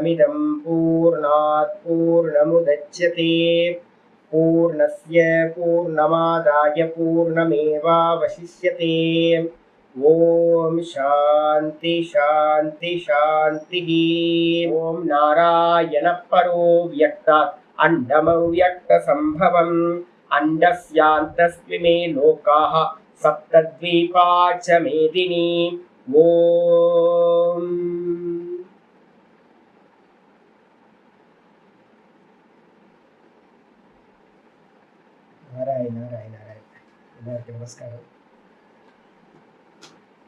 पूर्णमिदं पूर्णात् पूर्णमुदच्यते पूर्णस्य पूर्णमादाय पूर्णमेवावशिष्यते। ओम शांति शांति शांति। ओम नारायण परो व्यक्तात् अंडमव्यक्त संभवम् अंडस्यान्तस्मिमे लोकाः सप्तद्वीपा च मेदिनी। ओम नारायण नारायण नारायण। எல்லாருக்கும் நமஸ்காரம்।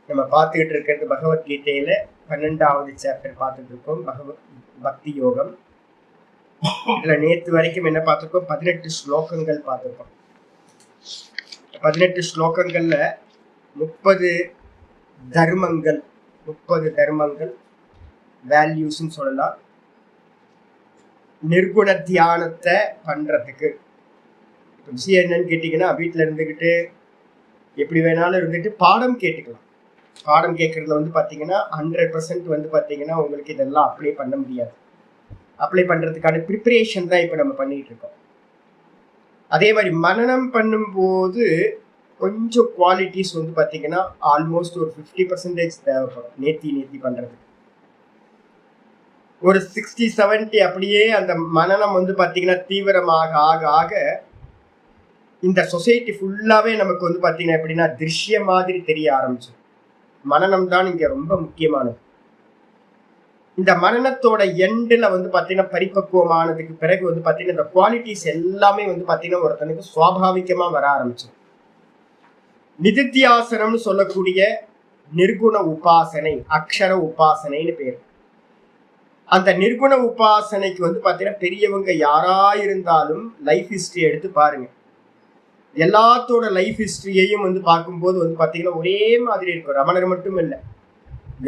நம்ம பார்த்துக்கிட்டு இருக்கிறது பகவத்கீதையில 12வது சாப்டர் பார்த்துட்டு இருக்கோம், பக்தி யோகம். இதுல நேற்று வரைக்கும் என்ன பார்த்துருக்கோம்? 18 ஸ்லோகங்கள் பார்த்துருக்கோம். 18 ஸ்லோகங்கள்ல 30 தர்மங்கள் வேல்யூஸ்ன்னு சொல்லலாம். நிர்குண தியானத்தை பண்றதுக்கு விஷயம் என்னன்னு கேட்டீங்கன்னா, வீட்டுல இருந்துகிட்டு எப்படி வேணாலும் இருந்துட்டு பாடம் கேட்டுக்கலாம். பாடம் கேட்கறதுல வந்து பாத்தீங்கன்னா 100% வந்து பாத்தீங்கன்னா உங்களுக்கு இதெல்லாம் அப்ளை பண்ண முடியாது. அப்ளை பண்றதுக்கான ப்ரிப்பரேஷன் தான் இப்ப நம்ம பண்ணிட்டு இருக்கோம். அதே மாதிரி மனனம் பண்ணும்போது கொஞ்சம் குவாலிட்டிஸ் வந்து பாத்தீங்கன்னா ஆல்மோஸ்ட் ஒரு 50% தேவைப்படும். நேத்தி பண்றதுக்கு ஒரு 60-70 அப்படியே அந்த மனனம் வந்து பாத்தீங்கன்னா தீவிரமாக ஆக ஆக இந்த சொசைட்டி ஃபுல்லாவே நமக்கு வந்து பாத்தீங்கன்னா எப்படின்னா திருஷ்ய மாதிரி தெரிய ஆரம்பிச்சு. மனனம் தான் இங்க ரொம்ப முக்கியமானது. இந்த மனனத்தோட எண்டுல வந்து பாத்தீங்கன்னா பரிபக்குவமானதுக்கு பிறகு வந்து பாத்தீங்கன்னா இந்த குவாலிட்டிஸ் எல்லாமே வந்து பாத்தீங்கன்னா ஒருத்தனுக்கு சுவாபாவிகமா வர ஆரம்பிச்சு. நிதித்தியாசனம்னு சொல்லக்கூடிய நிர்குண உபாசனை, அக்ஷர உபாசனைன்னு பேர். அந்த நிர்குண உபாசனைக்கு வந்து பாத்தீங்கன்னா பெரியவங்க யாரா இருந்தாலும் லைஃப் ஹிஸ்டரி எடுத்து பாருங்க. எல்லாத்தோட லைஃப் ஹிஸ்டரியையும் வந்து பார்க்கும்போது வந்து பாத்தீங்கன்னா ஒரே மாதிரி இருக்கும். ரமணர் மட்டும் இல்லை,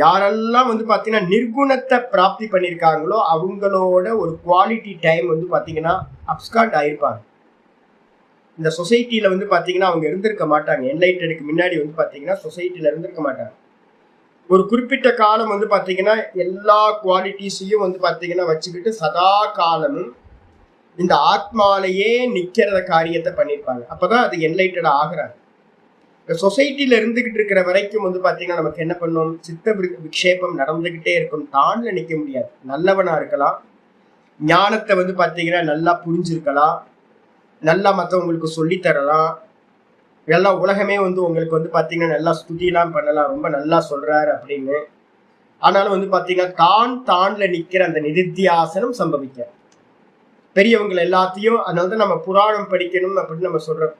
யாரெல்லாம் வந்து பாத்தீங்கன்னா நிர்குணத்தை பிராப்தி பண்ணியிருக்காங்களோ அவங்களோட ஒரு குவாலிட்டி டைம் வந்து பாத்தீங்கன்னா அப்ஸ்காண்ட் ஆயிருப்பாங்க. இந்த சொசைட்டில வந்து பாத்தீங்கன்னா அவங்க இருந்திருக்க மாட்டாங்க. என்லைட்டடுக்கு முன்னாடி வந்து பாத்தீங்கன்னா சொசைட்டில இருந்திருக்க மாட்டாங்க. ஒரு குறிப்பிட்ட காலம் வந்து பாத்தீங்கன்னா எல்லா குவாலிட்டிஸையும் வந்து பாத்தீங்கன்னா வச்சுக்கிட்டு சதா காலமும் இந்த ஆத்மாலேயே நிக்கிற காரியத்தை பண்ணியிருப்பாங்க. அப்பதான் அது என்லைட்டட் ஆகுறாங்க. இந்த சொசைட்டில இருந்துகிட்டு இருக்கிற வரைக்கும் வந்து பாத்தீங்கன்னா நமக்கு என்ன பண்ணும்? சித்த விக்ஷேபம் நடந்துகிட்டே இருக்கும். தான்ல நிக்க முடியாது. நல்லவனா இருக்கலாம், ஞானத்தை வந்து பாத்தீங்கன்னா நல்லா புரிஞ்சிருக்கலாம், நல்லா மற்றவங்களுக்கு சொல்லி தரலாம், எல்லாம் உலகமே வந்து உங்களுக்கு வந்து பாத்தீங்கன்னா நல்லா ஸ்துதியெல்லாம் பண்ணலாம், ரொம்ப நல்லா சொல்றாரு அப்படின்னு. ஆனாலும் வந்து பாத்தீங்கன்னா தான்ல நிக்கிற அந்த நிதித்தியாசனம் சம்பவிக்க பெரியவங்க எல்லாத்தையும். அதனாலதான் நம்ம புராணம் படிக்கணும் அப்படின்னு நம்ம சொல்றோம்.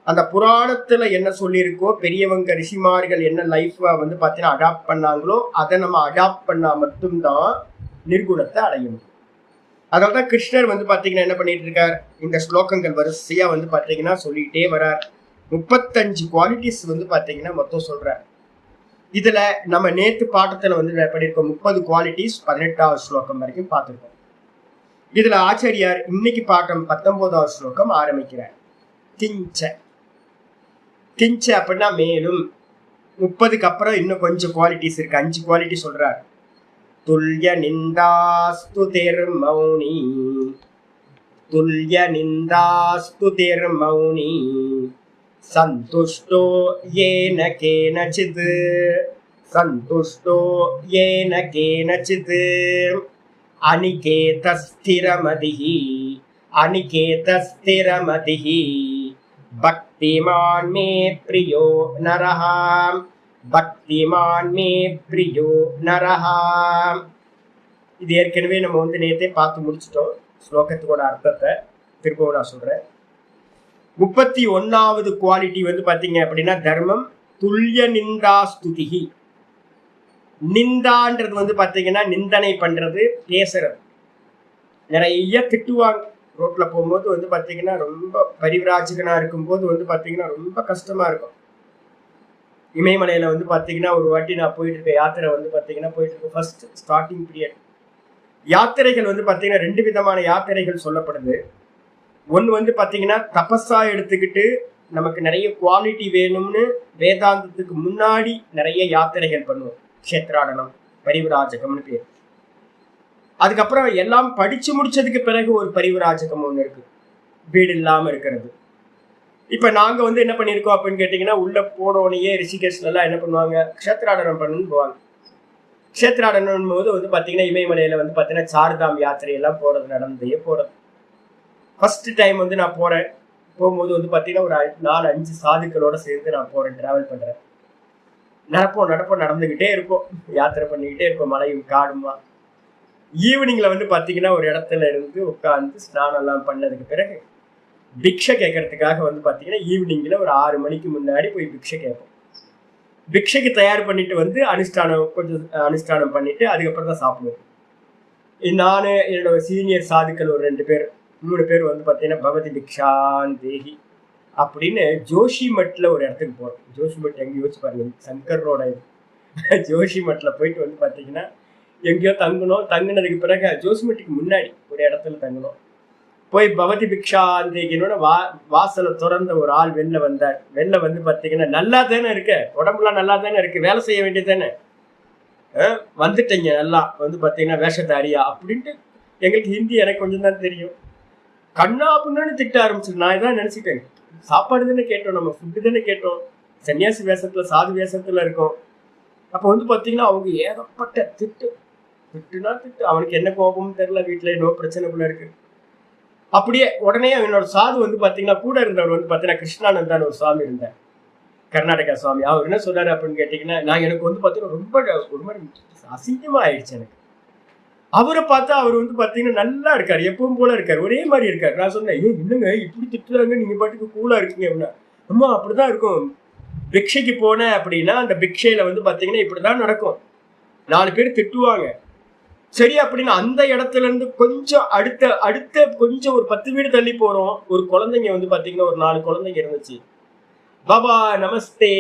அந்த புராணத்துல என்ன சொல்லியிருக்கோ, பெரியவங்க ரிஷிமார்கள் என்ன லைஃப் வந்து பாத்தீங்கன்னா அடாப்ட் பண்ணாங்களோ அதை நம்ம அடாப்ட் பண்ணா மட்டும்தான் நிர்குணத்தை அடைய முடியும். அதனாலதான் கிருஷ்ணர் வந்து பாத்தீங்கன்னா என்ன பண்ணிட்டு இருக்கார்? இந்த ஸ்லோகங்கள் வரிசையா வந்து பாத்தீங்கன்னா சொல்லிட்டே வரார். 35 குவாலிட்டிஸ் வந்து பாத்தீங்கன்னா மொத்தம் சொல்றார். இதுல நம்ம நேத்து பாட்டத்துல வந்து பண்ணிருக்கோம் 30 குவாலிட்டிஸ் 18வது ஸ்லோகம் வரைக்கும் பார்த்துருக்கோம். இதுல ஆச்சாரியார் இன்னைக்கு பாட்டம் 19வது ஸ்லோகம் ஆரம்பிக்கிறார். கிஞ்ச அப்படின்னா மேலும். 30க்கு அப்புறம் இன்னும் கொஞ்சம் குவாலிட்டிஸ் இருக்கு. 5 குவாலிட்டி சொல்றார். துல்ய நிந்தாஸ்து மௌனி, துல்ய நிந்தாஸ்து மௌனி, சந்துஷ்டோ ஏன கேனசித், சந்துஷ்டோ ஏன கேனசித், அனிகேதஸ்திரமதிஹி, அனிகேதஸ்திரமதிஹி, பக்திமான் மே பிரியோ நரஹா, பக்திமான் மே பிரியோ நரஹா. இது ஏற்கனவே நம்ம வந்து நேத்தே பார்த்து முடிச்சிட்டோம். ஸ்லோகத்துக்கோட அர்த்தத்தை திரும்பவும் நான் சொல்றேன். 31வது குவாலிட்டி வந்து பாத்தீங்க அப்படின்னா தர்மம். துல்ய நிந்தா ஸ்துதிஹி. நிந்தான்றது வந்து பாத்தீங்கன்னா நிந்தனை பண்றது, பேசுறது. நிறைய திட்டுவாங்க ரோட்ல போகும்போது வந்து பாத்தீங்கன்னா. ரொம்ப பரிவிராஜகனா இருக்கும்போது வந்து பாத்தீங்கன்னா ரொம்ப கஷ்டமா இருக்கும். இமயமலையில வந்து பாத்தீங்கன்னா ஒரு வாட்டி நான் போயிட்டு இருக்க யாத்திரை வந்து பாத்தீங்கன்னா போயிட்டு இருக்க ஃபர்ஸ்ட் ஸ்டார்டிங் பீரியட். யாத்திரைகள் வந்து பாத்தீங்கன்னா 2 விதமான யாத்திரைகள் சொல்லப்படுது. ஒன்று வந்து பாத்தீங்கன்னா தபஸா எடுத்துக்கிட்டு நமக்கு நிறைய குவாலிட்டி வேணும்னு வேதாந்தத்துக்கு முன்னாடி நிறைய யாத்திரைகள் பண்ணுவோம். க்ஷேத்ராடனம், பரிவிராஜகம்னு பேர். அதுக்கப்புறம் எல்லாம் படிச்சு முடிச்சதுக்கு பிறகு ஒரு பரிவிராஜகம் ஒண்ணு இருக்கு, வீடு இல்லாம இருக்கிறது. இப்ப நாங்க வந்து என்ன பண்ணிருக்கோம் அப்படின்னு கேட்டீங்கன்னா, உள்ள போனோடனே ரிஷிகேஷ்ல எல்லாம் என்ன பண்ணுவாங்க, க்ஷேத்ராடனம் பண்ணுன்னு போவாங்க. க்ஷேத்ராடனம் போது வந்து பாத்தீங்கன்னா இமயமலையில வந்து பாத்தீங்கன்னா சார்தாம் யாத்திரை எல்லாம் போறது, நடந்தே போறது. ஃபர்ஸ்ட் டைம் வந்து நான் போறேன். போகும்போது வந்து பாத்தீங்கன்னா ஒரு 4-5 சாதுக்களோட சேர்ந்து நான் போறேன், டிராவல் பண்றேன். நடப்போம் நடந்துகிட்டே இருப்போம், யாத்திரை பண்ணிக்கிட்டே இருப்போம், மலையும் காடுமா. ஈவினிங்ல வந்து பாத்தீங்கன்னா ஒரு இடத்துல இருந்து உட்கார்ந்து ஸ்நானம் எல்லாம் பண்ணதுக்கு பிறகு பிக்ஷை கேட்கறதுக்காக வந்து பாத்தீங்கன்னா ஈவினிங்ல ஒரு 6 மணிக்கு முன்னாடி போய் பிக்ஷை கேட்போம். பிக்ஷைக்கு தயார் பண்ணிட்டு வந்து கொஞ்சம் அனுஷ்டானம் பண்ணிட்டு அதுக்கப்புறம் தான் சாப்பிடுவோம். நானு என்னோட சீனியர் சாதுக்கள் ஒரு 3 பேர் வந்து பாத்தீங்கன்னா பகவதி பிக்ஷான் தேகி அப்படின்னு ஜோஷி மட்ல ஒரு இடத்துக்கு போறோம். ஜோஷி மட் எங்க யோசிச்சு பாருங்க, சங்கரோட இது. ஜோஷி மட்ல போயிட்டு வந்து பாத்தீங்கன்னா எங்கேயோ தங்கணும். தங்கினதுக்கு பிறகு ஜோஷி மட்டுக்கு முன்னாடி ஒரு இடத்துல தங்கணும். போய் பகவதி பிக்ஷாந்தேகினோட வாசலை திறந்த ஒரு ஆள் வெளில வந்தார். வெளில வந்து பாத்தீங்கன்னா, நல்லா தானே இருக்க, உடம்புலாம் நல்லா தானே இருக்கு, வேலை செய்ய வேண்டியது தானே, வந்துட்டீங்க நல்லா வந்து பாத்தீங்கன்னா வேஷதாரியா அப்படின்ட்டு. எங்களுக்கு ஹிந்தி எனக்கு கொஞ்சம் தான் தெரியும். கண்ணா அப்படின்னு திட்ட ஆரம்பிச்சு. நான் இதான் நினைச்சுட்டேன், சாப்பாடு தானே கேட்டோம், நம்ம ஃபுட்டு தானே கேட்டோம், சன்னியாசி வேஷத்துல சாது வேஷத்துல இருக்கோம். அப்ப வந்து பாத்தீங்கன்னா அவங்க ஏகப்பட்ட திட்டுனா திட்டு. அவனுக்கு என்ன கோபமும் தெரியல, வீட்டுல நோ பிரச்சனை போல இருக்கு. அப்படியே உடனே என்னோட சாது வந்து பாத்தீங்கன்னா கூட இருந்தவர் வந்து பாத்தீங்கன்னா கிருஷ்ணானந்தான்னு ஒரு சுவாமி இருந்தார், கர்நாடகா சுவாமி. அவர் என்ன சொல்றாரு அப்படின்னு கேட்டீங்கன்னா, நான் எனக்கு வந்து பாத்தீங்கன்னா ரொம்ப ஒரு மாதிரி அசிங்கமா ஆயிடுச்சு எனக்கு. அவரை பார்த்தா அவர் வந்து பாத்தீங்கன்னா நல்லா இருக்காரு, எப்பவும் போல இருக்காரு, ஒரே மாதிரி இருக்காரு. நான் சொன்னேன், இல்லைங்க இப்படி திட்டுறாங்க, நீங்க பாட்டுக்கு கூலா இருக்கீங்க அப்படின்னா. அம்மா அப்படிதான் இருக்கும், பிக்ஷைக்கு போனேன் அப்படின்னா அந்த பிக்ஷையில வந்து பாத்தீங்கன்னா இப்படிதான் நடக்கும், 4 பேர் திட்டுவாங்க. சரி அப்படின்னு அந்த இடத்துல இருந்து கொஞ்சம் அடுத்த கொஞ்சம் ஒரு 10 வீடு தள்ளி போறோம். ஒரு குழந்தைங்க வந்து பாத்தீங்கன்னா ஒரு 4 குழந்தைங்க இருந்துச்சு. பாபா நமஸ்தே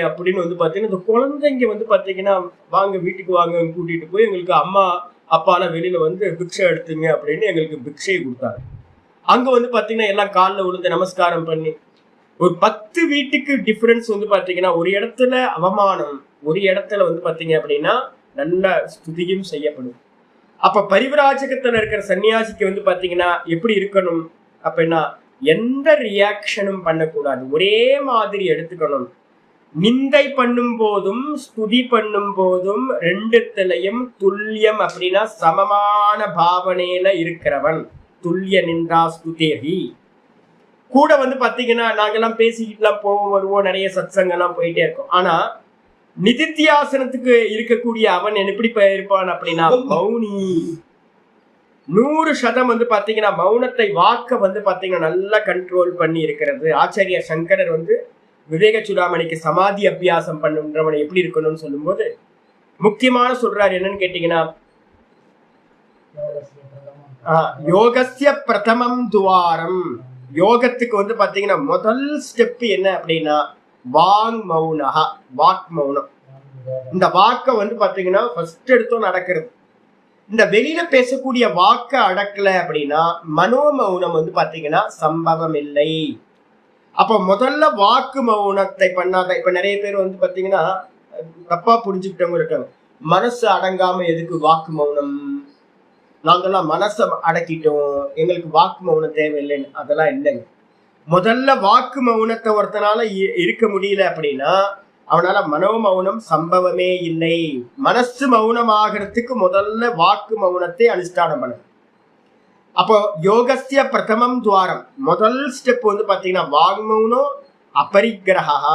அப்படின்னு வந்து பாத்தீங்கன்னா இந்த குழந்தைங்க வந்து பாத்தீங்கன்னா வாங்க வீட்டுக்கு வாங்க கூட்டிட்டு போய் எங்களுக்கு அம்மா அப்பால வெளியில வந்து பிக்ஷை எடுத்துங்க அப்படின்னு எங்களுக்கு பிக்ஷையை கொடுத்தாங்க. அங்க வந்து பாத்தீங்கன்னா எல்லாம் காலில் விழுந்து நமஸ்காரம் பண்ணி, ஒரு 10 வீட்டுக்கு டிஃபரன்ஸ் வந்து பாத்தீங்கன்னா ஒரு இடத்துல அவமானம், ஒரு இடத்துல வந்து பாத்தீங்க அப்படின்னா நல்ல ஸ்துதியும் செய்யப்படும். அப்ப பரிவிராஜகத்துல இருக்கிற சன்னியாசிக்கு வந்து பாத்தீங்கன்னா எப்படி இருக்கணும் அப்படின்னா, எந்த ரியாக்ஷனும் பண்ணக்கூடாது, ஒரே மாதிரி எடுத்துக்கணும். நிந்தை பண்ணும் போதும் ஸ்துதி பண்ணும் போதும் ரெண்டுத்திலையும் துல்லியம் அப்படின்னா சமமான பாவனையில இருக்கிறவன். துல்லிய நின்றா ஸ்துதேகி. கூட வந்து பாத்தீங்கன்னா நாங்கெல்லாம் பேசிக்கிட்டுலாம் போவோம் வருவோம், நிறைய சத்சங்கெல்லாம் போயிட்டே இருக்கோம். ஆனா நிதித்தியாசனத்துக்கு இருக்கக்கூடிய அவன் எப்படி இருப்பான் அப்படின்னா மௌனி. 100% வந்து பாத்தீங்கன்னா மௌனத்தை வாக்க வந்து பாத்தீங்கன்னா நல்லா கண்ட்ரோல் பண்ணி இருக்கிறது. ஆச்சாரிய சங்கரர் வந்து விவேக சூடாமணிக்கு சமாதி அபியாசம் பண்ணுன்றவனை எப்படி இருக்கணும்னு சொல்லும் போது முக்கியமான சொல்றாரு. என்னன்னு கேட்டீங்கன்னா, யோகஸ்ய பிரதமம் துவாரம். யோகத்துக்கு வந்து பாத்தீங்கன்னா முதல் ஸ்டெப் என்ன அப்படின்னா வாங் மௌனஹா, வாக் மௌனம். இந்த வாக்க வந்து பாத்தீங்கன்னா ஃபர்ஸ்ட் எடுத்தோம் நடக்கிறது. இந்த வெளியில பேசக்கூடிய வாக்க அடக்கல அப்படின்னா மனோமௌனம் வந்து பாத்தீங்கன்னா சம்பவம் இல்லை. அப்ப முதல்ல வாக்கு மௌனத்தை பண்ணாத. இப்ப நிறைய பேர் வந்து பாத்தீங்கன்னா தப்பா புரிஞ்சுக்கிட்டவங்க இருக்காங்க. மனசு அடங்காம எதுக்கு வாக்கு மௌனம், நாங்கெல்லாம் மனசை அடக்கிட்டோம், எங்களுக்கு வாக்கு மௌனம் தேவையில்லைன்னு. அதெல்லாம் இல்லைங்க. முதல்ல வாக்கு மௌனத்தை ஒருத்தனால இருக்க முடியல அப்படின்னா அவனால மனோமௌனம் சம்பவமே இல்லை. மனசு மௌனமாகிறதுக்கு முதல்ல வாக்கு மௌனத்தை அனுஷ்டானம் பண்ண. அப்போ யோகஸ்ய பிரதமம் துவாரம், முதல் ஸ்டெப் வந்து பாத்தீங்கன்னா வாங்மௌனம் அபரிக்கிரகா.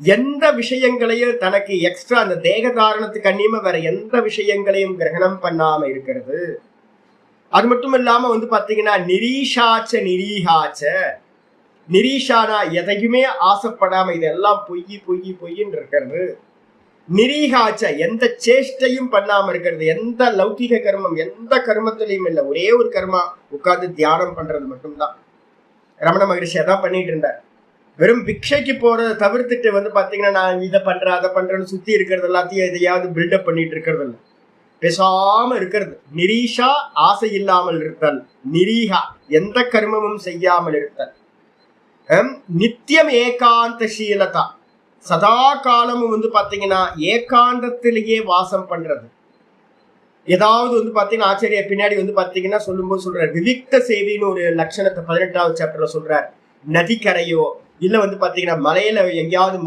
எந்த விஷயங்களையும் தனக்கு எக்ஸ்ட்ரா அந்த தேக தாரணத்துக்கு அந்நியமா வேற எந்த விஷயங்களையும் கிரகணம் பண்ணாம இருக்கிறது. அது மட்டும் இல்லாம வந்து பாத்தீங்கன்னா நிரீஷாச்ச நிரீகாச்ச. நிரீஷானா எதையுமே ஆசைப்படாம இதெல்லாம் பொய்ன்னு இருக்கிறது. நிரீகாச்ச எந்த சேஷ்டையும் பண்ணாம இருக்கிறது. எந்த லௌகிக கர்மம் எந்த கர்மத்திலையும் இல்லை. ஒரே ஒரு கர்மா, உட்கார்ந்து தியானம் பண்றது மட்டும்தான். ரமண மகரிஷி அதான் பண்ணிட்டு இருந்தார். வெறும் பிக்ஷைக்கு போறதை தவிர்த்துட்டு வந்து பாத்தீங்கன்னா நான் இதை பண்றேன் அதை பண்றேன்னு சுத்தி இருக்கிறது எல்லாத்தையும் எதையாவது பில்டப் பண்ணிட்டு இருக்கிறது இல்லை, பேசாம இருக்கிறது. நிரீஷா ஆசை இல்லாமல் இருத்தல், நிரீகா எந்த கர்மமும் செய்யாமல் இருத்தல், நித்தியம் ஏகாந்த சீலதா சதா காலமும் வந்து பாத்தீங்கன்னா ஏகாந்தத்திலேயே வாசம் பண்றது. ஏதாவது வந்து பாத்தீங்கன்னா ஆச்சரிய பின்னாடி வந்து பாத்தீங்கன்னா சொல்லும்போது சொல்றாரு, விவிக்த சேவின்னு ஒரு லட்சணத்தை 18வது சாப்டர்ல சொல்றாரு. நதிக்கரையோ இல்ல வந்து பாத்தீங்கன்னா மலையில எங்கேயாவது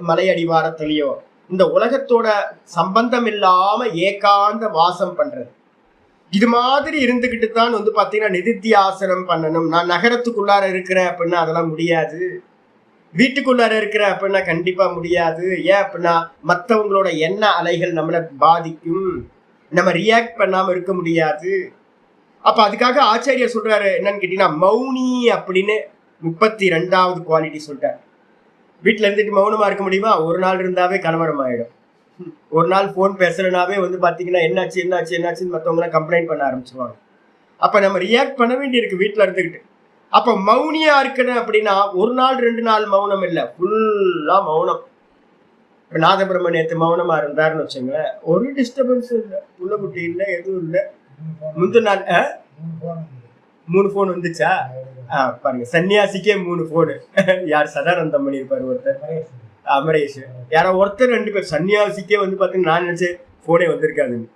மலை அடிவாரத்திலேயோ இந்த உலகத்தோட சம்பந்தம் இல்லாம ஏகாந்த வாசம் பண்றது, இது மாதிரி இருந்துகிட்டு தான் வந்து பாத்தீங்கன்னா நிதித்தியாசனம் பண்ணணும். நான் நகரத்துக்குள்ளார இருக்கிறேன் அப்படின்னா அதெல்லாம் முடியாது. வீட்டுக்குள்ளார இருக்கிறேன் அப்படின்னா கண்டிப்பா முடியாது. ஏன் அப்படின்னா மற்றவங்களோட எண்ண அலைகள் நம்மளை பாதிக்கும், நம்ம ரியாக்ட் பண்ணாம இருக்க முடியாது. அப்ப அதுக்காக ஆச்சாரியர் சொல்றாரு என்னன்னு கேட்டீங்கன்னா, மௌனி அப்படின்னு 32வது குவாலிட்டி சொல்லிட்டார். வீட்டுல இருந்துட்டு மௌனமா இருக்க முடியுமா? ஒரு நாள் இருந்தாவே கலவரம் ஆயிடும். ஒரு நாள் போன் பேசலனாவே வந்து பாத்தீங்கன்னா என்னாச்சு என்னாச்சு என்னாச்சுன்னு மற்றவங்க கம்ப்ளைண்ட் பண்ண ஆரம்பிச்சுருவாங்க. அப்ப நம்ம ரியாக்ட் பண்ண வேண்டியிருக்கு வீட்டுல இருந்துகிட்டு. அப்ப மௌனியா இருக்கணும் அப்படின்னா ஒரு நாள் 2 நாள் மௌனம் இல்லை, ஃபுல்லா மௌனம். இப்ப நாதபிரம்ம நேத்து மௌனமா இருந்தாருன்னு வச்சுங்களேன், ஒரு டிஸ்டர்பன்ஸ் இல்லை, உள்ள குட்டி இல்லை, எதுவும் இல்லை. முந்தின நாள் 3 போன் வந்துச்சா? பாருங்க, சன்னியாசிக்கே 3 போனு. யார் சதானந்தம் பண்ணியிருப்பாரு ஒருத்தர், அமரேஷ், யாரோ ஒருத்தர் 2 பேர். சன்னியாசிக்கே வந்து பாத்தீங்கன்னா நான் நினைச்சேன் போனே வந்திருக்காதுன்னு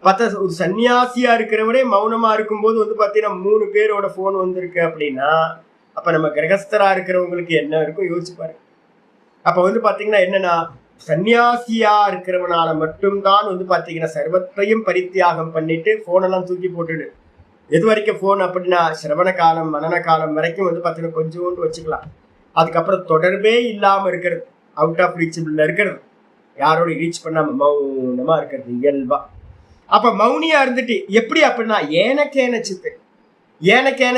பார்த்தா, ஒரு சன்னியாசியா இருக்கிறவரே மௌனமா இருக்கும்போது வந்து பாத்தீங்கன்னா 3 பேரோட போன் வந்திருக்கு அப்படின்னா அப்ப நம்ம கிரகஸ்தரா இருக்கிறவங்களுக்கு என்ன இருக்கும் யோசிச்சு பாருங்க. அப்ப வந்து பாத்தீங்கன்னா என்னன்னா, சன்னியாசியா இருக்கிறவனால மட்டும்தான் வந்து பாத்தீங்கன்னா சர்வத்தையும் பரித்தியாகம் பண்ணிட்டு போனெல்லாம் தூக்கி போட்டுடு. எது வரைக்கும் போன் அப்படின்னா சிரவண காலம் மனன காலம் வரைக்கும் வந்து பாத்தீங்கன்னா கொஞ்சோண்டு வச்சுக்கலாம். அதுக்கப்புறம் தொடர்பே இல்லாம இருக்கிறது, அவுட் ஆஃப் ரீச்சபிள்ல இருக்கிறது, யாரோட ரீச் பண்ணாம மௌனமா இருக்கிறது இயல்பா. அப்ப மௌனியா இருந்துட்டு எப்படி அப்படின்னா ஏனக்கேன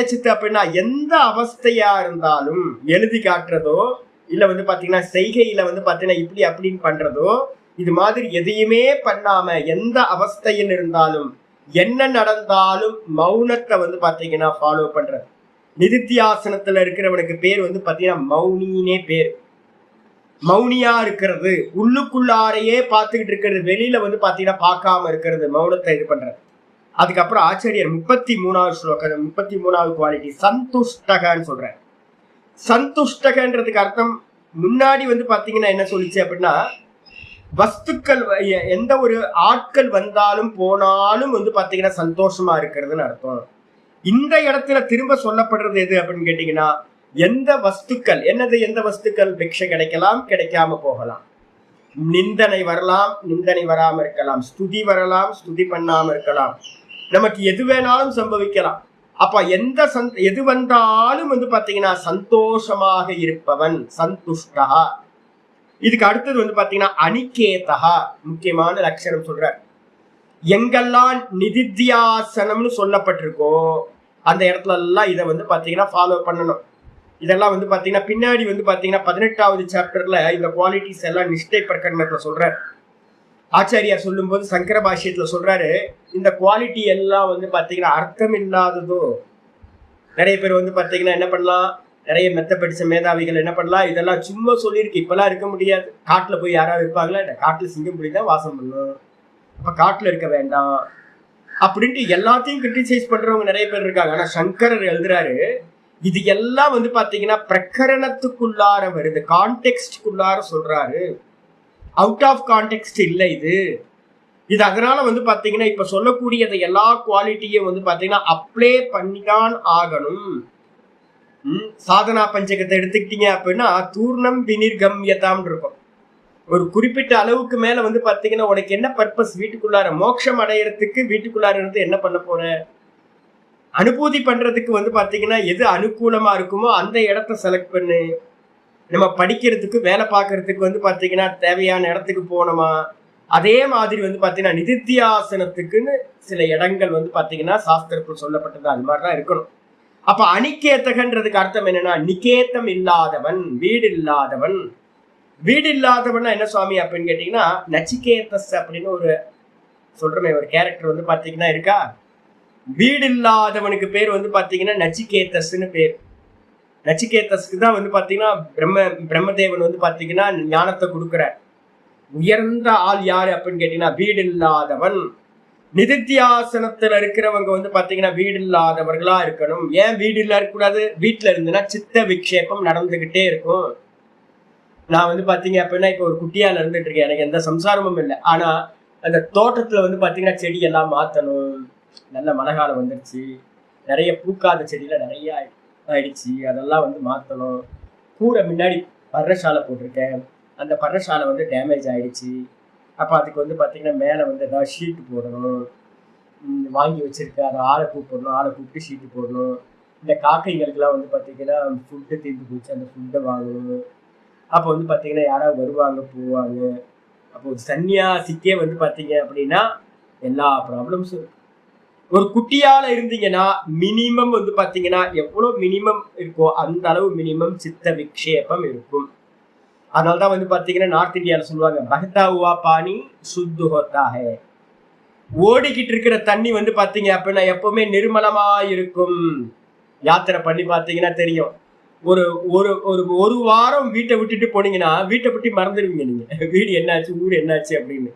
சித்து அப்படின்னா எந்த அவஸ்தையா இருந்தாலும் எழுதி காட்டுறதோ இல்ல வந்து பாத்தீங்கன்னா செய்கையில வந்து பாத்தீங்கன்னா இப்படி அப்படின்னு பண்றதோ, இது மாதிரி எதையுமே பண்ணாம எந்த அவஸ்தையில் இருந்தாலும் என்ன நடந்தாலும் மௌனத்தை வந்து பாத்தீங்கன்னா ஃபாலோ பண்றது. நிதித்தியாசனத்துல இருக்கிறவனுக்கு பேர் வந்து பாத்தீங்கன்னா மௌனினே பேர். மௌனியா இருக்கிறது, உள்ளுக்குள்ளாரையே பார்த்துக்கிட்டு இருக்கிறது, வெளியில வந்து பாத்தீங்கன்னா பார்க்காம இருக்கிறது, மௌனத்தை இது பண்றது. அதுக்கப்புறம் ஆச்சாரியர் 33வது ஸ்லோகம் 33வது குவாலிட்டி சந்துஷ்டகன்னு சொல்றாரு. சந்துஷ்டகன்றதுக்கு அர்த்தம் முன்னாடி வந்து பாத்தீங்கன்னா என்ன சொல்லிச்சு அப்படின்னா, வஸ்துக்கள் எந்த ஒரு ஆட்கள் வந்தாலும் போனாலும் வந்து பாத்தீங்கன்னா சந்தோஷமா இருக்கிறதுன்னு அர்த்தம். இந்த இடத்துல திரும்ப சொல்லப்படுறது எது அப்படின்னு கேட்டீங்கன்னா, எந்த வஸ்துக்கள் என்னது, எந்த வஸ்துக்கள் பிக்ஷை கிடைக்கலாம், கிடைக்காம போகலாம், நிந்தனை வரலாம், நிந்தனை வராம இருக்கலாம், ஸ்துதி வரலாம், ஸ்துதி பண்ணாம இருக்கலாம், நமக்கு எது வேணாலும் சம்பவிக்கலாம். அப்ப எது வந்தாலும் வந்து பாத்தீங்கன்னா சந்தோஷமாக இருப்பவன் சந்துஷ்டா. இதுக்கு அடுத்தது வந்து பாத்தீங்கன்னா அனிகேதா, முக்கியமான லட்சணம் சொல்றார். எங்கெல்லாம் நிதித்தியாசனம்னு சொல்லப்பட்டிருக்கோ அந்த இடத்துல எல்லாம் இதை வந்து பாத்தீங்கன்னா ஃபாலோ பண்ணணும். இதெல்லாம் வந்து பாத்தீங்கன்னா பின்னாடி வந்து பாத்தீங்கன்னா 18வது சாப்டர்ல இந்த குவாலிட்டிஸ் எல்லாம் நிஷ்டை பிரகரணத்துல சொல்றாரு. ஆச்சாரியார் சொல்லும் போது சங்கர பாஷ்யத்துல சொல்றாரு, இந்த குவாலிட்டி எல்லாம் வந்து பாத்தீங்கன்னா அர்த்தம் இல்லாததோ. நிறைய பேர் வந்து பாத்தீங்கன்னா என்ன பண்ணலாம், நிறைய மெத்த படிச்ச மேதாவிகள் என்ன பண்ணலாம், இதெல்லாம் சும்மா சொல்லியிருக்கு, இப்பெல்லாம் இருக்க முடியாது. காட்டுல போய் யாராவது இருப்பாங்களா, காட்டுல சிங்கம் பிடிதான் வாசம் பண்ணும், அப்ப காட்டுல இருக்க வேண்டாம் அப்படின்ட்டு எல்லாத்தையும் கிரிட்டிசைஸ் பண்றவங்க நிறைய பேர் இருக்காங்க. ஆனா சங்கரர் எழுதுறாரு, இது எல்லாம் வந்து பாத்தீங்கன்னா பிரகரணத்துக்குள்ளார வருது, கான்டெக்ஸ்டுக்குள்ளார சொல்றாரு, அவுட் ஆஃப் கான்டெக்ஸ்ட் இல்லை இது அதனால வந்து பாத்தீங்கன்னா இப்ப சொல்லக்கூடியதை எல்லா குவாலிட்டியும் வந்து பாத்தீங்கன்னா அப்ளை பண்ணிதான் ஆகணும். சாதனா பஞ்சகத்தை எடுத்துக்கிட்டீங்க அப்படின்னா தூர்ணம் வினிர்கம்யதாம் இருக்கும். ஒரு குறிப்பிட்ட அளவுக்கு மேல வந்து பாத்தீங்கன்னா உனக்கு என்ன பர்பஸ், வீட்டுக்குள்ளார மோட்சம் அடையறதுக்கு வீட்டுக்குள்ளார இருந்து என்ன பண்ண போற, அனுபூதி பண்றதுக்கு வந்து பாத்தீங்கன்னா எது அனுகூலமா இருக்குமோ அந்த இடத்த செலக்ட் பண்ணு. நம்ம படிக்கிறதுக்கு வேலை பார்க்கறதுக்கு வந்து பாத்தீங்கன்னா தேவையான இடத்துக்கு போனோமா, அதே மாதிரி வந்து பாத்தீங்கன்னா நிதித்தியாசனத்துக்குன்னு சில இடங்கள் வந்து பாத்தீங்கன்னா சாஸ்திரத்தில் சொல்லப்பட்டது, அது மாதிரிதான் இருக்கணும். அப்ப அனிகேத்தகன்றதுக்கு அர்த்தம் என்னன்னா நிகேத்தம் இல்லாதவன், வீடு இல்லாதவன். வீடு இல்லாதவன் என்ன சுவாமி அப்படின்னு கேட்டீங்கன்னா, நச்சிகேதஸ் அப்படின்னு ஒரு சொல்றமே ஒரு கேரக்டர் வந்து பாத்தீங்கன்னா இருக்கா. வீடு இல்லாதவனுக்கு பேர் வந்து பாத்தீங்கன்னா நச்சிகேதஸ்ன்னு பேர். நச்சிகேதஸ்க்கு தான் வந்து பாத்தீங்கன்னா பிரம்மதேவன் வந்து பாத்தீங்கன்னா ஞானத்தை கொடுக்குறார். உயர்ந்த ஆள் யாரு அப்படின்னு கேட்டீங்கன்னா வீடு இல்லாதவன். நிதித்தியாசனத்துல இருக்கிறவங்க வந்து பாத்தீங்கன்னா வீடு இல்லாதவர்களா இருக்கணும். ஏன் வீடு இல்ல இருக்கக்கூடாது, வீட்டுல இருந்துன்னா சித்த விக்ஷேபம் நடந்துகிட்டே இருக்கும். நான் வந்து பாத்தீங்க அப்படின்னா இப்ப ஒரு குட்டியால இருந்துட்டு இருக்கேன், எனக்கு எந்த சம்சாரமும் இல்லை, ஆனா அந்த தோட்டத்துல வந்து பாத்தீங்கன்னா செடி எல்லாம் மாத்தணும். நல்ல மழை காலம் வந்துருச்சு, நிறைய பூக்காத செடியில நிறைய ஆயிடுச்சு, அதெல்லாம் வந்து மாத்தணும். கூரை முன்னாடி பர்ணசாலை போட்டிருக்கேன், அந்த பர்ணசாலை வந்து டேமேஜ் ஆயிடுச்சு. அப்ப அதுக்கு வந்து பாத்தீங்கன்னா மேல வந்து ஏதாவது ஷீட் போடணும். வாங்கி வச்சிருக்கேன், அதை ஆளை கூப்பிடணும், ஆளை கூப்பிட்டு ஷீட்டு போடணும். இந்த காக்கைகளுக்கெல்லாம் வந்து பாத்தீங்கன்னா ஃபுட்டு தீர்ந்து போச்சு, அந்த ஃபுட்டை வாங்கணும். அப்போ வந்து பாத்தீங்கன்னா யாராவது வருவாங்க போவாங்க. அப்போ ஒரு சன்னியாசிக்கே வந்து பாத்தீங்க அப்படின்னா எல்லா ப்ராப்ளம்ஸும் இருக்கு. ஒரு குட்டியால இருந்தீங்கன்னா மினிமம் வந்து பாத்தீங்கன்னா எவ்வளவு மினிமம் இருக்கோ அந்த அளவு மினிமம் சித்த விக்ஷேபம் இருக்கும். அதனாலதான் வந்து பாத்தீங்கன்னா நார்த் இந்தியால சொல்லுவாங்க, பஹ்தா ஹுவா பானி சுத்து ஹோத்தா ஹை. ஓடிக்கிட்டு இருக்கிற தண்ணி வந்து பாத்தீங்க அப்படின்னா எப்பவுமே நிர்மலமா இருக்கும். யாத்திரை பண்ணி பாத்தீங்கன்னா தெரியும். ஒரு ஒரு ஒரு ஒரு வாரம் வீட்டை விட்டுட்டு போனீங்கன்னா வீட்டை பற்றி மறந்துடுவீங்க. நீங்க வீடு என்னாச்சு, ஊர் என்னாச்சு அப்படின்னு.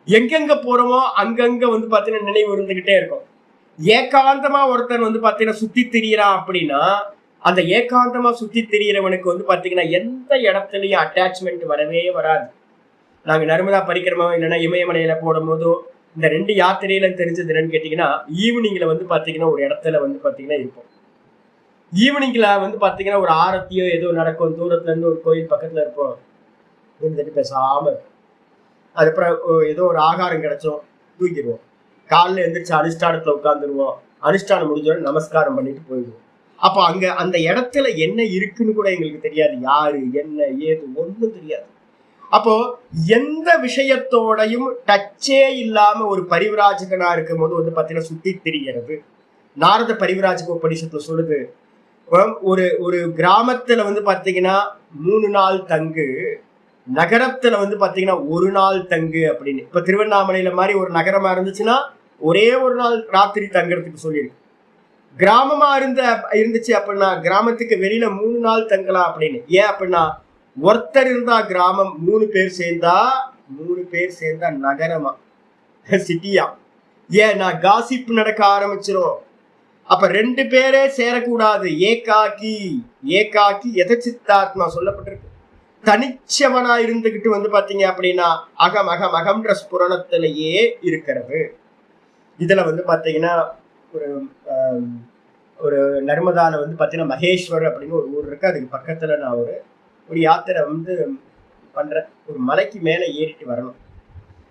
எங்கெங்க போறோமோ அங்கங்க வந்து பாத்தீங்கன்னா நினைவு இருந்துகிட்டே இருக்கும். ஏகாந்தமா ஒருத்தன் வந்து பாத்தீங்கன்னா சுத்தி திரியறான் அப்படின்னா அந்த ஏகாந்தமா சுத்தி திரியறவனுக்கு வந்து பாத்தீங்கன்னா எந்த இடத்துலயும் அட்டாச்மெண்ட் வரவே வராது. நாங்க நர்மதா பரிக்கிரமா இல்லைன்னா இமயமலையில போடும் போதோ இந்த 2 யாத்திரையில தெரிஞ்சது என்னன்னு கேட்டீங்கன்னா, ஈவினிங்ல வந்து பாத்தீங்கன்னா ஒரு இடத்துல வந்து பாத்தீங்கன்னா இருப்போம். ஈவினிங்ல வந்து பாத்தீங்கன்னா ஒரு ஆரத்தியோ ஏதோ நடக்கும், தூரத்துல இருந்து ஒரு கோயில் பக்கத்துல இருப்போம், இருந்துட்டு பேசாம. அதுக்கப்புறம் ஏதோ ஒரு ஆகாரம் கிடைச்சோம், தூக்கிடுவோம். காலைல எந்திரிச்சு அனுஷ்டானத்துல உட்காந்துருவோம். அனுஷ்டானம் முடிஞ்சோட நமஸ்காரம் பண்ணிட்டு போயிடுவோம். அப்ப அங்க அந்த இடத்துல என்ன இருக்குன்னு கூட எங்களுக்கு தெரியாது. யாரு என்ன ஏது ஒண்ணும் தெரியாது. அப்போ எந்த விஷயத்தோடையும் டச்சே இல்லாம ஒரு பரிவிராஜகனா இருக்கும் போது வந்து பாத்தீங்கன்னா சுத்தி திரிகிறது. நாரத பரிவிராஜக உபநிஷத்துல சொல்லுது, ஒரு ஒரு கிராமத்துல வந்து பாத்தீங்கன்னா 3 நாள் தங்கு, நகரத்துல வந்து பாத்தீங்கன்னா 1 நாள் தங்கு அப்படின்னு. இப்ப திருவண்ணாமலையில மாதிரி ஒரு நகரமா இருந்துச்சுன்னா ஒரே ஒரு நாள் ராத்திரி தங்குறதுக்கு சொல்லியிருக்கு. கிராமமா இருந்துச்சு அப்படின்னா கிராமத்துக்கு வெளியில 3 நாள் தங்கலாம் அப்படின்னு. ஏன் அப்படின்னா ஒருத்தர் இருந்தா கிராமம், 3 பேர் சேர்ந்தா நகரமா, சிட்டியா. ஏன் நான் காசிப் நடக்க ஆரம்பிச்சிரும். அப்ப 2 பேரே சேரக்கூடாது. ஏகாக்கி எதச்சித்தாத்மா சொல்லப்பட்டிருக்கு. தனிச்சவனா இருந்துகிட்டு வந்து பாத்தீங்க அப்படின்னா அகம் அகம் அகம்ன்ற ஸ்புரணத்திலேயே இருக்கிறது. இதுல வந்து பாத்தீங்கன்னா ஒரு ஒரு நர்மதால வந்து பாத்தீங்கன்னா மகேஸ்வர் அப்படின்னு ஒரு ஊர் இருக்கு. அதுக்கு பக்கத்துல நான் ஒரு யாத்திரை வந்து பண்றேன். ஒரு மலைக்கு மேல ஏறிட்டு வரணும்.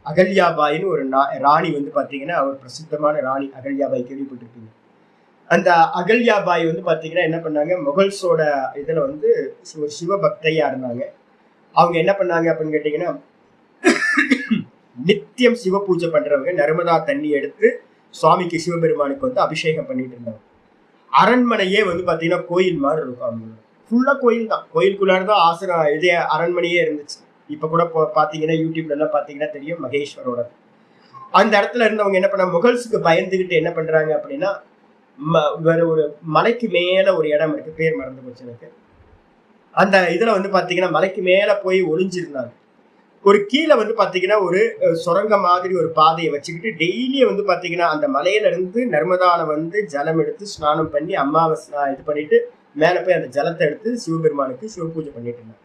அகல்யாபாயின்னு ஒரு ராணி வந்து பாத்தீங்கன்னா ஒரு பிரசித்தமான ராணி. அகல்யாபாய் கேள்விப்பட்டிருக்கீங்க? அந்த அகல்யாபாய் வந்து பாத்தீங்கன்னா என்ன பண்ணாங்க, முகல்ஸோட இதுல வந்து ஒரு சிவபக்தையா இருந்தாங்க. அவங்க என்ன பண்ணாங்க அப்படின்னு கேட்டீங்கன்னா, நித்தியம் சிவ பூஜை பண்றவங்க நர்மதா தண்ணி எடுத்து சுவாமிக்கு சிவபெருமானுக்கு வந்து அபிஷேகம் பண்ணிட்டு இருந்தாங்க. அரண்மனையே வந்து பாத்தீங்கன்னா கோயில் மாதிரி இருக்கும். அவங்க ஃபுல்லா கோயில் தான். கோயிலுக்குள்ளாரதான் ஆசிரம் இதே அரண்மனையே இருந்துச்சு. இப்ப கூட பாத்தீங்கன்னா யூடியூப்ல எல்லாம் பாத்தீங்கன்னா தெரியும் மகேஸ்வரோட. அந்த இடத்துல இருந்தவங்க என்ன பண்ண, முகல்ஸுக்கு பயந்துகிட்டு என்ன பண்றாங்க அப்படின்னா, வேற ஒரு மலைக்கு மேல ஒரு இடம் இருக்கு, பேர் மறந்து போச்சு எனக்கு. அந்த இதுல வந்து பாத்தீங்கன்னா மலைக்கு மேல போய் ஒளிஞ்சிருந்தாங்க. ஒரு கீழே வந்து பாத்தீங்கன்னா ஒரு சுரங்க மாதிரி ஒரு பாதையை வச்சுக்கிட்டு டெய்லியும் வந்து பாத்தீங்கன்னா அந்த மலையில இருந்து நர்மதால வந்து ஜலம் எடுத்து ஸ்நானம் பண்ணி அமாவாசை இது பண்ணிட்டு மேல போய் அந்த ஜலத்தை எடுத்து சிவபெருமானுக்கு சிவ பூஜை பண்ணிட்டு இருந்தாங்க.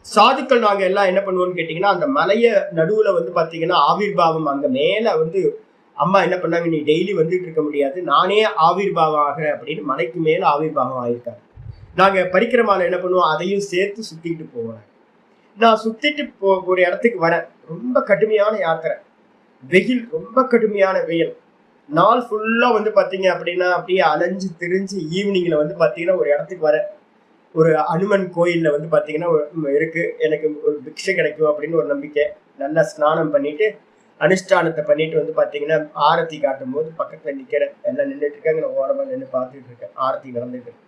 சாதுக்கள் நாங்க எல்லாம் என்ன பண்ணுவோம்னு கேட்டீங்கன்னா, அந்த மலைய நடுவுல வந்து பாத்தீங்கன்னா ஆவிர்பாவம் அங்க மேல வந்து அம்மா என்ன பண்ணாங்க, நீ டெய்லி வந்துட்டு இருக்க முடியாது, நானே ஆவிர்பாவம் ஆகிறேன் அப்படின்னு மலைக்கு மேல ஆவிர்பாவம் ஆயிருக்காங்க. நாங்க பரிக்கிரமால என்ன பண்ணுவோம், அதையும் சேர்த்து சுத்திட்டு போவோம். நான் சுத்திட்டு ஒரு இடத்துக்கு வரேன். ரொம்ப கடுமையான யாத்திரை, வெயில், ரொம்ப கடுமையான வெயில். நாள் ஃபுல்லா வந்து பாத்தீங்க அப்படின்னா அப்படியே அலைஞ்சு திரிஞ்சு ஈவினிங்ல வந்து பாத்தீங்கன்னா ஒரு இடத்துக்கு வரேன். ஒரு அனுமன் கோயில்ல வந்து பாத்தீங்கன்னா இருக்கு, எனக்கு ஒரு பிக்ஷை கிடைக்கும் அப்படின்னு ஒரு நம்பிக்கை. நல்லா ஸ்நானம் பண்ணிட்டு அனுஷ்டானத்தை பண்ணிட்டு வந்து பாத்தீங்கன்னா ஆரத்தி காட்டும் போது பக்கத்துல நிக்கிறேன். எல்லாம் நின்றுட்டு இருக்காங்க, நான் ஓரமா நின்று பார்த்துட்டு இருக்கேன். ஆரத்தி நடந்துட்டு இருக்கு.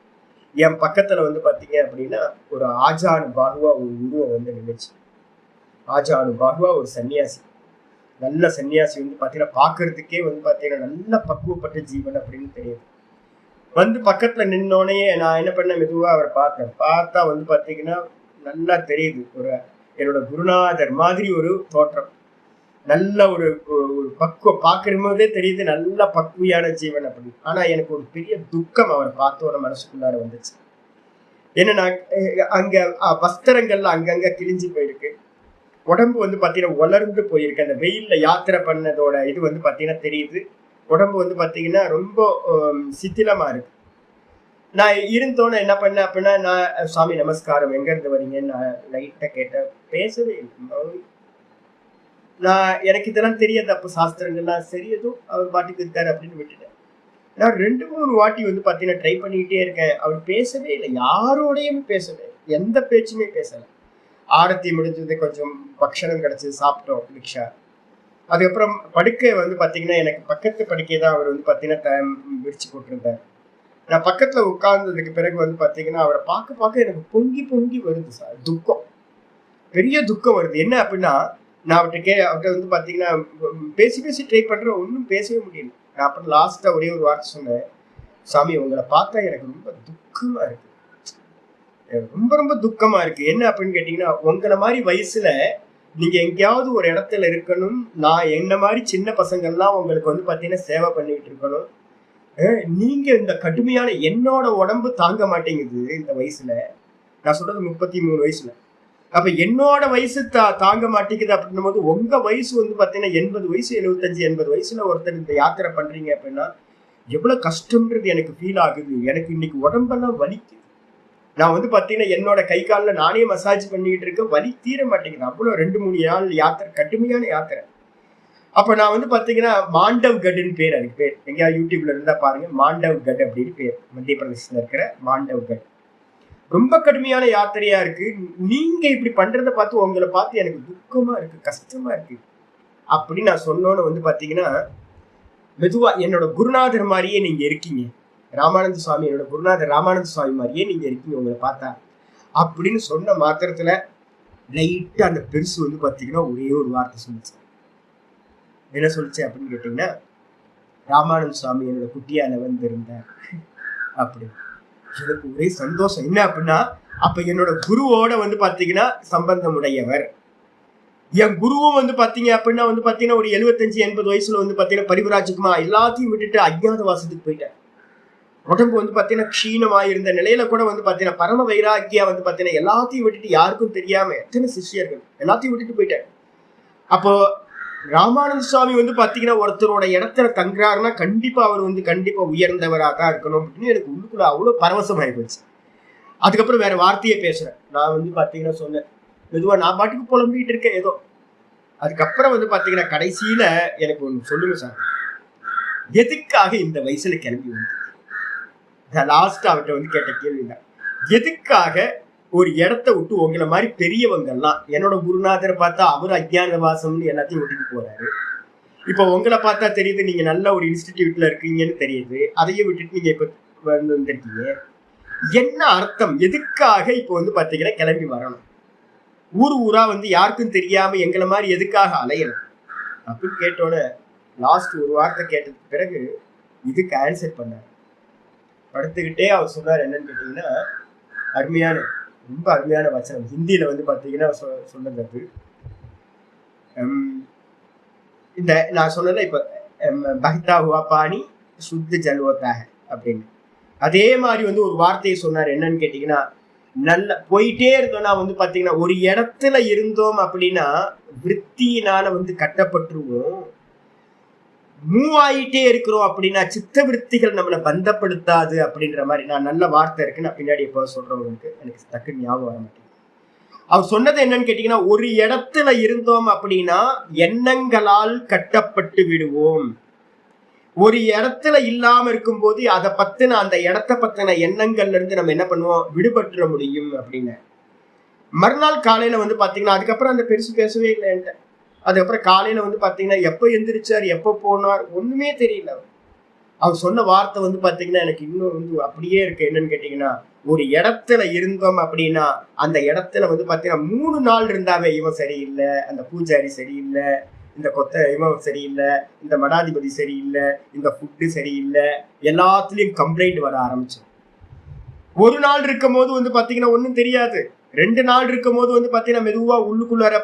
என் பக்கத்துல வந்து பாத்தீங்க அப்படின்னா ஒரு ஆஜானு பாகுவா ஒரு உருவம் வந்து நின்றுச்சு. ஆஜானு பாகுவா ஒரு சன்னியாசி, நல்ல சன்னியாசி வந்து பாத்தீங்கன்னா பாக்குறதுக்கே வந்து பாத்தீங்கன்னா நல்ல பக்குவப்பட்ட ஜீவன் அப்படின்னு தெரியுது. வந்து பக்கத்துல நின்னோடனே நான் என்ன பண்ண, மெதுவா அவரை பார்த்தேன். பார்த்தா வந்து பாத்தீங்கன்னா நல்லா தெரியுது, ஒரு என்னோட குருநாதர் மாதிரி ஒரு தோற்றம். நல்ல ஒரு பக்குவம், பார்க்கிற போதே தெரியுது நல்ல பக்குவியான ஜீவன் அப்படின்னு. ஆனா எனக்கு ஒரு பெரிய துக்கம் அவரை பார்த்தோட மனசுக்குள்ளார வந்துச்சு. என்னன்னா அங்க வஸ்திரங்கள்ல அங்கங்க கிழிஞ்சு போயிருக்கு, உடம்பு வந்து பார்த்தீங்கன்னா வளர்ந்து போயிருக்கு. அந்த வெயில்ல யாத்திரை பண்ணதோட இது வந்து பார்த்தீங்கன்னா தெரியுது. உடம்பு வந்து பார்த்தீங்கன்னா ரொம்ப சித்திலமா இருக்கு. நான் இருந்தோன்னே என்ன பண்ணேன் அப்படின்னா, நான் சாமி நமஸ்காரம், எங்க இருந்து வரீங்கன்னு நான் லைட்டா கேட்டேன். பேசவே இல்லை. எனக்கு இதெல்லாம் தெரியாது. அப்போ சாஸ்திரங்கள்லாம் சரி ஏதோ அவர் பாட்டுக்கு இருக்காரு அப்படின்னு விட்டுட்டேன். நான் 2-3 வாட்டி வந்து பார்த்தீங்கன்னா ட்ரை பண்ணிக்கிட்டே இருக்கேன். அவர் பேசவே இல்லை. யாரோடையும் பேசவே இல்லை. எந்த பேச்சுமே பேசலை. ஆரத்தி முடிஞ்சது, கொஞ்சம் பக்ஷணம் கிடைச்சது, சாப்பிட்டோம் ரிக்ஷா. அதுக்கப்புறம் படுக்கை வந்து பார்த்தீங்கன்னா எனக்கு பக்கத்து படுக்கை தான் அவர் வந்து பார்த்தீங்கன்னா விரிச்சு போட்டிருந்தார். நான் பக்கத்துல உட்கார்ந்ததுக்கு பிறகு வந்து பார்த்தீங்கன்னா அவரை பார்க்க பார்க்க எனக்கு பொங்கி பொங்கி வருது சார். துக்கம், பெரிய துக்கம் வருது. என்ன அப்படின்னா, நான் அவர்கிட்ட வந்து பார்த்தீங்கன்னா பேசி பேசி ட்ரை பண்றேன், ஒன்றும் பேசவே முடியல. நான் அப்புறம் லாஸ்டா ஒரே ஒரு வார்த்தை சொன்னேன், சாமி உங்களை பார்த்தா எனக்கு ரொம்ப துக்கமா இருக்கு, ரொம்ப ரொம்ப துக்கமா இருக்கு. என்ன அப்படின்னு கேட்டீங்கன்னா, உங்களை மாதிரி வயசுல நீங்க எங்கேயாவது ஒரு இடத்துல இருக்கணும், நான் என்ன மாதிரி சின்ன பசங்கள்லாம் உங்களுக்கு வந்து பார்த்தீங்கன்னா சேவை பண்ணிட்டு இருக்கணும். நீங்க இந்த கடுமையான என்னோட உடம்பு தாங்க மாட்டேங்குது இந்த வயசுல. நான் சொல்றது 33 வயசுல. அப்ப என்னோட வயசு தாங்க மாட்டேங்குது அப்படின்னும் போது, உங்க வயசு வந்து பாத்தீங்கன்னா 80 வயசு, 75, 80 வயசுல ஒருத்தர் இந்த யாத்திரை பண்றீங்க அப்படின்னா எவ்வளவு கஷ்டம்ன்றது எனக்கு ஃபீல் ஆகுது. எனக்கு இன்னைக்கு உடம்பெல்லாம் வலிக்குது. நான் வந்து பாத்தீங்கன்னா என்னோட கை காலில் நானே மசாஜ் பண்ணிட்டு இருக்கேன், வலி தீர மாட்டேங்குது. அவ்வளவு 2-3 நாள் யாத்திரை, கடுமையான யாத்திரை. அப்ப நான் வந்து பாத்தீங்கன்னா மாண்டவ்கட்னு பேர், அதுக்கு பேர் எங்கேயாவது யூடியூப்ல இருந்தா பாருங்க, மாண்டவ்கட் அப்படின்னு பேர். மத்திய பிரதேசத்துல இருக்கிற மாண்டவ்கட். ரொம்ப கடுமையான யாத்திரையா இருக்கு. நீங்க இப்படி பண்றதை பார்த்து உங்களை பார்த்து எனக்கு துக்கமா இருக்கு, கஷ்டமா இருக்கு அப்படின்னு நான் சொன்னோன்னு வந்து பாத்தீங்கன்னா, மெதுவா என்னோட குருநாதர் மாதிரியே நீங்க இருக்கீங்க, ராமானந்த சுவாமி, என்னோட குருநாதர் ராமானந்த சுவாமி மாதிரியே நீங்க இருக்கீங்க உங்களை பார்த்தா அப்படின்னு சொன்ன மாத்திரத்துல லைட்டா அந்த பெருசு வந்து பாத்தீங்கன்னா ஒரே ஒரு வார்த்தை சொல்லிச்சு. என்ன சொல்லிச்சு அப்படின்னு கேட்டீங்கன்னா, ராமானந்த சுவாமி என்னோட குட்டியால வந்து இருந்தார் அப்படி. எனக்கு ஒரே சந்தோஷம். என்ன அப்படின்னா, அப்ப என்னோட குருவோட வந்து பாத்தீங்கன்னா சம்பந்தம் உடையவர். என் குருவும் வந்து பாத்தீங்க அப்படின்னா வந்து பாத்தீங்கன்னா ஒரு 75-80 வயசுல வந்து பாத்தீங்கன்னா பரிவராஜிக்குமா எல்லாத்தையும் விட்டுட்டு அஜ்ஞாத வாசத்துக்கு போயிட்டார். உடம்பு வந்து பாத்தீங்கன்னா க்ஷீணமா இருந்த நிலையில கூட வந்து பாத்தீங்கன்னா பரம வைராக்கியா வந்து பாத்தீங்கன்னா எல்லாத்தையும் விட்டுட்டு, யாருக்கும் தெரியாம எத்தனை சிஷ்யர்கள் எல்லாத்தையும் விட்டுட்டு போயிட்டார். அப்போ ராமானந்த சுவாமி வந்து பாத்தீங்கன்னா ஒருத்தரோட இடத்துல தங்குறாருன்னா கண்டிப்பா அவர் வந்து கண்டிப்பா உயர்ந்தவராக தான் இருக்கணும் அப்படின்னு எனக்கு உள்ளுக்குள்ள அவ்வளவு பரவசமாயி போச்சு. அதுக்கப்புறம் வேற வார்த்தையே பேசுறேன். நான் வந்து பாத்தீங்கன்னா சொன்னேன், மெதுவா நான் பாட்டுக்கு புலம்பிட்டு இருக்கேன் ஏதோ. அதுக்கப்புறம் வந்து பாத்தீங்கன்னா கடைசியில எனக்கு ஒண்ணு சொல்லுங்க சார், எதுக்காக இந்த வயசுல கிளம்பி வந்து? நான் லாஸ்ட் அவர்கிட்ட வந்து கேட்ட கேள்விதான், எதுக்காக ஒரு இடத்த விட்டு உங்களை மாதிரி பெரியவங்க எல்லாம், என்னோட குருநாதரை பார்த்தா அவர் அஜ்ஞான வாசம்னு எல்லாத்தையும் விட்டுட்டு போறாரு. இப்ப உங்களை பார்த்தா தெரியுது நீங்க நல்ல ஒரு இன்ஸ்டிடியூட்ல இருக்கீங்கன்னு தெரியுது, அதையும் விட்டுட்டு நீங்க இப்ப வந்திருக்கீங்க. என்ன அர்த்தம்? எதுக்காக இப்ப வந்து பாத்தீங்கன்னா கிளம்பி வரணும்? ஊர் ஊரா வந்து யாருக்கும் தெரியாம எங்களை மாதிரி எதுக்காக அலையணும் அப்படின்னு கேட்டோன்னே லாஸ்ட் ஒரு வார்த்தை கேட்டதுக்கு பிறகு இதுக்கு ஆன்சர் பண்ணார். படுத்துக்கிட்டே அவர் சொன்னார், என்னன்னு கேட்டீங்கன்னா, அருமையான, ரொம்ப அருமையான வச்சனம். ஹிந்தியில வந்து பாத்தீங்கன்னா சொன்னது அது. இந்த நான் சொன்னல இப்ப பஹ்தா ஹுவா பானி சுத்த ஜல் ஹோத்தா ஹை அப்படின்னு, அதே மாதிரி வந்து ஒரு வார்த்தையை சொன்னார். என்னன்னு கேட்டீங்கன்னா, நல்ல போயிட்டே இருந்தோம்னா வந்து பாத்தீங்கன்னா ஒரு இடத்துல இருந்தோம் அப்படின்னா விற்த்தியினால வந்து கட்டப்பட்டுருவோம். மூவ் ஆகிட்டே இருக்கிறோம் அப்படின்னா சித்த விற்த்திகள் நம்மளை பந்தப்படுத்தாது அப்படின்ற மாதிரி நான் நல்ல வார்த்தை இருக்கு, நான் பின்னாடி எப்போ சொல்றவங்களுக்கு எனக்கு டக்குன்னு ஞாபகம் வர மாட்டேங்குது. அவர் சொன்னது என்னன்னு கேட்டீங்கன்னா, ஒரு இடத்துல இருந்தோம் அப்படின்னா எண்ணங்களால் கட்டப்பட்டு விடுவோம். ஒரு இடத்துல இல்லாம இருக்கும் போது அதை பத்தின அந்த இடத்த பத்தின எண்ணங்கள்ல இருந்து நம்ம என்ன பண்ணுவோம், விடுபட்டுற முடியும் அப்படின்னு. மறுநாள் காலையில வந்து பாத்தீங்கன்னா அதுக்கப்புறம் அந்த பெருசு பேசவே இல்லை என்கிட்ட. அதுக்கப்புறம் காலையில வந்து பாத்தீங்கன்னா எப்ப எந்திரிச்சார், எப்ப போனார், ஒண்ணுமே தெரியல. அவர் சொன்ன வார்த்தை வந்து பாத்தீங்கன்னா எனக்கு இன்னும் வந்து அப்படியே இருக்கு. என்னன்னு கேட்டீங்கன்னா, ஒரு இடத்துல இருந்தோம் அப்படின்னா அந்த இடத்துல வந்து பாத்தீங்கன்னா 3 நாள் இருந்தாவே இவன் சரியில்லை, அந்த பூஜாரி சரியில்லை, இந்த இவன் சரியில்லை, இந்த மடாதிபதி சரியில்லை, இந்த ஃபுட்டு சரியில்லை, எல்லாத்துலயும் கம்ப்ளைண்ட் வர ஆரம்பிச்சோம். ஒரு நாள் இருக்கும் போது வந்து பாத்தீங்கன்னா ஒன்னும் தெரியாது. 2 நாள் இருக்கும் போது வந்து பாத்தீங்கன்னா மெதுவா உள்ளுக்குள்ளார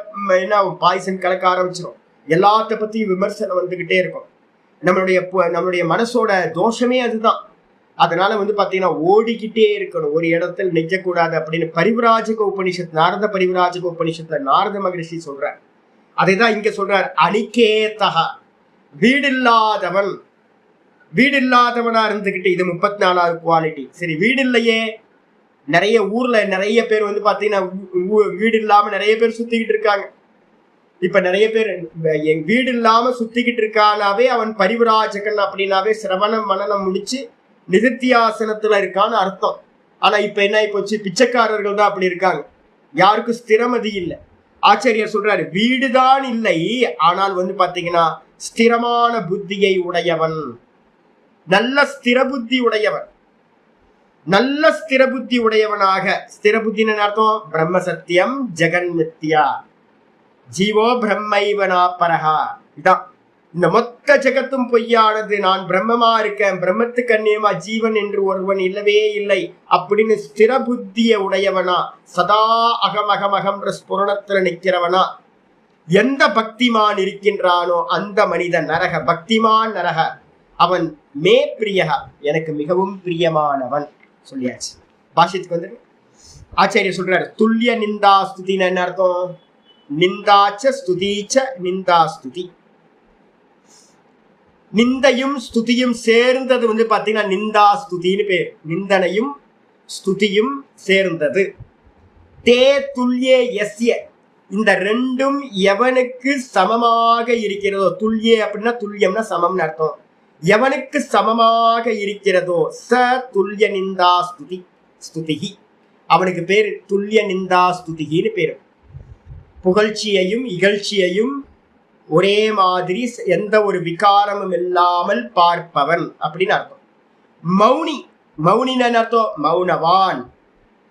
என்ன பாய்சன் கலக்க ஆரம்பிச்சிடும். எல்லாத்த பத்தியும் விமர்சனம் வந்துகிட்டே இருக்கும். நம்மளுடைய மனசோட தோஷமே அதுதான். அதனால வந்து பாத்தீங்கன்னா ஓடிக்கிட்டே இருக்கணும், ஒரு இடத்துல நிற்கக்கூடாது அப்படின்னு பரிவிராஜக உபனிஷத், நாரத பரிவிராஜக உபனிஷத்துல நாரத மகரிஷி சொல்றார். அதைதான் இங்க சொல்றார். அனிகேதக, வீடில்லாதவன். வீடில்லாதவனா இருந்துகிட்டு, இது 34வது குவாலிட்டி. சரி, வீடு இல்லையே, நிறைய ஊர்ல நிறைய பேர் வந்து பாத்தீங்கன்னா வீடு இல்லாம நிறைய பேர் சுத்திக்கிட்டு இருக்காங்க. இப்ப நிறைய பேர் என் வீடு இல்லாம சுத்திக்கிட்டு இருக்கானாவே அவன் பரிவிராஜகன் அப்படின்னாவே சிரவணம் மனனம் முடிச்சு நிதித்தியாசனத்துல இருக்கான்னு அர்த்தம். ஆனா இப்ப என்ன போச்சு, பிச்சைக்காரர்கள் தான் அப்படி இருக்காங்க, யாருக்கும் ஸ்திரமதி இல்லை. ஆச்சாரியர் சொல்றாரு, வீடுதான் இல்லை, ஆனால் வந்து பாத்தீங்கன்னா ஸ்திரமான புத்தியை உடையவன், நல்ல ஸ்திர புத்தி உடையவன். நல்ல ஸ்திர புத்தி உடையவனாக, ஸ்திர புத்தின்னு அர்த்தம் பிரம்ம சத்தியம் ஜெகன் மித்யா ஜீவோ பிரம்மைவனா பரஹா. இதான் இந்த மொத்த ஜெகத்தும் பொய்யானது, நான் பிரம்மமா இருக்கேன், பிரம்மத்துக்கு அந்நியமா ஜீவன் என்று ஒருவன் இல்லவே இல்லை அப்படின்னு ஸ்திர புத்திய உடையவனா, சதா அகம் அகம் அகம்ன்ற ஸ்புரணத்துல நிற்கிறவனா, எந்த பக்திமான் இருக்கின்றானோ அந்த மனிதன் நரக பக்திமான் நரக அவன் மே பிரியகா, எனக்கு மிகவும் பிரியமானவன் சொல்லியாச்சு. பாஷ்யத்துக்கு வந்து ஆச்சாரியர் சொல்றாரு, துல்லிய நிந்தா ஸ்துதின்னு என்ன அர்த்தம்? நிந்தாச்ச ஸ்துதிச்ச நிந்தா ஸ்துதி. நிந்தையும் ஸ்துதியும் சேர்ந்தது வந்து பாத்தீங்கன்னா நிந்தா ஸ்துதின்னு பேர். நிந்தனையும் ஸ்துதியும் சேர்ந்தது. தே துல்யே யஸ்ய, இந்த ரெண்டும் எவனுக்கு சமமாக இருக்கிறதோ, துல்யே அப்படின்னா துல்லியம்னா சமம்னு அர்த்தம், எவனுக்கு சமமாக இருக்கிறதோ ச துல்லிய நிந்தா ஸ்துதி ஸ்துதிகி, அவனுக்கு பேரு துல்லிய நிந்தா ஸ்துதிகின்னு பேரு. புகழ்ச்சியையும் இகழ்ச்சியையும் ஒரே மாதிரி எந்த ஒரு விகாரமும் இல்லாமல் பார்ப்பவன் அப்படின்னு அர்த்தம். மௌனி, மௌனின்னு அர்த்தம் மௌனவான்.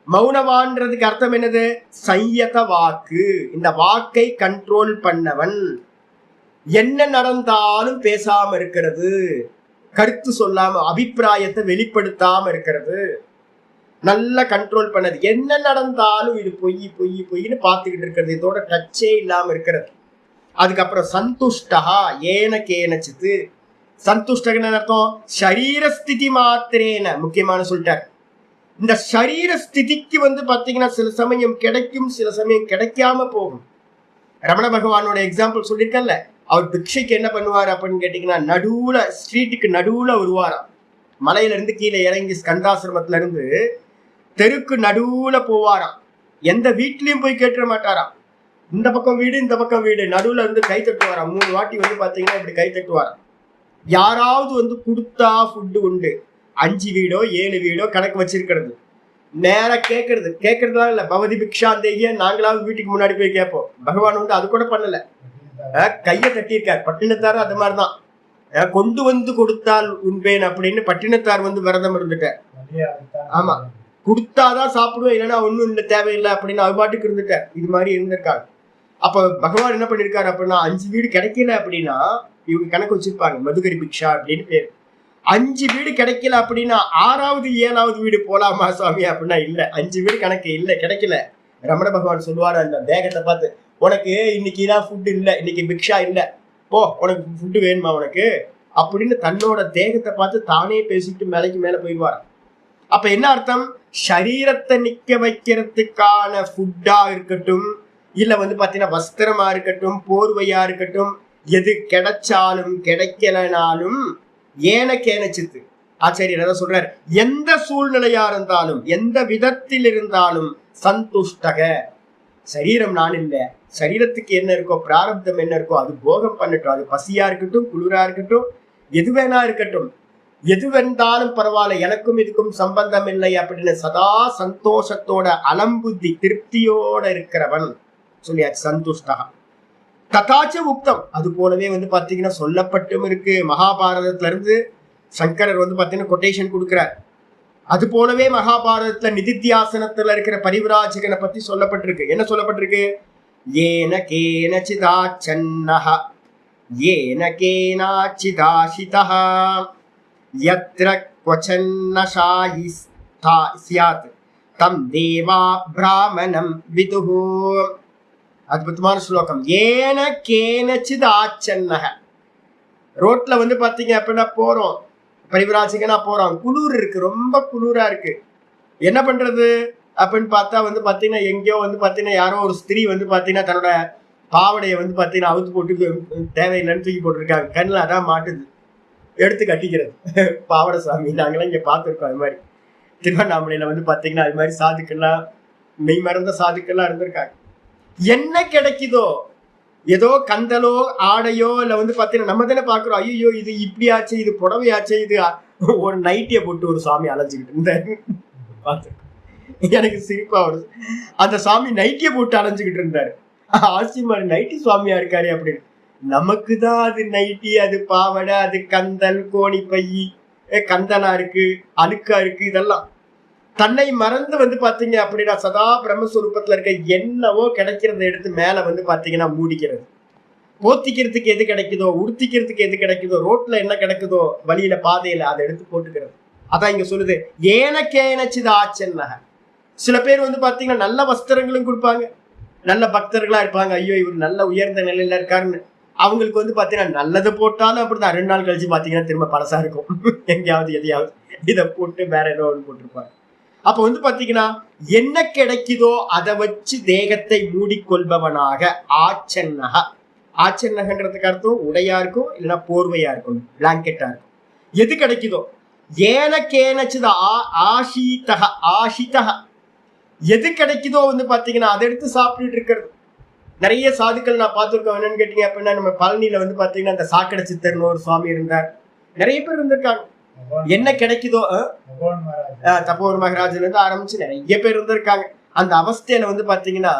மௌனவான்றதுக்கு அர்த்தம் என்னது? சையத வாக்கு, இந்த வாக்கை கண்ட்ரோல் பண்ணவன். என்ன நடந்தாலும் பேசாம இருக்கிறது, கருத்து சொல்லாம அபிப்பிராயத்தை வெளிப்படுத்தாம இருக்கிறது, நல்ல கண்ட்ரோல் பண்ணது. என்ன நடந்தாலும் இது பொய் பொய் பொய்ன்னு பார்த்துக்கிட்டு இருக்கிறது, இதோட டச்சே இல்லாம இருக்கிறது. அதுக்கப்புறம் சந்துஷ்டா ஏன கேனச்சித்து. சந்துஷ்டன்னு அர்த்தம் சரீரஸ்திதி மாத்திரேன, முக்கியமான சொல்லிட்டார். இந்த சரீர ஸ்திதிக்கு வந்து பாத்தீங்கன்னா சில சமயம் கிடைக்கும், சில சமயம் கிடைக்காம போகும். ரமண பகவானோட எக்ஸாம்பிள் சொல்லியிருக்கல, அவர் பிக்ஷைக்கு என்ன பண்ணுவார் அப்படின்னு கேட்டீங்கன்னா, நடுவுல ஸ்ட்ரீட்டுக்கு நடுவுல வருவாராம். மலையில இருந்து கீழே இறங்கி ஸ்கந்தாசிரமத்துல இருந்து தெருக்கு நடுவுல போவாராம். எந்த வீட்லயும் போய் கேட்டுற மாட்டாராம். இந்த பக்கம் வீடு இந்த பக்கம் வீடு, நடுவுல இருந்து கை தட்டுவாராம். 3 வாட்டி வந்து பாத்தீங்கன்னா இப்படி கை தட்டுவாராம். யாராவது வந்து கொடுத்தா ஃபுட்டு உண்டு, 5 வீடோ 7 வீடோ கணக்கு வச்சிருக்கிறது, நேரா கேட்கறதுலாம் இல்ல, பவதி பிக்ஷாந்தேகிய நாங்களாவது வீட்டுக்கு முன்னாடி போய் கேட்போம். பகவான் வந்து அது கூட பண்ணல, கையை தட்டியிருக்கார். பட்டினத்தார் அது மாதிரிதான், கொண்டு வந்து கொடுத்தால் உண்பேன் அப்படின்னு பட்டினத்தார் வந்து விரதம் இருந்துட்டார். ஆமா, கொடுத்தாதான் சாப்பிடுவேன், இல்லைன்னா ஒன்னும் இல்லை தேவையில்லை அப்படின்னு அது பாட்டுக்கு இருந்துட்டார். இது மாதிரி இருந்திருக்காங்க. அப்ப பகவான் என்ன பண்ணிருக்காரு அப்படின்னா, 5 வீடு கிடைக்கல அப்படின்னா இவங்க கணக்கு வச்சிருப்பாங்க, மதுகரி பிக்ஷா அப்படின்னு பேரு. 5 வீடு கிடைக்கல அப்படின்னா 6வது 7வது வீடு போலாமா சுவாமி அப்படின்னா இல்ல, 5 வீடு கணக்கு இல்ல, கிடைக்கல. ரமண பகவான் சொல்லுவாரு அந்த தேகத்தை பார்த்து, உனக்கு இன்னைக்கு தான் ஃபுட்டு இல்லை, இன்னைக்கு பிக்ஷா இல்லை, போ உனக்கு ஃபுட்டு வேணுமா உனக்கு அப்படின்னு தன்னோட தேகத்தை பார்த்து தானே பேசிட்டு மேலைக்கு மேல போயிடுவார். அப்ப என்ன அர்த்தம்? சரீரத்தை நிக்க வைக்கிறதுக்கான ஃபுட்டா இருக்கட்டும், இல்ல வந்து பாத்தீங்கன்னா வஸ்திரமா இருக்கட்டும், போர்வையா இருக்கட்டும், எது கிடைச்சாலும் கிடைக்கலனாலும் ஏனக்கேனச்சித்து. ஆச்சாரியர் என்ன சொல்றாரு? எந்த சூழ்நிலையா இருந்தாலும், எந்த விதத்தில் இருந்தாலும் சந்துஷ்டக. சரீரம் நான் இல்லை, சரீரத்துக்கு என்ன இருக்கோ, பிராரப்தம் என்ன இருக்கோ அது போகம் பண்ணட்டும். அது பசியா இருக்கட்டும், குளிரா இருக்கட்டும், எது வேணா இருக்கட்டும், எது வென்றாலும் பரவாயில்ல, எனக்கும் இதுக்கும் சம்பந்தம் இல்லை அப்படின்னு சதா சந்தோஷத்தோட அலம்புத்தி திருப்தியோட இருக்கிறவன் சொல்லியாச்சு, சந்துஷ்டா. ததாச்ச உக்தம், அது போலவே வந்து பாத்தீங்கன்னா சொல்லப்பட்டும் இருக்கு. மகாபாரதத்துல இருந்து சங்கரர் வந்து பாத்தீங்கன்னா கொட்டேஷன் கொடுக்கிறார். அது போலவே மகாபாரதத்துல நிதித்தியாசனத்துல இருக்கிற பரிவிராஜகனை பத்தி சொல்லப்பட்டிருக்கு. என்ன சொல்லப்பட்டிருக்கு? ஏன கேனசிதாச்சன்னஹ ஏன கேனாச்சிதாசிதஹ யத்ர க்வசன்னஷாயி ஸ்யாத் தம் தேவா பிராமணம் விதுஹு. அற்புதமான ஸ்லோகம். ஏன கேனச்சித் ஆச்சன்னஹ. ரோட்ல வந்து பாத்தீங்க அப்படின்னா போறோம், பரிவிராஜகனா போறான், குளிர் இருக்கு, ரொம்ப குளிரா இருக்கு, என்ன பண்றது அப்படின்னு பார்த்தா வந்து பாத்தீங்கன்னா எங்கேயோ வந்து பாத்தீங்கன்னா யாரோ ஒரு ஸ்திரீ வந்து பாத்தீங்கன்னா தன்னோட பாவடையை வந்து பாத்தீங்கன்னா அவுத்து போட்டு தேவையில்லைன்னு தூக்கி போட்டுருக்காங்க, கண்ணில் அதான் மாட்டுது, எடுத்து கட்டிக்கிறது. பாவட சாமி நாங்களாம் இங்க பார்த்துருக்கோம். அது மாதிரி திருவண்ணாமலையில வந்து பாத்தீங்கன்னா அது மாதிரி சாதுக்கெல்லாம், மெய் மறந்த சாதுக்கெல்லாம் இருந்திருக்காங்க. என்ன கிடைக்குதோ, ஏதோ கந்தலோ ஆடையோ இல்ல வந்து பாத்தீங்கன்னா நம்ம தானே பாக்குறோம், ஐயோ இது இப்படி ஆச்சு, இது புடவையாச்சு, இது ஒரு நைட்டிய போட்டு ஒரு சாமி அலைஞ்சுக்கிட்டு இருந்தேன் பார்த்துருக்கோம். எனக்கு சிரிப்பா வருது, அந்த சாமி நைட்டிய போட்டு அலைஞ்சுக்கிட்டு இருந்தாரு, ஆசிமாரி நைட்டி சுவாமியா இருக்காரு அப்படின்னு. நமக்குதான் அது நைட்டி, அது பாவடை, அது கந்தல், கோணி பையி, கந்தலா இருக்கு, அழுக்கா இருக்கு, இதெல்லாம் தன்னை மறந்து வந்து பாத்தீங்க அப்படின்னா சதா பிரம்மஸ்வரூபத்துல இருக்க என்னவோ கிடைக்கிறத எடுத்து மேல வந்து பாத்தீங்கன்னா மூடிக்கிறது. போத்திக்கிறதுக்கு எது கிடைக்குதோ, உடுத்திக்கிறதுக்கு எது கிடைக்குதோ, ரோட்ல என்ன கிடைக்குதோ வழியில பாதையில அதை எடுத்து போட்டுக்கிறது. அதான் இங்க சொல்லுது, ஏனக்கேனச்சித ஆச்சன்ன. சில பேர் வந்து பாத்தீங்கன்னா நல்ல வஸ்திரங்களும் கொடுப்பாங்க, நல்ல பக்தர்களா இருப்பாங்க, ஐயோ இவர் நல்ல உயர்ந்த நிலையில இருக்காருன்னு. அவங்களுக்கு வந்து பாத்தீங்கன்னா நல்லது போட்டாலும் அப்படிதான் 2 நாள் கழிச்சு பாத்தீங்கன்னா திரும்ப பழசா இருக்கும், எங்கேயாவது எதையாவது இதை போட்டு வேற ஏதோ ஒன்று போட்டிருப்பாங்க. அப்ப வந்து பாத்தீங்கன்னா என்ன கிடைக்குதோ அதை வச்சு தேகத்தை மூடிக்கொள்பவனாக ஆச்சன்னக. ஆச்சன்னகன்றதுக்கு அர்த்தம் உடையா இருக்கும், இல்லைன்னா போர்வையா இருக்கும், பிளாங்கெட்டா இருக்கும். எது கிடைக்குதோ, ஏனக்கேனச்சித ஆஷிதக, ஆஷிதக எது கிடைக்குதோ வந்து பாத்தீங்கன்னா அதை எடுத்து சாப்பிட்டுட்டு இருக்கிறது. நிறைய சாதுக்கள் நான் பார்த்துருக்கோம். என்னன்னு கேட்டீங்க அப்படின்னா நம்ம பழனியில வந்து பாத்தீங்கன்னா அந்த சாக்கடை சித்தர்னு ஒரு சுவாமி இருந்தார், நிறைய பேர் இருந்திருக்காங்க. என்ன கிடைக்குதோ, தபோவன் மகராஜ்ல இருந்து ஆரம்பிச்சு நிறைய பேர் இருந்திருக்காங்க. அந்த அவஸ்தையில வந்து பாத்தீங்கன்னா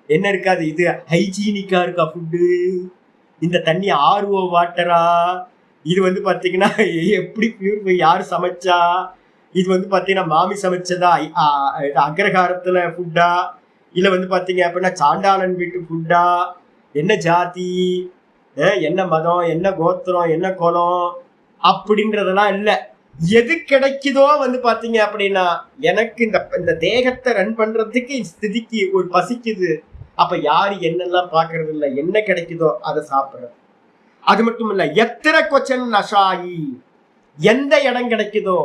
என்ன இருக்காது, இது ஹைஜீனிக்கா இருக்கா ஃபுட்டு, இந்த தண்ணி ஆர்ஓ வாட்டரா, இது வந்து பாத்தீங்கன்னா எப்படி பியூரிஃபை, யாரு சமைச்சா, இது வந்து பாத்தீங்கன்னா மாமி சமைச்சதா, அக்ரஹாரத்துல ஃபுட்டா, இல்ல வந்து பாத்தீங்க அப்படின்னா சாண்டாளன் வீட்டு ஃபுட்டா, என்ன ஜாதி, என்ன மதம், என்ன கோத்திரம், என்ன குலம் அப்படின்றதெல்லாம் இல்ல. எது கிடைக்குதோ வந்து பாத்தீங்க அப்படின்னா எனக்கு இந்த தேகத்தை ரன் பண்றதுக்கு ஸ்திதிக்கு ஒரு பசிக்குது, அப்ப யாரு என்னெல்லாம் பாக்குறது இல்ல, என்ன கிடைக்குதோ அதை சாப்பிடுறது. அது மட்டும் இல்ல, எத்தனை கொச்சன் நஷாயி, எந்த இடம் கிடைக்குதோ,